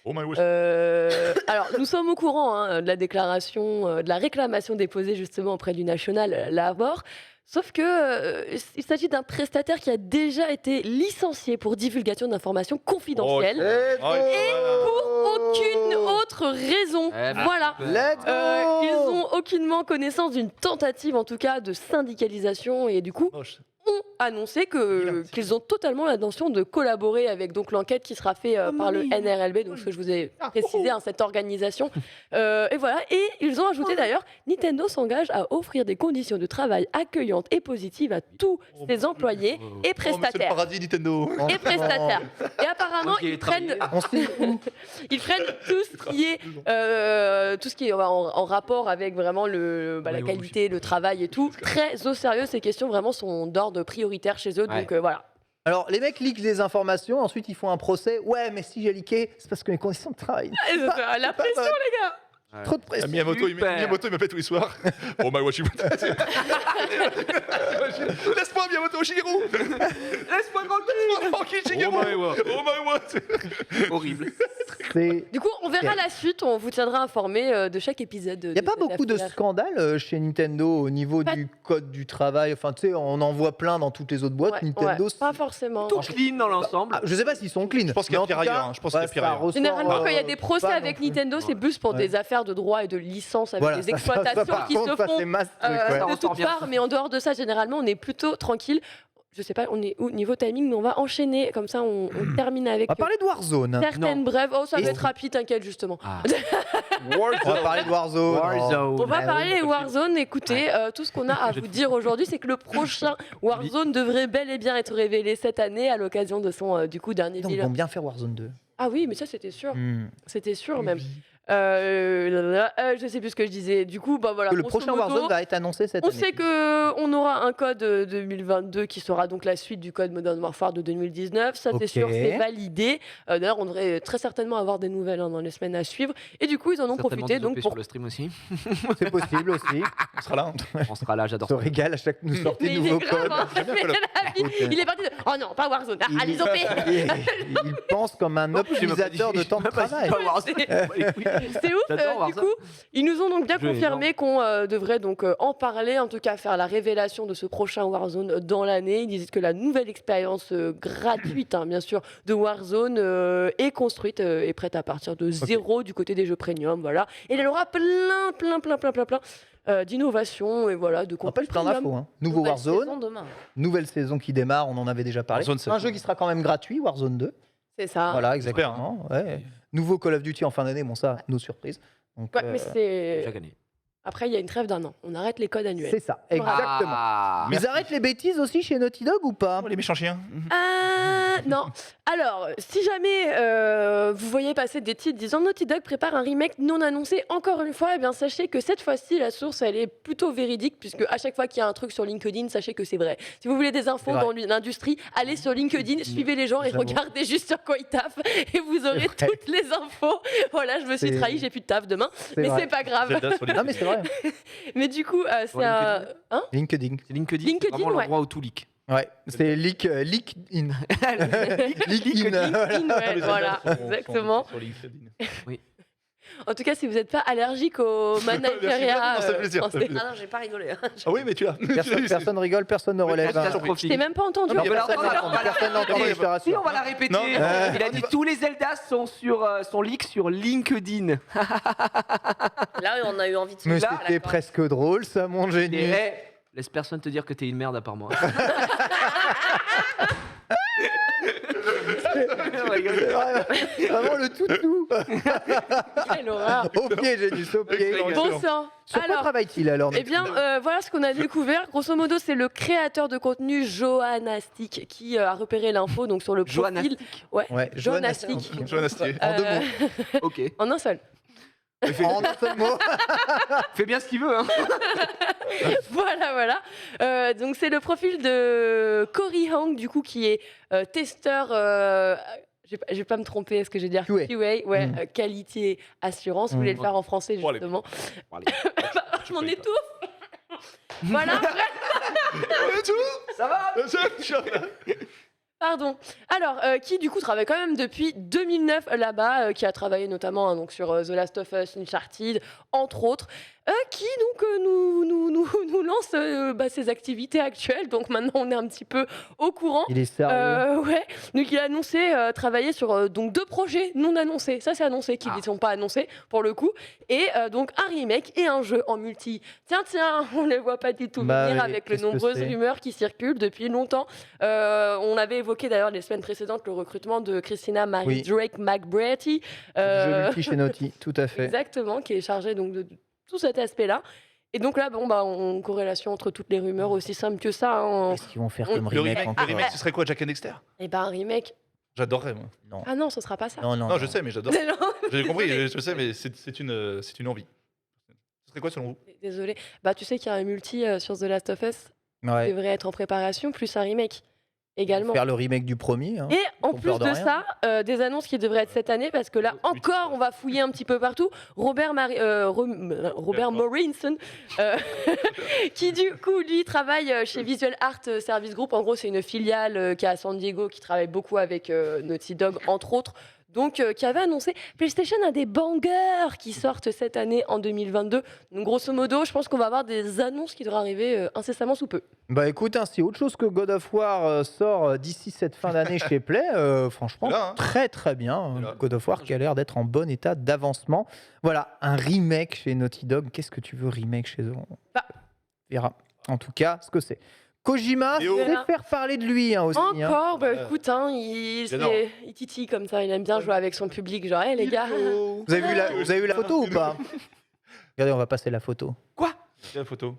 Oh my gosh. Alors, nous sommes au courant de la déclaration, de la réclamation déposée justement auprès du National Labor. Sauf que il s'agit d'un prestataire qui a déjà été licencié pour divulgation d'informations confidentielles pour aucune autre raison. Voilà. Let's go. Ils ont aucunement connaissance d'une tentative, en tout cas, de syndicalisation et du coup Moche. ont annoncé qu'ils ont totalement l'intention de collaborer avec donc l'enquête qui sera faite par le NRLB, donc ce que je vous ai précisé, cette organisation. Et voilà. Et ils ont ajouté d'ailleurs, Nintendo s'engage à offrir des conditions de travail accueillantes et positives à tous ses employés et Oh, mais c'est le prestataires. paradis Nintendo. Et prestataires. Et apparemment, Moi qui ai ils prennent, On sait où. ils prennent tout ce qui est en rapport avec vraiment la qualité, le travail et tout, très au sérieux. Ces questions vraiment sont d'ordre prioritaire chez eux. Ouais. Donc voilà. Alors, les mecs leakent des informations, ensuite ils font un procès. Ouais, mais si j'ai leaké, c'est parce que les conditions de travail. La pression, les gars. Trop de pression. Miyamoto, Super. il m'appelle tous les soirs. Oh my gosh. Laisse-moi, Miyamoto, Shigeru. Laisse-moi tranquille. Laisse-moi tranquille, Shigeru. Oh my god. Oh my god. Horrible. C'est... Du coup, on verra la suite. On vous tiendra informé de chaque épisode. Il n'y a pas beaucoup de scandales chez Nintendo au niveau du code du travail. Enfin, tu sais, on en voit plein dans toutes les autres boîtes. Nintendo, pas forcément. Tout clean dans l'ensemble. Ah, je sais pas s'ils sont clean. Je pense qu'il y a mais en pire tout cas, ailleurs, hein. Je pense qu'il y a pire ça ailleurs. ressort, Généralement, quand il y a des procès pas avec non plus. Nintendo, c'est plus pour des affaires de droit et de licence avec Voilà, des ça, exploitations par qui contre, se ça, font c'est masse truc, ouais. de ressort toutes bien. parts. Mais en dehors de ça, généralement, on est plutôt tranquille. Je sais pas, on est où niveau timing, mais on va enchaîner. Comme ça, on termine avec On va parler de Warzone. certaines brèves. Oh, ça va Et- être rapide, t'inquiète, justement. Ah. On va parler de Warzone. Warzone. On va Ah parler oui. Warzone. Écoutez, tout ce qu'on a à vous dire aujourd'hui, c'est que le prochain Warzone devrait bel et bien être révélé cette année à l'occasion de son du coup dernier Donc, ils bilan. vont bien faire Warzone 2. Ah oui, mais ça c'était sûr. Hmm. C'était sûr même. Je sais plus ce que je disais. Du coup, bah voilà. Le grosso prochain modo, Warzone va être annoncé cette on année. sait qu'on aura un code 2022 qui sera donc la suite du code Modern Warfare de 2019. Ça, Ok. c'est sûr, c'est validé. D'ailleurs, on devrait très certainement avoir des nouvelles dans les semaines à suivre. Et du coup, ils en ont profité donc pour. sur le stream aussi. C'est possible aussi. On sera là. On sera là, j'adore On se ça. régale à chaque nous sortez Mais il nouveaux est codes. grave, J'aime bien mais Call of. la vie, il est parti de. Oh non, pas Warzone. Ah, Il- l'ISO P. Il pense comme un optimisateur de temps de travail. C'est ouf. J'adore voir Du ça. coup, ils nous ont donc bien Jeu confirmé qu'on devrait donc en parler, en tout cas faire la révélation de ce prochain Warzone dans l'année. Ils disent que la nouvelle expérience gratuite, bien sûr, de Warzone est construite et prête à partir de zéro du côté des jeux premium, voilà. Et elle aura plein d'innovations et voilà de On rappelle contenu plein premium. d'infos. Hein. Nouveau Nouvelle Warzone, saison demain. nouvelle saison qui démarre, on en avait déjà parlé. Warzone, c'est un cool. jeu qui sera quand même gratuit, Warzone 2. C'est ça. Voilà, j'espère, exactement. Ouais. Nouveau Call of Duty en fin d'année, bon ça, nos surprises. Donc, Ouais, mais c'est. Chaque année. Après, il y a une trêve d'un an. On arrête les codes annuels. c'est ça, exactement. Ah. Ils arrêtent les bêtises aussi chez Naughty Dog ou pas? Oh, les méchants chiens. Non. Alors, si jamais vous voyez passer des titres disant Naughty Dog prépare un remake non annoncé, encore une fois, eh bien sachez que cette fois-ci, la source, elle est plutôt véridique, puisque à chaque fois qu'il y a un truc sur LinkedIn, sachez que c'est vrai. Si vous voulez des infos C'est vrai. dans l'industrie, allez sur LinkedIn, suivez les gens et J'avoue. regardez juste sur quoi ils taffent, et vous aurez C'est vrai. toutes les infos. Voilà, je me suis C'est- trahi, j'ai plus de taf demain, C'est mais vrai. c'est pas grave. Zelda sur les- Non mais c'est vrai. Mais du coup, Sur c'est un... LinkedIn. Hein LinkedIn. C'est LinkedIn, LinkedIn, c'est vraiment ouais. l'endroit où tout leak. Ouais, c'est leak in. Leak in. LinkedIn, ouais, voilà, exactement. Sur LinkedIn. En tout cas, si vous n'êtes pas allergique au managériat, Non, ça fait plaisir, ça fait français. plaisir. Ah non, j'ai pas rigolé. Ah oui, mais tu l'as. Personne rigole, personne ne relève. Ça, hein. ça profite. Je t'ai même pas entendu. Non, mais personne alors, n'a entendu, personne n'a entendu, je te Si, rassure. on va la répéter. Non, Il a dit tous les Zelda sont leaks sur LinkedIn. Là, on a eu envie de se Mais faire, c'était là, quoi. presque drôle, ça, mon Et, génie. hey, laisse personne te dire que t'es une merde à part moi. C'est vraiment le toutou. Quelle horreur. Au pied, Génus, au pied. Excellent. Bon sang. Sur quoi Alors, travaille-t-il alors eh bien, voilà ce qu'on a découvert. Grosso modo, c'est le créateur de contenu Johanastic qui a repéré l'info donc sur le profil. Johanastic. Ouais. Ouais, Johanastic. Johann Astier. En deux Euh, mots. Ok. En un seul. En un seul mot. Fait bien ce qu'il veut. Hein. Voilà. Donc c'est le profil de Cory Hong, du coup, qui est testeur. Je vais pas me tromper, est-ce que je vais dire QA. QA, ouais, qualité assurance. Vous voulez le faire en français Bon, allez. justement. Bon, allez. Je m'en étouffe. Voilà. Ça va Pardon. Alors, qui du coup travaille quand même depuis 2009 là-bas, qui a travaillé notamment donc, sur The Last of Us, Uncharted, entre autres, qui donc nous lance ses activités actuelles. Donc maintenant, on est un petit peu au courant. Il est sérieux. Ouais. Donc il a annoncé travailler sur donc 2 projets non annoncés. Ça, c'est annoncé, qui ne sont pas annoncés pour le coup. Et donc un remake et un jeu en multi. Tiens, on ne les voit pas du tout Bah venir oui, avec les qu'est-ce que nombreuses c'est rumeurs qui circulent depuis longtemps. On avait évoqué d'ailleurs les semaines précédentes le recrutement de Christina Marie Oui. Drake McBratty. Jeu multi chez Naughty, tout à fait. Exactement, qui est chargé donc de tout cet aspect-là. Et donc là, on corrélation entre toutes les rumeurs aussi simple que ça. Hein. Qu'est-ce qu'ils vont faire Le comme Le remake remake, encore ce serait quoi, Jack and Dexter? Et ben un remake. J'adorerais, moi. Non. Ah non, ce sera pas ça. Non, Non, je sais, mais j'adore. Non, J'ai compris, je sais, mais c'est une envie. Ce serait quoi selon vous? désolé. Bah tu sais qu'il y a un multi sur The Last of Us qui Ouais. devrait être en préparation, plus un remake également. Faire le remake du premier. Hein. Et en Ils ont plus peur de de rien. ça, des annonces qui devraient être cette année, parce que là encore, on va fouiller un petit peu partout. Robert Morrison, qui du coup, lui, travaille chez Visual Art Service Group. En gros, c'est une filiale qui est à San Diego, qui travaille beaucoup avec Naughty Dog, entre autres. Donc, qui avait annoncé PlayStation a des bangers qui sortent cette année en 2022. Donc, grosso modo, je pense qu'on va avoir des annonces qui devraient arriver incessamment sous peu. Bah écoute, hein, si autre chose que God of War sort d'ici cette fin d'année chez Play, franchement, Là, hein. très très bien. Là. God of War qui a l'air d'être en bon état d'avancement. Voilà, un remake chez Naughty Dog. Qu'est-ce que tu veux remake chez eux? On Bah. verra. En tout cas, ce que c'est. Kojima, Léo. c'est faire parler de lui hein, aussi. hein. Encore, écoute, hein, il titille comme ça, il aime bien jouer avec son public. Genre, les gars. Vous avez vu la photo ou pas? Regardez, on va passer la photo. C'est la photo.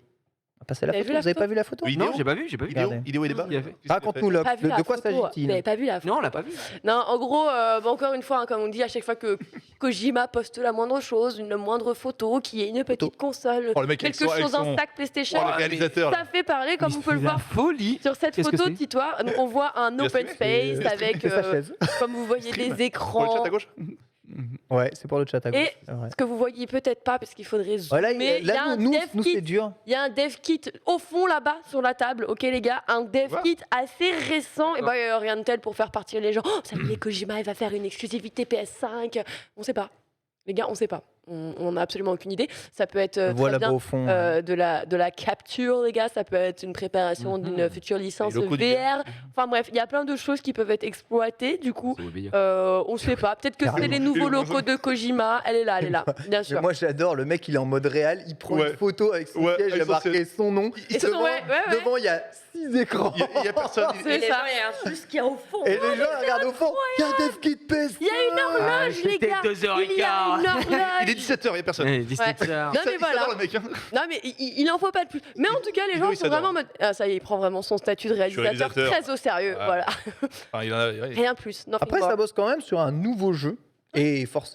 On va passer la Vous avez photo. vu la Vous avez photo pas vu la photo? Oui. Non, Vidéo j'ai pas vu. Regardez. Idéo et débat. Il a fait. Raconte-nous, Lop, Pas vu de la quoi photo. Vous s'agit-il? n'avez pas vu la photo? Non, on l'a pas vu. Non, en gros, encore une fois, hein, comme on dit à chaque fois que Kojima poste la moindre chose, une moindre photo, qu'il y ait une petite console, Oh, le mec avec quelque son- chose avec en son- stack PlayStation, Oh, le réalisateur. ça fait parler, comme on peut le voir. Folie. Sur cette Qu'est-ce que photo, c'est dis-toi, donc on voit un Il a open streamé. space avec, C'est sa chaise. comme vous voyez, Stream. des Pour le écrans. chat à gauche. Ouais, c'est pour le chat à gauche. Et c'est vrai. ce que vous voyez peut-être pas, parce qu'il faudrait zoomer. Voilà, il y a là, un nous, dev nous c'est kit. dur. Il y a un dev kit au fond là-bas sur la table, ok les gars, un dev Voilà. kit assez récent. Et rien de tel pour faire partir les gens. Oh, vous savez, Kojima, il va faire une exclusivité PS5. On sait pas. Les gars, on sait pas. On n'a absolument aucune idée. Ça peut être très Voilà bien bas au fond. de la capture, les gars. Ça peut être une préparation d'une future licence Les locaux du VR. Enfin bref, il y a plein de choses qui peuvent être exploitées. Du coup, on ne sait pas. Peut-être que c'est Carrément. les nouveaux locaux de Kojima. Elle est là, bien Mais sûr. moi j'adore, le mec il est en mode réel, il prend Ouais. une photo avec son Ouais, siège, il avec a son marqué siège. son nom. Et devant, ouais. devant, il y a 6 écrans. Il y a personne. C'est Et les ça. gens, il y a juste qu'il y a au fond. Et les gens ils regardent au fond, il y a un dev kit PS. Il y a une horloge, les c'était gars. 2h15. Il y a une horloge. Il est 17h, il n'y a personne. 17h. Non, mais Il voilà. s'adore, le mec. hein. Non, mais il en faut pas de plus. Mais en tout cas, les Vidéo, gens il sont s'adore. vraiment en mode. Ah, ça y est, il prend vraiment son statut de réalisateur, réalisateur. très au sérieux. Ouais. Voilà. Enfin, il en a- ouais. Rien de plus. Nothing Après more. ça bosse quand même sur un nouveau jeu. Et fort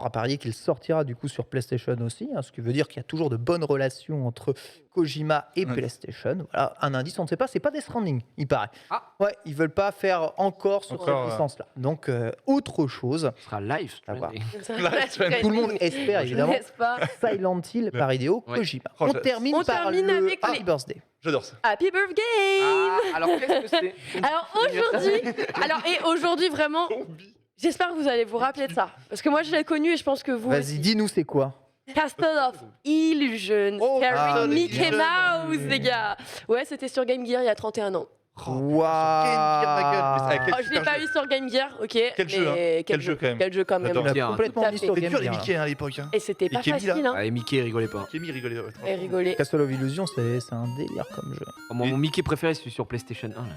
à parier qu'il sortira du coup sur PlayStation aussi, hein, ce qui veut dire qu'il y a toujours de bonnes relations entre Kojima et Ouais. PlayStation. Voilà, un indice, on ne sait pas, c'est pas Death Stranding, il paraît. Ah. Ouais, ils veulent pas faire encore sur Encore, cette licence-là. Donc autre chose. Ce sera live. À voir. Tout Tout le monde espère évidemment. N'est-ce pas? Silent Hill par Hideo Ouais. Kojima. Oh, On je- termine On par termine le avec Happy les- Birthday. J'adore ça. Happy birthday! Alors qu'est-ce que c'est Alors aujourd'hui, vraiment, j'espère que vous allez vous rappeler de ça. Parce que moi, je l'ai connu et je pense que vous. Vas-y, aussi. dis-nous c'est quoi. Castle of Illusion, Oh, starring ah, Mickey Illusion. Mouse, les gars. Ouais, c'était sur Game Gear il y a 31 ans. Waouh. Oh, je l'ai pas eu sur Game Gear, ok. Quel jeu, mais hein. Quel jeu, quand même. Quel jeu quand même. J'adore. On a Bien, complètement tout à mis fait. sur C'était Game dur les Gear. Mickey hein, à l'époque. hein. Et c'était pas Kemi, là. facile, hein. Allez, Mickey, rigolez pas. Kémy rigolait. ouais, Et rigoler. Castle of Illusion, c'est un délire comme jeu. Mon Mickey préféré, c'est sur PlayStation 1. Là.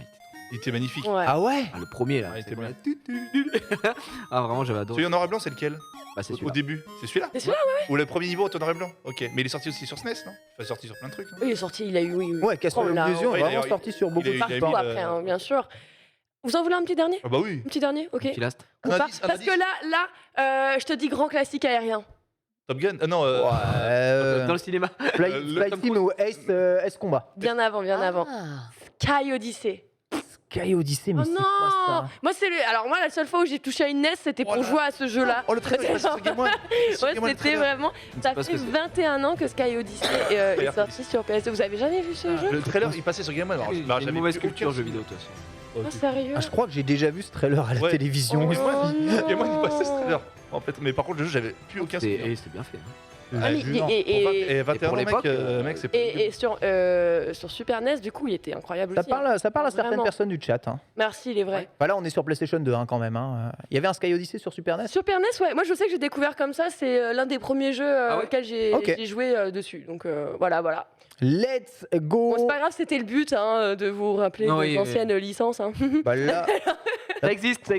Il était magnifique. Ouais. Ah ouais. Ah, le premier, là. Ah, il était C'était Ah, vraiment, j'avais adoré. Celui en noir et blanc, c'est lequel? Bah, c'est Au celui-là. début. C'est celui-là? C'est celui-là, Ou le premier niveau en noir et blanc? Ok. Mais il est sorti aussi sur SNES, non? Il est sorti sur plein de trucs, non? Oui, il est sorti, il a eu, oui. Ouais, Castle Oh of là, Illusion ouais, est vraiment d'ailleurs, sorti sur beaucoup il de a Partout mis supports. le- après, hein, bien sûr. Vous en voulez un petit dernier? Ah bah oui. Un petit dernier, ok. Petit last. Ou Un pas indice, un Parce indice. que là, je te dis grand classique aérien. Top Gun Non, Dans le cinéma. Flight Sim ou Ace Combat. Bien avant, bien avant. Ah. Sky Odyssey. Sky Odyssey, mais Oh c'est non quoi ça? Moi, alors moi, la seule fois où j'ai touché à une NES, c'était pour là. jouer à ce jeu-là. Oh, le trailer, il passe sur Game One. Ouais, c'était vraiment. Ça pas ce fait que c'est. 21 ans que Sky Odyssey est sorti sur PS2. Vous avez jamais vu ce jeu? le trailer, il passait sur Game One. Alors, J'ai j'avais une mauvaise plus culture aucun jeux souvenir. vidéo, de toute façon. Oh, sérieux? Ah, je crois que j'ai déjà vu ce trailer à la Ouais. télévision. Oh, Game One, non. Game One, il passait ce trailer. En fait, mais par contre, le jeu, j'avais plus aucun souvenir. C'est bien fait. hein. Ah, mais jure. Et 21 pour ans, l'époque, mec, c'est pas Et sur sur Super NES, du coup, il était incroyable Ça aussi. hein. parle à certaines Vraiment. personnes du chat. Hein. Merci, il est vrai. Bah là, on est sur PlayStation 2 hein, quand même. Hein. Il y avait un Sky Odyssey sur Super NES. Super NES, ouais. Moi, je sais que j'ai découvert comme ça. C'est l'un des premiers jeux Ah ouais auxquels j'ai Ok. j'ai joué dessus. Donc voilà. Let's go. Bon, c'est pas grave, c'était le but hein, de vous rappeler Non, vos oui, anciennes licences. Hein. Bah là, Ça existe.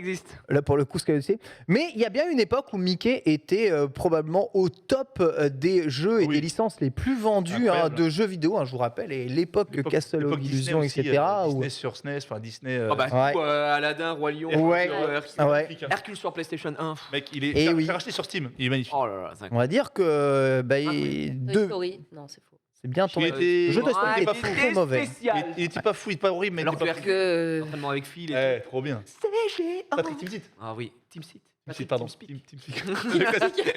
là, pour le coup, Sky Odyssey. Mais il y a bien une époque où Mickey était probablement au top des jeux et Oui. des licences les plus vendues hein, Incroyable. de jeux vidéo. Hein, je vous rappelle, et l'époque Castle of l'époque Disney Illusion, aussi, etc. où- Disney sur SNES, enfin Disney. Oh bah, Ouais. tout, Aladdin, Roi Lion, Ouais. Hercule, Ah ouais. Hercule sur PlayStation 1. Mec, il est. Et j'ai oui. racheté sur Steam, il est magnifique. Oh là là, c'est On va dire que bah, Toy deux- Story. Non, c'est faux. c'est bien Il tombé. était- Le jeu de Ouais, Sonic il est était pas très mauvais. Il était pas fou, il était pas horrible, mais il Alors était pas que fou. Que. Entraînement avec Phil et Eh, trop bien. tout. CG. Patrick Timsit. Ah oui, Team Seat. Timsit, pardon. Teamspeak.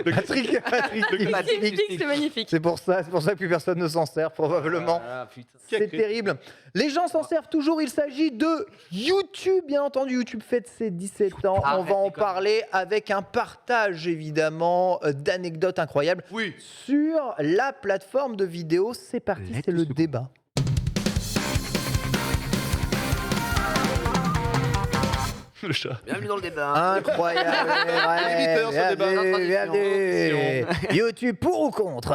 Patrick, Magnifique, c'est magnifique. c'est pour ça que plus personne ne s'en sert probablement. Ah, putain. C'est terrible. Les gens s'en servent toujours. Il s'agit de YouTube, bien entendu. YouTube fête ses 17 ans. Arrête On va en les conneries. parler avec un partage, évidemment, d'anecdotes incroyables Oui. sur la plateforme de vidéo. C'est parti, Let's c'est le go. débat. Le chat. Bienvenue dans le débat. Incroyable. ouais, Visiteurs sur débat. bienvenue. YouTube pour ou contre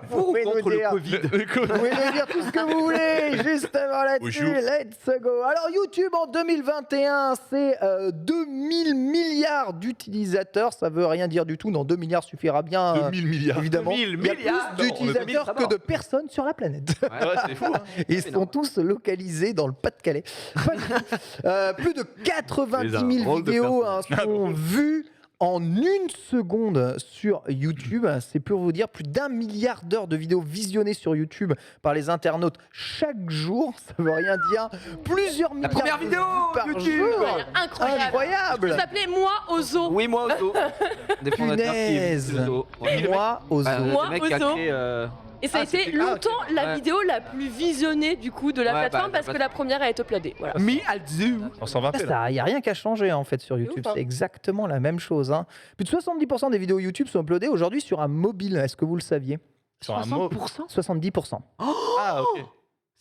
Vous pouvez nous Contre le dire- Covid. Vous pouvez nous dire tout ce que vous voulez, justement là-dessus. Bonjour. Let's go. Alors, YouTube en 2021, c'est 2000 milliards d'utilisateurs. Ça veut rien dire du tout. Non, 2 milliards suffira bien. 2000 milliards. Évidemment, 2000 il y a milliards. plus d'utilisateurs Non, on a que de personnes sur la planète. Ouais, c'est fou. Hein. Ils sont tous localisés dans le Pas-de-Calais. Pas du tout. Plus de 90 000 Les rôles de vidéos personnes. sont vues en une seconde sur YouTube. C'est pour vous dire plus d'1 milliard d'heures de vidéos visionnées sur YouTube par les internautes chaque jour. Ça veut rien dire. Plusieurs milliards première de vidéo vues par YouTube. jour. Incroyable. Incroyable. Ça s'appelait Moi au zoo. Oui, moi au zoo. Des fondateurs qui Punaise. vivent au zoo. Ouais. Moi aux Bah, zoo. Moi le mec au qui a zoo. créé, Et ça a été c'était- longtemps ok. la Ouais. vidéo la plus visionnée du coup de la Ouais, plateforme bah, parce que la première a été uploadée. Voilà. Me al zoo. En 120p, là. Il n'y a rien qu'à changer en fait sur YouTube, ouf, hein. c'est exactement la même chose. Hein. Plus de 70% des vidéos YouTube sont uploadées aujourd'hui sur un mobile, est-ce que vous le saviez Sur un mot. 70%. Ah, ok.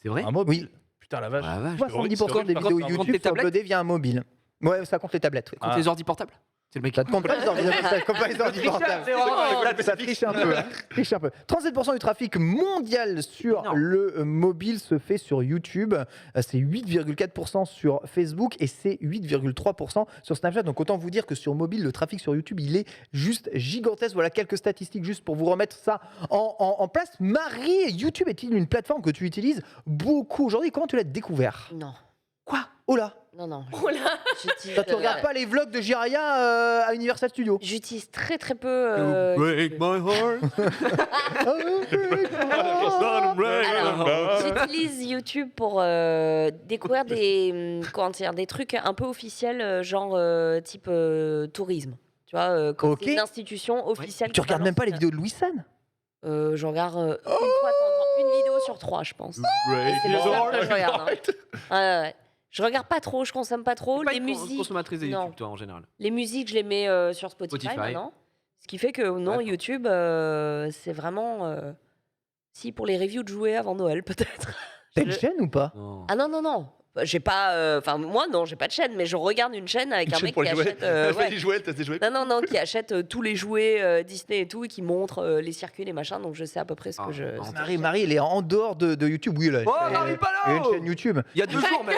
C'est vrai Un mobile. Oui. Putain, la vache. Ah, vache. 70% des par vidéos contre, compte YouTube tes sont tablettes uploadées via un mobile. Ouais, ça compte les tablettes. oui. Contre Ah. les ordi portables. C'est le mec. Ça ne compte pas les ordinateurs, ça compte pas les ordi portables. Ça triche un peu. Hein. Triche un peu. 37% du trafic mondial sur Énorme. le mobile se fait sur YouTube. C'est 8,4% sur Facebook et c'est 8,3% sur Snapchat. Donc autant vous dire que sur mobile, le trafic sur YouTube, il est juste gigantesque. Voilà quelques statistiques juste pour vous remettre ça en place. Marie, YouTube est-il une plateforme que tu utilises beaucoup aujourd'hui? Comment tu l'as découvert? Non. Quoi? Oh là, Non. Oh là. J'utilise, toi, tu regardes pas les vlogs de Jiraya à Universal Studios? J'utilise très très peu. Break my heart. Alors, j'utilise YouTube pour découvrir des trucs un peu officiels, genre type tourisme. Tu vois, quand Ok. c'est une institution officielle. Tu qui regardes même pas les balance, vidéos de Louis San? Je regarde une vidéo sur 3, je pense. Break C'est my pour ça heart. que je regarde. Hein. Ouais. Je regarde pas trop, je consomme pas trop. Pas Les une musiques, consommatrice de non. YouTube, toi, en général. Les musiques, je les mets sur Spotify, Spotify. maintenant. Ce qui fait que non, D'accord. YouTube, c'est vraiment. Si, pour les reviews de jouets avant Noël, peut-être. T'as une Je- chaîne ou pas? Non. Ah non. J'ai pas. Enfin, moi, non, j'ai pas de chaîne, mais je regarde une chaîne avec Une un chaîne mec pour qui les jouets. achète. Elle fait Ouais. des jouets, elle teste des jouets. Non, qui achète tous les jouets Disney et tout, et qui montre les circuits, les machins, donc je sais à peu près ce que Ah, je. non. ce que Marie, je- Marie, elle est en dehors de YouTube. Oui, là. Oh, Marie Palot Il y a une chaîne YouTube. Il y a 2 jours, mais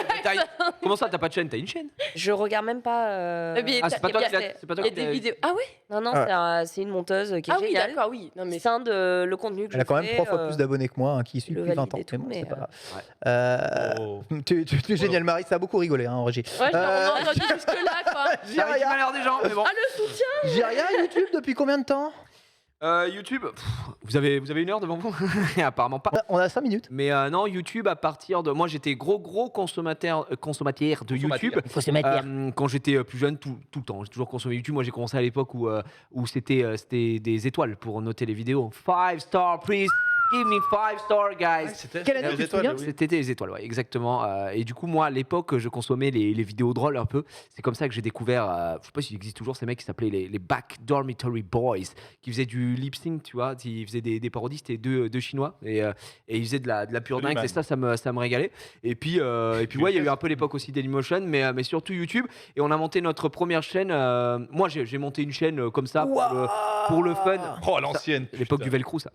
comment ça, t'as pas de chaîne? T'as une chaîne? Je regarde même pas. Mais Ah, c'est pas il y toi a- qui l'as- c'est pas toi Il y a qui des l'as- vidéos. Ah oui. Non, Ah. c'est une monteuse qui est Ah oui, géniale. d'accord, oui. Non mais C'est un de le contenu que Elle a je quand même fais, 3 fois plus d'abonnés que moi, hein, qui y suit le depuis 20 ans. valider Mais tout, bon, mais, c'est pas grave. Oh. Tu Génial Marie, ça a beaucoup rigolé en régie. Ouais, on a entendu jusque-là, quoi. Ça arrive du malheur des gens, mais bon. Ah, le soutien. Jiria, YouTube depuis combien de temps? YouTube, vous avez une heure devant vous? Apparemment pas. On a 5 minutes. Mais non, YouTube, à partir de. Moi, j'étais gros consommateur de YouTube. Il faut se mettre. Quand j'étais plus jeune, tout le temps. J'ai toujours consommé YouTube. Moi, j'ai commencé à l'époque où c'était des étoiles pour noter les vidéos. 5 stars, please. Give me 5 stars, guys. Quelle année tu te souviens? C'était des étoiles, ouais, exactement. Et du coup, moi, à l'époque, je consommais les vidéos drôles un peu. C'est comme ça que j'ai découvert, je sais pas s'il existe toujours, ces mecs qui s'appelaient les Back Dormitory Boys, qui faisaient du lip sync, tu vois. Ils faisaient des parodies, c'était deux Chinois. Et ils faisaient de la pure dingue. Et ça me régalait. Et puis, ouais, il y a eu un peu l'époque aussi Dailymotion, mais surtout YouTube. Et on a monté notre première chaîne. Moi, j'ai monté une chaîne comme ça pour le fun. Oh, à l'ancienne. L'époque du Velcro, ça.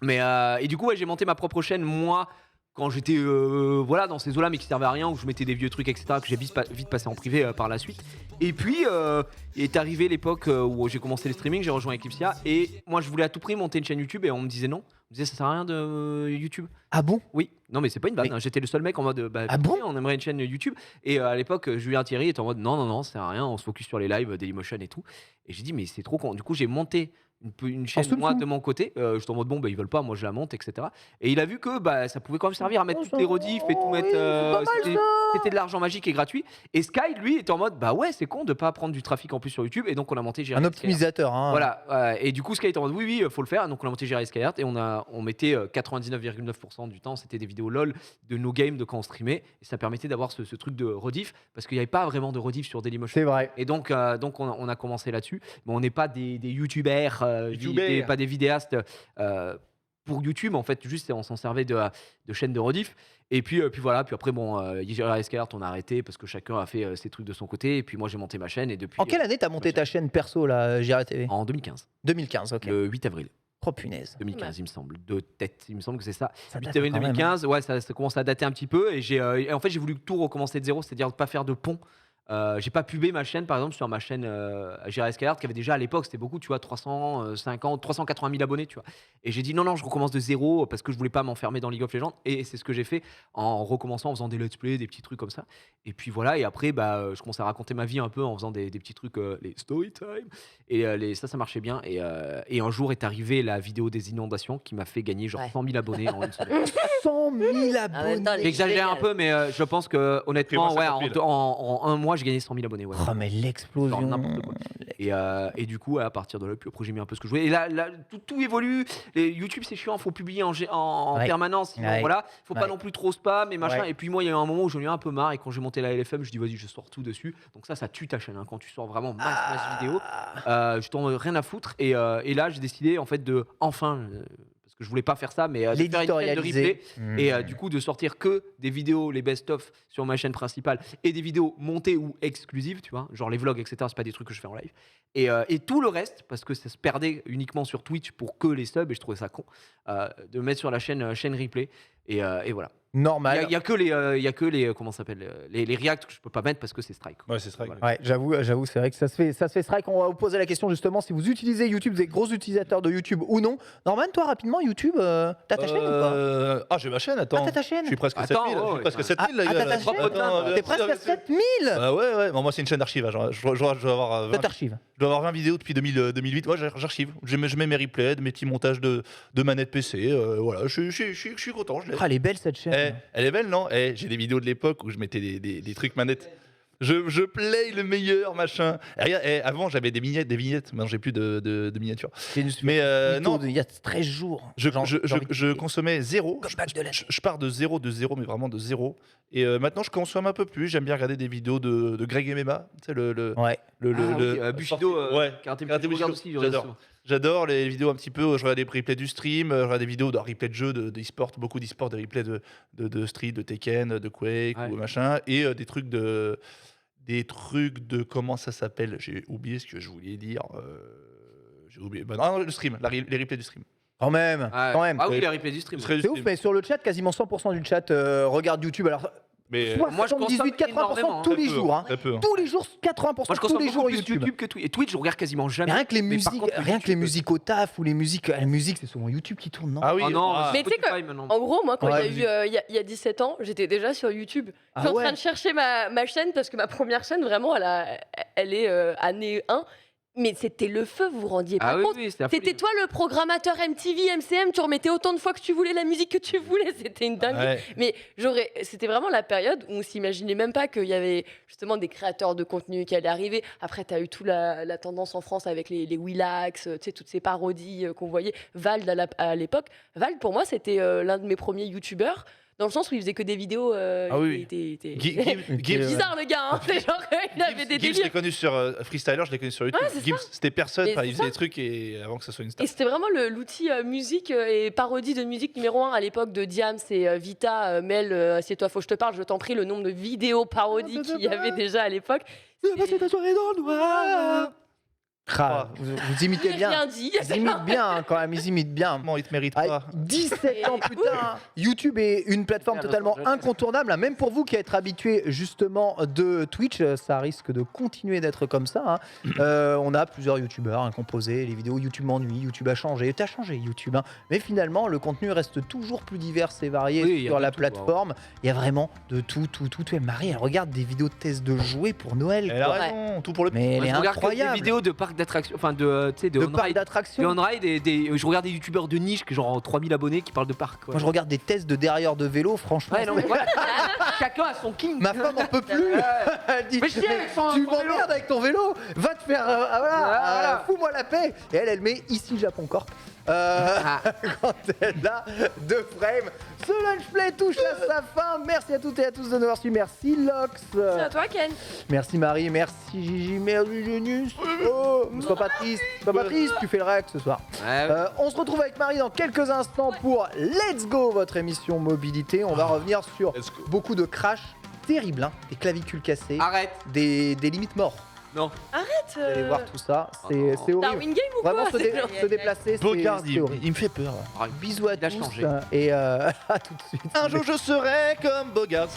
Mais et du coup, ouais, j'ai monté ma propre chaîne, moi, quand j'étais voilà, dans ces eaux-là, mais qui servaient à rien, où je mettais des vieux trucs, etc., que j'ai vite passé en privé par la suite. Et puis, est arrivé l'époque où j'ai commencé le streaming, j'ai rejoint Eclipsia, et moi, je voulais à tout prix monter une chaîne YouTube, et on me disait non. On me disait, ça sert à rien de YouTube. Ah bon? Oui, non, mais c'est pas une vanne, hein. J'étais le seul mec en mode, Ah bon? on aimerait une chaîne YouTube. Et à l'époque, Julien Thierry était en mode, non, ça sert à rien, on se focus sur les lives, Dailymotion et tout. Et j'ai dit, mais c'est trop con. Du coup, j'ai monté une chaîne, moi, de mon côté. J'étais en mode, bon, ils veulent pas, moi je la monte, etc. Et il a vu que ça pouvait quand même servir à mettre toutes les rediffs et tout mettre. C'était de l'argent magique et gratuit. Et Sky, lui, était en mode, bah ouais, c'est con de pas prendre du trafic en plus sur YouTube. Et donc, on a monté Jerry Un optimisateur. Hein. Voilà. Et du coup, Sky était en mode, oui, faut le faire. Donc, on a monté Jerry Skyheart et on mettait 99,9% du temps, c'était des vidéos LOL de nos games de quand on streamait. Et ça permettait d'avoir ce truc de rediff parce qu'il n'y avait pas vraiment de rediff sur Dailymotion. C'est vrai. Et donc on a commencé là-dessus. Mais on n'est pas des youtubeurs, pas des vidéastes pour YouTube. En fait, juste on s'en servait de chaînes de rediff. Et puis voilà. Puis après, Jerry Skyheart, on a arrêté parce que chacun a fait ses trucs de son côté. Et puis moi, j'ai monté ma chaîne. Et depuis. En quelle année t'as monté ta chaîne perso, là, Jiria TV? En 2015. 2015, ok. Le 8 avril. Oh punaise. 2015, il me semble. De tête, il me semble que c'est ça. Ça 8 date avril quand même, 2015, ouais, ça commence à dater un petit peu. Et en fait, j'ai voulu tout recommencer de zéro, c'est-à-dire ne pas faire de pont. J'ai pas pubé ma chaîne, par exemple, sur ma chaîne Jerry Skyheart, qui avait déjà à l'époque, c'était beaucoup, tu vois, 380 000 abonnés, tu vois. Et j'ai dit non, je recommence de zéro parce que je voulais pas m'enfermer dans League of Legends. Et c'est ce que j'ai fait en recommençant, en faisant des let's play, des petits trucs comme ça. Et puis voilà, et après, je commençais à raconter ma vie un peu en faisant des petits trucs, les story time. Et ça marchait bien. Et un jour est arrivée la vidéo des inondations qui m'a fait gagner genre 100 000 abonnés en une semaine. 100 000 En même temps, abonnés. J'exagère un peu, mais je pense que honnêtement, Fais-moi ouais, 50 000. en un mois, j'ai gagné 100 000 abonnés. Ouais. Oh, mais l'explosion. Genre n'importe quoi. Et du coup, à partir de là, puis après, j'ai mis un peu ce que je voulais. Et là tout évolue. YouTube, c'est chiant, faut publier en Ouais. permanence. Sinon, Ouais. voilà, faut pas Ouais. non plus trop spam et machin. Ouais. Et puis moi, il y a eu un moment où j'en ai eu un peu marre. Et quand j'ai monté la LFM, je dis vas-y, je sors tout dessus. Donc ça tue ta chaîne. Hein, quand tu sors vraiment masse vidéo, je t'en ai rien à foutre. Et là, j'ai décidé en fait de parce que je voulais pas faire ça, mais de faire une chaîne de L'éditorialiser. replay. Et du coup, de sortir que des vidéos, les best-of sur ma chaîne principale et des vidéos montées ou exclusives, tu vois, genre les vlogs, etc. C'est pas des trucs que je fais en live. Et tout le reste, parce que ça se perdait uniquement sur Twitch pour que les subs, et je trouvais ça con, de mettre sur la chaîne replay. Et voilà. Normal. Il y a que les comment ça s'appelle les reacts que je peux pas mettre parce que c'est strike. Ouais, c'est strike. Voilà. Ouais, j'avoue, c'est vrai que ça se fait strike. On va vous poser la question justement si vous utilisez YouTube, vous êtes gros utilisateurs de YouTube ou non. Norman, toi, rapidement, YouTube, t'as ta chaîne ou pas? Ah, j'ai ma chaîne, attends. Ah, t'as ta chaîne? Je suis presque à Attends, 7000. Je suis ouais, presque à ouais. 7000, les Ah, gars. t'as ta là. chaîne? Attends, T'es presque à 7000. Ah ouais. Bon, moi, c'est une chaîne d'archivage. Hein. Je dois avoir 20, T'archives. je dois avoir 20 vidéos depuis 2008. Moi, j'archive. Je mets mes replays, mes petits montages de manettes PC. Voilà, je suis content. Je l'ai. Ah, elle est belle cette chaîne. Elle est belle, non? J'ai des vidéos de l'époque où je mettais des trucs manettes. Je play le meilleur, machin. Et regarde, avant, j'avais des vignettes. Maintenant, j'ai plus de miniatures. C'est une Mais non, il y a 13 jours. je consommais zéro. Comme bac de laine. Je pars de zéro, mais vraiment de zéro. Et maintenant, je consomme un peu plus. J'aime bien regarder des vidéos de Greg MMA. Tu sais, Ouais. Bushido, ouais. Karaté Karaté Bushido, Bushido, aussi, j'adore. J'adore les vidéos un petit peu. Je regarde des replays du stream, je regarde des vidéos de replays de jeux, d'e-sport, beaucoup d'e-sport, des replays de Street, de Tekken, de Quake Ouais. ou machin. Et des trucs de comment ça s'appelle? J'ai oublié ce que je voulais dire. J'ai oublié. Bah, non, le stream, les replays du stream. Quand même. Ah Quand même. oui, les replays du stream. Le stream du C'est ouf, stream. mais sur le chat, quasiment 100% du chat regarde YouTube. Alors, Mais Moi, je consomme 78-80% énormément, tous les jours. Hein. très peu. Tous les jours, 80% Moi, je tous consomme les beaucoup jours plus YouTube. YouTube que Twitch. Et Twitch, je regarde quasiment Mais jamais. rien que les Mais par musiques, contre, rien que les YouTube, musiques au taf ou les musiques, c'est souvent YouTube qui tourne, non? Ah oui, Oh non, ah. Mais tu sais Spotify, maintenant. En gros, moi, quand Ouais, il y a eu il y a 17 ans, j'étais déjà sur YouTube. Je suis Ah en ouais. train de chercher ma chaîne parce que ma première chaîne, vraiment, elle est année 1. Mais c'était le feu, vous vous rendiez pas Ah oui, compte. oui, c'était la folie. C'était toi le programmateur MTV, MCM, tu remettais autant de fois que tu voulais la musique que tu voulais, c'était une dinguerie. Ouais. Mais c'était vraiment la période où on s'imaginait même pas qu'il y avait justement des créateurs de contenu qui allaient arriver. Après, tu as eu toute la tendance en France avec les Willax, tu sais, toutes ces parodies qu'on voyait. Vald à l'époque. Vald, pour moi, c'était l'un de mes premiers youtubeurs. Dans le sens où il faisait que des vidéos. Ah oui. Gibbs, Bizarre le gars, hein. C'est genre, il avait des Gibbs, je l'ai délires. connu sur Freestyler, je l'ai connu sur YouTube. Ouais, c'est Gibbs, c'était personne, Mais enfin, c'est il faisait ça. des trucs et avant que ça soit une star. Et c'était vraiment l'outil musique et parodie de musique numéro 1 à l'époque de Diams et Vita, Mel, Assieds-toi, faut que je te parle, je t'en prie, le nombre de vidéos parodies qu'il y avait déjà à l'époque. Passer ta soirée dans le noir. Ah, vous imitez J'ai bien. rien dit. Ils imitent bien hein, quand même, ils imitent bien. Comment il te mérite Ah, pas 17 ans plus tard, YouTube est une plateforme À Los totalement Angeles. incontournable, hein, même pour vous qui êtes habitués justement de Twitch, ça risque de continuer d'être comme ça. Hein. On a plusieurs YouTubeurs hein, composés, les vidéos YouTube m'ennuie, YouTube a changé, t'as changé YouTube, hein. Mais finalement le contenu reste toujours plus divers et varié Oui, il y a sur de la tout, plateforme. Il y a vraiment de tout. Et Marie, elle regarde des vidéos de tests de jouets pour Noël. Elle a quoi. raison, tout pour le Mais elle Moi, est je regarde que des incroyable. vidéos de parcs d'attractions, enfin de, tu sais, de De on-ride. parcs De d'attractions. on-ride et je regarde des youtubeurs de niche qui ont genre 3000 abonnés qui parlent de parcs. quoi. Moi je regarde des tests de derrière de vélo, franchement. Ouais, non, mais voilà. Chacun a son king. Ma femme en peut plus. Elle dit, Mais chier avec son tu vélo. m'emmerdes avec ton vélo. Va te faire, Voilà. fous-moi la paix. Et elle met ici Japon Corp. Ah. Quand elle a 2 frames. Ce lunch play touche à sa fin. Merci à toutes et à tous de nous avoir suivis. Merci Lox. C'est à toi, Ken. Merci Marie. Merci Gigi. Merci Genius. Oh, sois pas triste. Sois pas triste. Tu fais le réac ce soir. Ouais, On se retrouve avec Marie dans quelques instants pour Let's Go, votre émission mobilité. On va revenir sur Let's go. beaucoup de crash terribles, hein, des clavicules cassées, Arrête. des limites morts. Non. Vous allez voir tout ça, Oh c'est non. horrible. Darwin Game ou Vraiment quoi se déplacer, Bogart, c'est horrible. il me fait peur. Bisous à Il a tous changé. et à tout de suite. Un jour je serai comme Bogart.